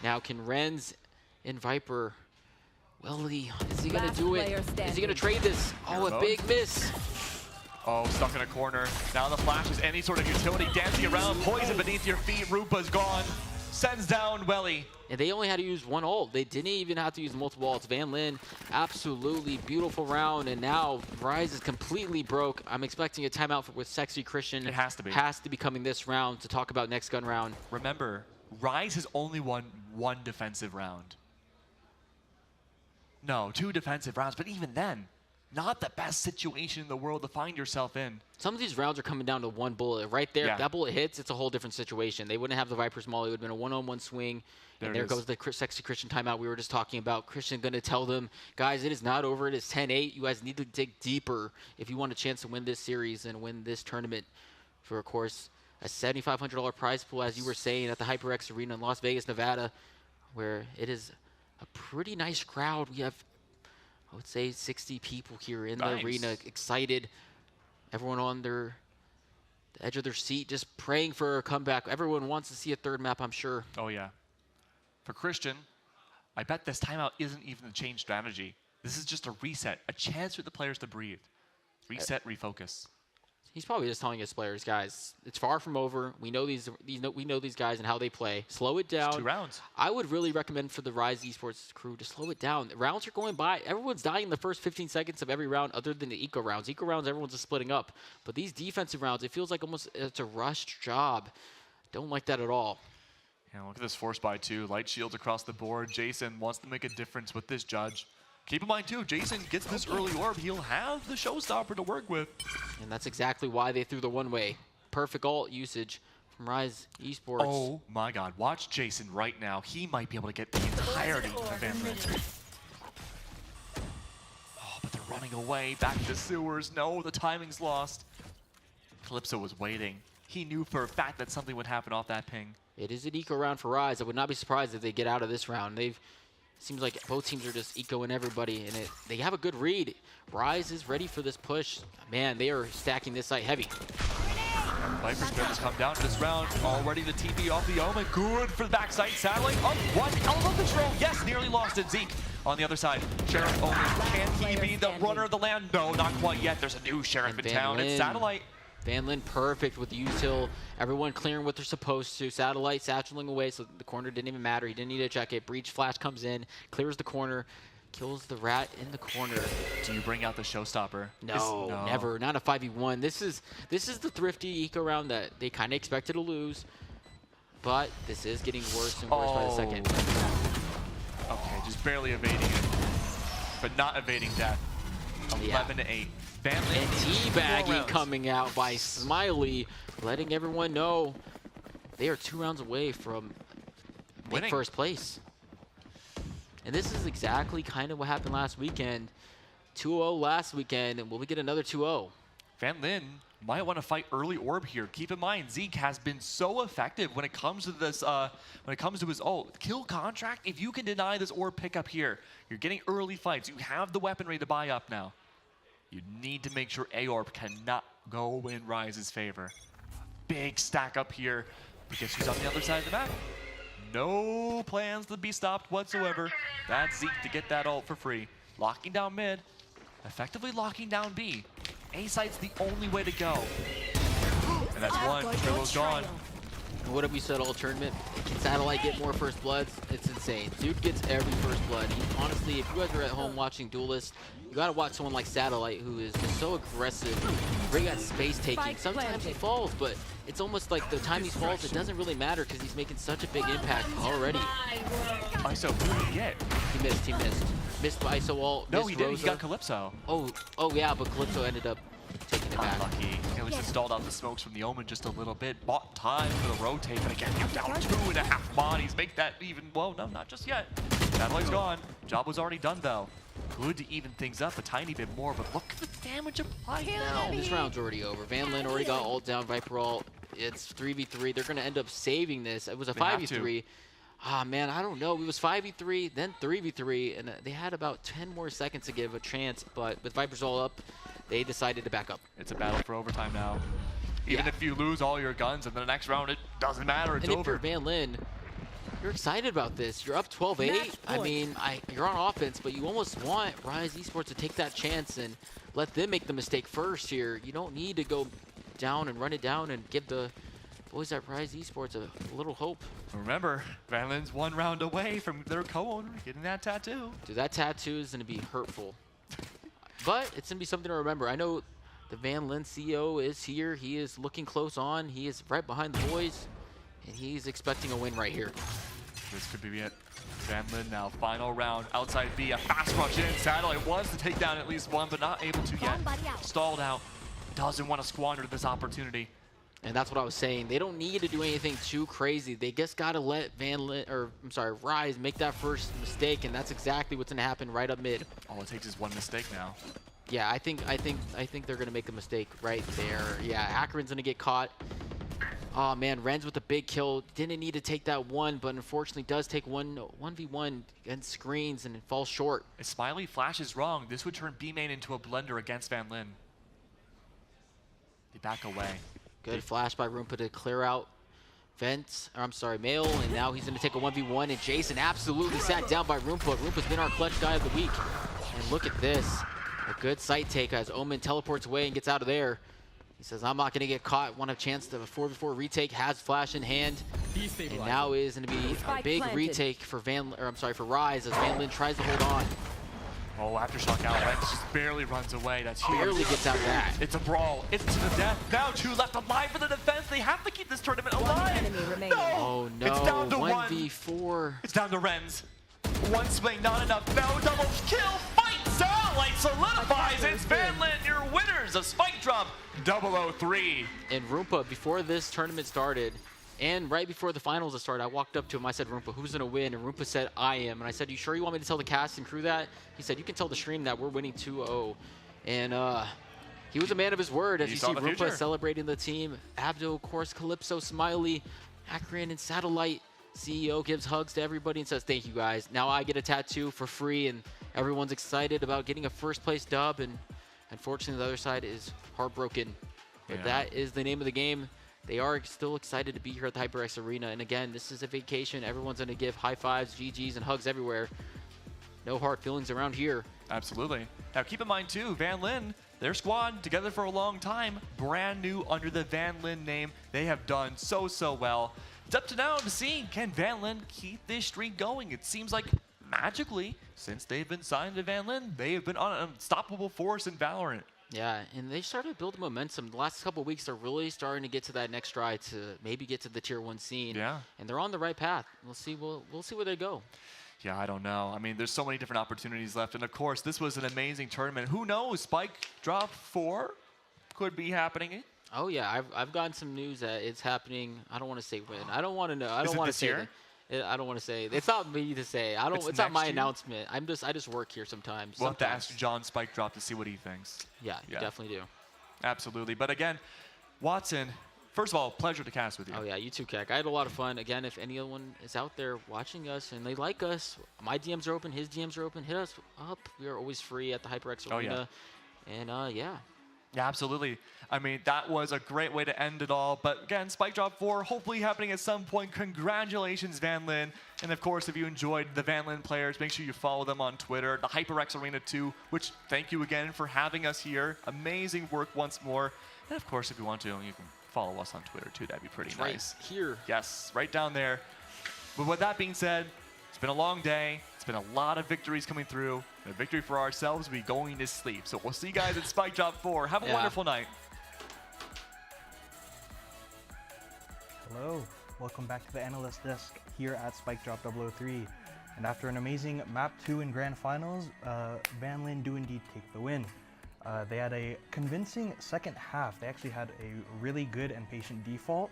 Now can Renz and Viper, is he gonna do it? Is he gonna trade this? Oh, a big miss. Oh, stuck in a corner. Now the flash is any sort of utility. Dancing around, poison beneath your feet. Rupa's gone. Sends down Welly. And they only had to use 1 ult. They didn't even have to use multiple ults. Van Lin, absolutely beautiful round. And now Rise is completely broke. I'm expecting a timeout with Sexy Christian. It has to be. Has to be coming this round to talk about next gun round. Remember, Rise has only won 1 defensive round. No, 2 defensive rounds, but even then, not the best situation in the world to find yourself in. Some of these rounds are coming down to 1 bullet. Right there, if that bullet hits, it's a whole different situation. They wouldn't have the Viper's Molly. It would have been a one-on-one swing. And there goes the Sexy Christian timeout we were just talking about. Christian going to tell them, guys, it is not over. It is 10-8. You guys need to dig deeper if you want a chance to win this series and win this tournament for, of course, a $7,500 prize pool, as you were saying, at the HyperX Arena in Las Vegas, Nevada, where it is a pretty nice crowd. We have, I would say, 60 people here in the arena, excited. Everyone on the edge of their seat, just praying for a comeback. Everyone wants to see a 3rd map, I'm sure. Oh, yeah. For Christian, I bet this timeout isn't even a change strategy. This is just a reset, a chance for the players to breathe. Reset, refocus. He's probably just telling his players, guys, it's far from over. We know these guys and how they play. Slow it down. It's 2 rounds. I would really recommend for the Rise Esports crew to slow it down. Rounds are going by. Everyone's dying in the first 15 seconds of every round other than the eco rounds. Eco rounds, everyone's just splitting up. But these defensive rounds, it feels like almost it's a rushed job. Don't like that at all. Yeah, look at this force by 2. Light shields across the board. Jason wants to make a difference with this judge. Keep in mind, too, Jason gets this early orb. He'll have the showstopper to work with. And that's exactly why they threw the one-way. Perfect ult usage from Rise Esports. Oh, my God. Watch Jason right now. He might be able to get the entirety of Van Lin. Oh, but they're running away. Back to sewers. No, the timing's lost. Calypso was waiting. He knew for a fact that something would happen off that ping. It is an eco round for Rise. I would not be surprised if they get out of this round. Seems like both teams are just ecoing everybody, and they have a good read. Rise is ready for this push. Man, they are stacking this site heavy. Viper's Grip has come down to this round. Already the TP off the Omen. Good for the backside. Satellite up one. Element control. Yes, nearly lost it. Zeke on the other side. Sheriff Omen. Can he be the runner of the land? No, not quite yet. There's a new Sheriff in town. It's Satellite. Van Lin perfect with the util. Everyone clearing what they're supposed to. Satellite satcheling away, so the corner didn't even matter. He didn't need to check it. Breach flash comes in, clears the corner. kills the rat in the corner. Do you bring out the showstopper? No, never. Not a 5v1. This is the thrifty eco round that they kind of expected to lose, but this is getting worse and worse by the second. Okay, just barely evading it, but not evading death. 11 to 8. And teabagging coming out by Smiley, letting everyone know they are 2 rounds away from winning first place. And this is exactly kind of what happened last weekend. 2-0 last weekend, and will we get another 2-0? Van Lin might want to fight early orb here. Keep in mind, Zeke has been so effective when it comes to this, when it comes to his ult. Kill contract, if you can deny this orb pickup here, you're getting early fights. You have the weaponry to buy up now. You need to make sure Aorb cannot go in Ryze's favor. Big stack up here, but guess who's on the other side of the map? No plans to be stopped whatsoever. That's Zeke to get that ult for free. Locking down mid, effectively locking down B. A site's the only way to go. And that's one. Trillo's gone. And what have we said all tournament? Can Satellite get more first bloods? It's insane. Dude gets every first blood. Honestly, if you guys are at home watching Duelist, you gotta watch someone like Satellite who is just so aggressive, great at space taking. Sometimes he falls, but it's almost like the time he falls, it doesn't really matter because he's making such a big impact already. ISO, who did he get? He missed. Missed ISO ult. No, he didn't. He got Calypso. Oh yeah, but Calypso ended up taking it back. Unlucky. At least it stalled out the smokes from the Omen just a little bit. Bought time for the rotate, but again, you're down 2.5 bodies. Make that even. Whoa, no, not just yet. Satellite's gone. Job was already done though. Good to even things up a tiny bit more, but look at the damage applied now. This round's already over. Van Lin already got ult down, Viper ult. It's 3v3. They're going to end up saving this. It was a 5v3. Ah, man, I don't know. It was 5v3, then 3v3, and they had about 10 more seconds to give a chance, but with Viper's all up, they decided to back up. It's a battle for overtime now. Even if you lose all your guns in the next round, it doesn't matter. It's over. If you're Van Lin, you're excited about this. You're up 12-8. I mean, you're on offense, but you almost want Rise Esports to take that chance and let them make the mistake first here. You don't need to go down and run it down and give the boys at Rise Esports a little hope. Remember, Van Lin's 1 round away from their co-owner getting that tattoo. Dude, that tattoo is going to be hurtful. But it's going to be something to remember. I know the Van Lin CEO is here. He is looking close on. He is right behind the boys, and he's expecting a win right here. This could be it. Van Lin now, final round, outside B, a fast rush in. Satellite wants to take down at least one, but not able to yet. Stalled out. Doesn't want to squander this opportunity. And that's what I was saying. They don't need to do anything too crazy. They just got to let Rise make that first mistake, and that's exactly what's going to happen right up mid. All it takes is one mistake now. Yeah, I think they're going to make a mistake right there. Yeah, Akron's going to get caught. Oh man, Ren's with a big kill. Didn't need to take that one, but unfortunately does take 1v1 against screens and falls short. If Smiley flashes wrong, this would turn B-main into a blender against Van Lin. They back away. Good flash by Roompa to clear out Mail, and now he's going to take a 1v1, and Jason absolutely sat down by Roompa. Roompa's been our clutch guy of the week. And look at this. A good sight take as Omen teleports away and gets out of there. He says, I'm not going to get caught. Want a chance to a 4v4 retake, has flash in hand. And now is going to be a big retake for for Rise as Van Lin tries to hold on. Oh, Aftershock out. Ren just barely runs away. That's huge. Barely gets out of that. It's a brawl. It's to the death. Now 2 left alive for the defense. They have to keep this tournament alive. No! Oh no. It's down to 1v4. It's down to Ren's. One swing, not enough. No double kill. Fight! Satellite solidifies. It's Van Lin, your winners of Spike Drum 003. And Roompa, before this tournament started, and right before the finals started, I walked up to him. I said, Roompa, who's going to win? And Roompa said, I am. And I said, you sure you want me to tell the cast and crew that? He said, you can tell the stream that we're winning 2-0. And he was a man of his word. As you see Roompa celebrating the team. Abdo, of course, Calypso, Smiley, Akron, and Satellite. CEO gives hugs to everybody and says, thank you, guys. Now I get a tattoo for free, and everyone's excited about getting a first-place dub. And unfortunately, the other side is heartbroken. But that is the name of the game. They are still excited to be here at the HyperX Arena. And again, this is a vacation. Everyone's going to give high fives, GGs, and hugs everywhere. No hard feelings around here. Absolutely. Now keep in mind too, Van Lin, their squad together for a long time, brand new under the Van Lin name. They have done so well. It's up to now to see, can Van Lin keep this streak going? It seems like magically, since they've been signed to Van Lin, they have been on an unstoppable force in Valorant. Yeah, and they started building momentum. The last couple of weeks, they're really starting to get to that next stride to maybe get to the tier 1 scene. Yeah. And they're on the right path. We'll see where they go. Yeah, I don't know. I mean, there's so many different opportunities left. And of course, this was an amazing tournament. Who knows? Spike Drop 4 could be happening. Oh yeah, I've gotten some news that it's happening. I don't want to say when. I don't want to know. I don't want to say that. I don't want to say. It's not me to say. I don't. It's not my announcement. I just work here sometimes. We'll have to ask John Spike Drop to see what he thinks. Yeah, you definitely do. Absolutely. But again, Watson, first of all, pleasure to cast with you. Oh yeah, you too, Keck. I had a lot of fun. Again, if anyone is out there watching us and they like us, my DMs are open, his DMs are open. Hit us up. We are always free at the HyperX Arena. And yeah. Yeah, absolutely. I mean, that was a great way to end it all. But again, Spike Drop 4 hopefully happening at some point. Congratulations, Van Lin. And of course, if you enjoyed the Van Lin players, make sure you follow them on Twitter, the HyperX Arena 2, which thank you again for having us here. Amazing work once more. And of course, if you want to, you can follow us on Twitter too. That'd be pretty nice. Right here. Yes, right down there. But with that being said, it's been a long day. It's been a lot of victories coming through. And a victory for ourselves will be going to sleep. So we'll see you guys at Spike Drop 4. Have a wonderful night. Hello, welcome back to the analyst desk here at Spike Drop 003. And after an amazing Map 2 in Grand Finals, Van Lin do indeed take the win. They had a convincing second half. They actually had a really good and patient default.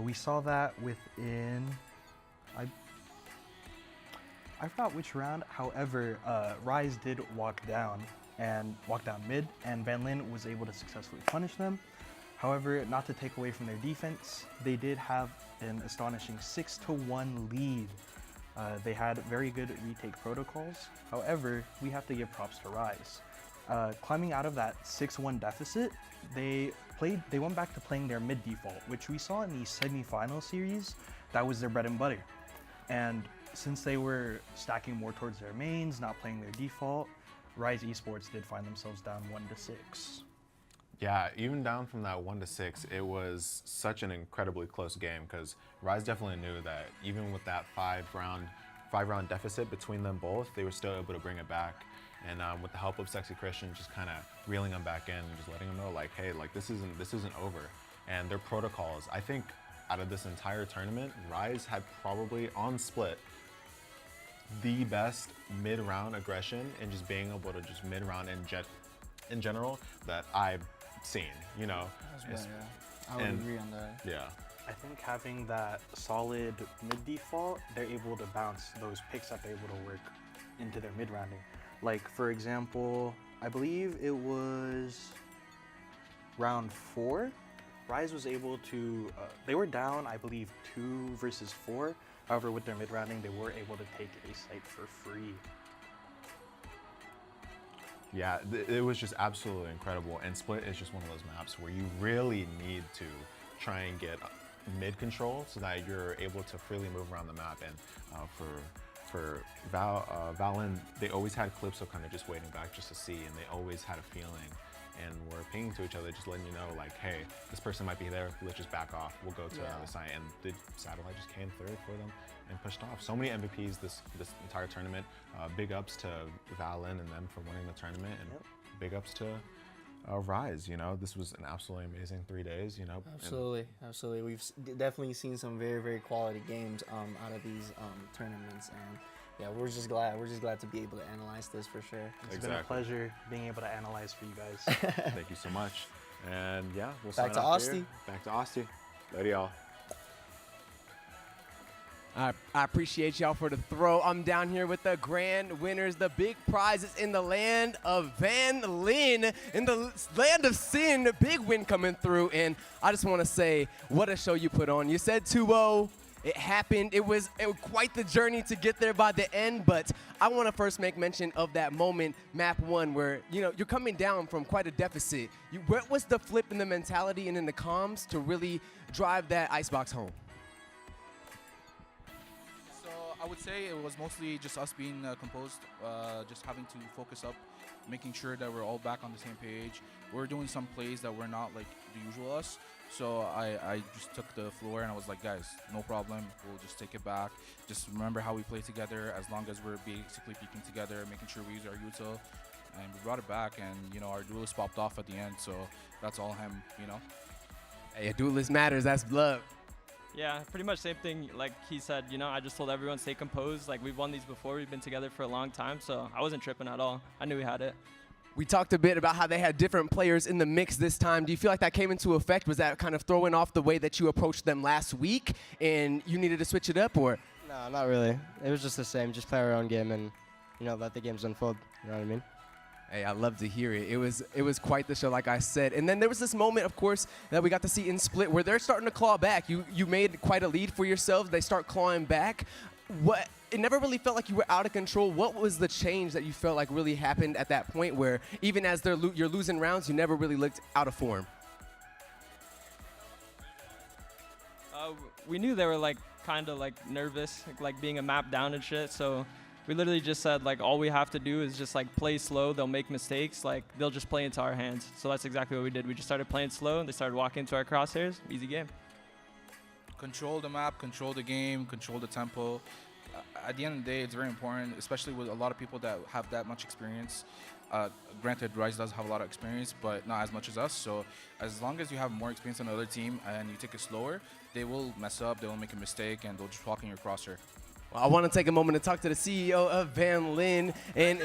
We saw that within, I forgot which round. However, Rise did walk down mid, and Van Lin was able to successfully punish them. However, not to take away from their defense, they did have an astonishing 6-1 lead. They had very good retake protocols. However, we have to give props to Rise. Climbing out of that 6-1 deficit, they went back to playing their mid default, which we saw in the semi-final series. That was their bread and butter. And since they were stacking more towards their mains, not playing their default, Rise Esports did find themselves down 1-6. Yeah, even down from that 1-6, it was such an incredibly close game because Rise definitely knew that even with that five round deficit between them both, they were still able to bring it back. And with the help of Sexy Christian, just kind of reeling them back in and just letting them know, like, hey, like this isn't over. And their protocols, I think, out of this entire tournament, Rise had probably on split the best mid-round aggression and just being able to just mid-round in general that I've seen, you know. That's right, yeah. I would agree on that. Yeah. I think having that solid mid default, they're able to bounce those picks that they're able to work into their mid rounding. Like, for example, I believe it was round 4. Rise was able to, they were down, I believe, 2 versus 4. However, with their mid rounding, they were able to take a site for free. Yeah, it was just absolutely incredible. And Split is just one of those maps where you really need to try and get mid control so that you're able to freely move around the map. And for Valin, they always had clips of kind of just waiting back just to see, and they always had a feeling. And we're pinging to each other, just letting you know, like, hey, this person might be there, let's just back off. We'll go to another site. And the satellite just came through for them and pushed off. So many MVPs this entire tournament. Big ups to Valin and them for winning the tournament, and big ups to Rise. You know, this was an absolutely amazing 3 days. You know, Absolutely. We've definitely seen some very, very quality games out of these tournaments, and yeah, we're just glad to be able to analyze this for sure. It's been a pleasure being able to analyze for you guys. Thank you so much. And yeah, we'll back sign to off Asti. here. Back to Asti. Later, y'all. I appreciate y'all for the throw. I'm down here with the grand winners, the big prizes in the land of Van Lin, in the land of sin. Big win coming through, and I just want to say, what a show you put on. You said 2-0. It happened. It was quite the journey to get there by the end, but I want to first make mention of that moment, map 1, where you're coming down from quite a deficit. What was the flip in the mentality and in the comms to really drive that icebox home? I would say it was mostly just us being composed, just having to focus up, making sure that we're all back on the same page. We're doing some plays that were not like the usual us. So I just took the floor and I was like, guys, no problem. We'll just take it back. Just remember how we play together. As long as we're basically peeking together, making sure we use our util. And we brought it back, and our duelist popped off at the end. So that's all him, Hey, a duelist matters. That's blood. Yeah, pretty much same thing. Like he said, I just told everyone stay composed. Like we've won these before. We've been together for a long time, so I wasn't tripping at all. I knew we had it. We talked a bit about how they had different players in the mix this time. Do you feel like that came into effect? Was that kind of throwing off the way that you approached them last week and you needed to switch it up, or? No, not really. It was just the same. Just play our own game and, let the games unfold. You know what I mean? Hey, I love to hear it. It was quite the show, like I said. And then there was this moment, of course, that we got to see in Split where they're starting to claw back. You made quite a lead for yourselves. They start clawing back. It never really felt like you were out of control. What was the change that you felt like really happened at that point where even as you're losing rounds, you never really looked out of form? We knew they were like kind of like nervous, like being a map down and shit. So we literally just said like all we have to do is just like play slow. They'll make mistakes. Like they'll just play into our hands. So that's exactly what we did. We just started playing slow and they started walking into our crosshairs. Easy game. Control the map, control the game, control the tempo. At the end of the day, it's very important, especially with a lot of people that have that much experience. Granted, Rise does have a lot of experience, but not as much as us. So as long as you have more experience than another team and you take it slower, they will mess up, they will make a mistake, and they'll just walk in your crosshair. Well, I want to take a moment to talk to the CEO of Van Lin and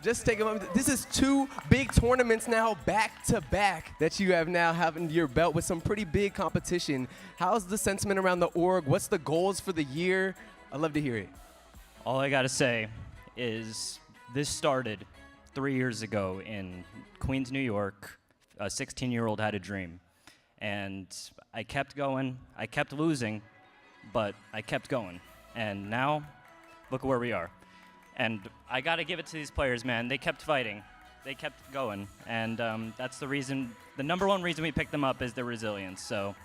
just take a moment. This is 2 big tournaments now back to back that you have now having your belt with some pretty big competition. How's the sentiment around the org? What's the goals for the year? I'd love to hear it. All I got to say is this started 3 years ago in Queens, New York. A 16-year-old had a dream. And I kept going. I kept losing, but I kept going. And now, look where we are. And I got to give it to these players, man. They kept fighting. They kept going. And that's the reason, the number one reason we picked them up is their resilience. So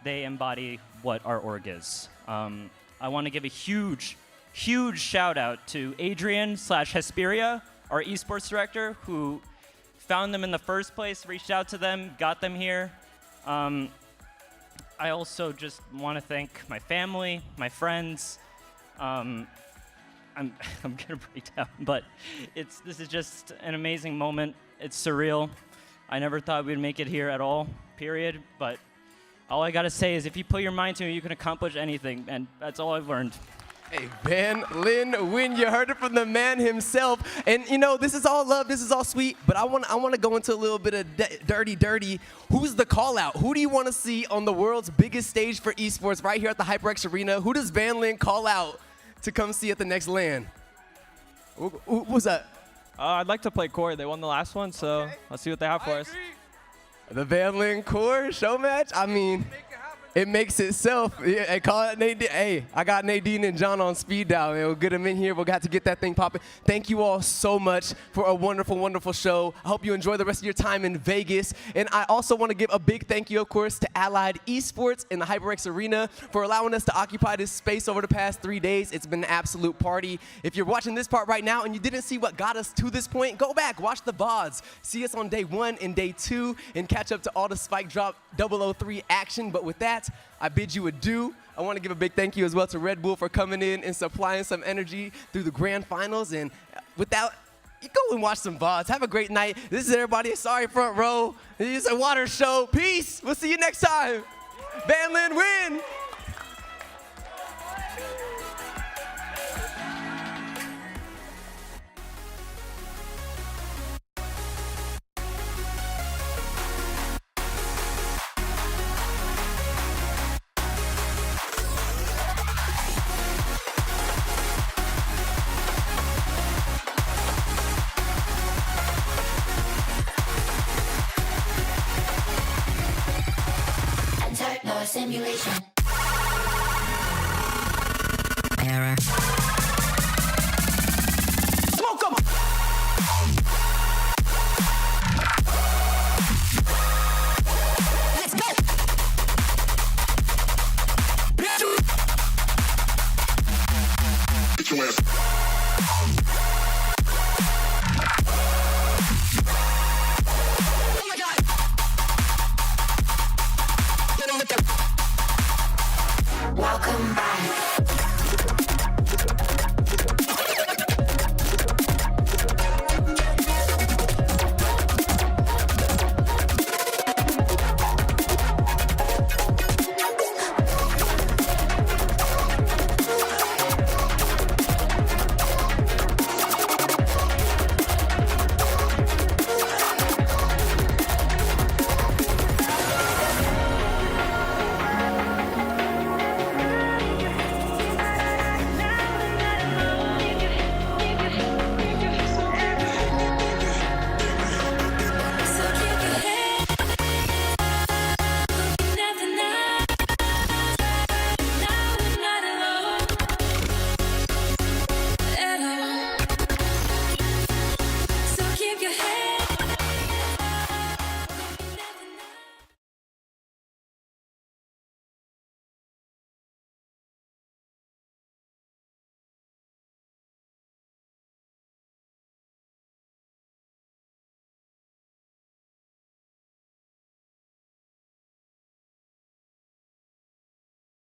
they embody what our org is. I want to give a huge shout out to Adrian/Hesperia, our esports director, who found them in the first place, reached out to them, got them here. I also just want to thank my family, my friends. I'm gonna break down, but this is just an amazing moment. It's surreal. I never thought we'd make it here at all, period. But all I gotta say is if you put your mind to it, you can accomplish anything, and that's all I've learned. Hey, Van Lin Win, you heard it from the man himself. And this is all love, this is all sweet, but I want to go into a little bit of dirty. Who's the call out? Who do you want to see on the world's biggest stage for esports right here at the HyperX Arena? Who does Van Lin call out to come see at the next LAN? Who's that? I'd like to play Core. They won the last one, so let's see what they have for us. The Van Lin Core show match? I mean, it makes itself. Hey, call it Nadine. Hey, I got Nadine and John on speed dial. We'll get them in here. We'll have to get that thing popping. Thank you all so much for a wonderful, wonderful show. I hope you enjoy the rest of your time in Vegas. And I also want to give a big thank you, of course, to Allied Esports in the HyperX Arena for allowing us to occupy this space over the past 3 days. It's been an absolute party. If you're watching this part right now and you didn't see what got us to this point, go back, watch the VODs. See us on day 1 and day 2 and catch up to all the Spike Drop 003 action. But with that, I bid you adieu. I want to give a big thank you as well to Red Bull for coming in and supplying some energy through the grand finals. And without, you go and watch some VODs. Have a great night. This is everybody. Sorry, front row. It's a water show. Peace. We'll see you next time. Van Lin Win. Simulation. Error. Smoke 'em! Let's go! Welcome back.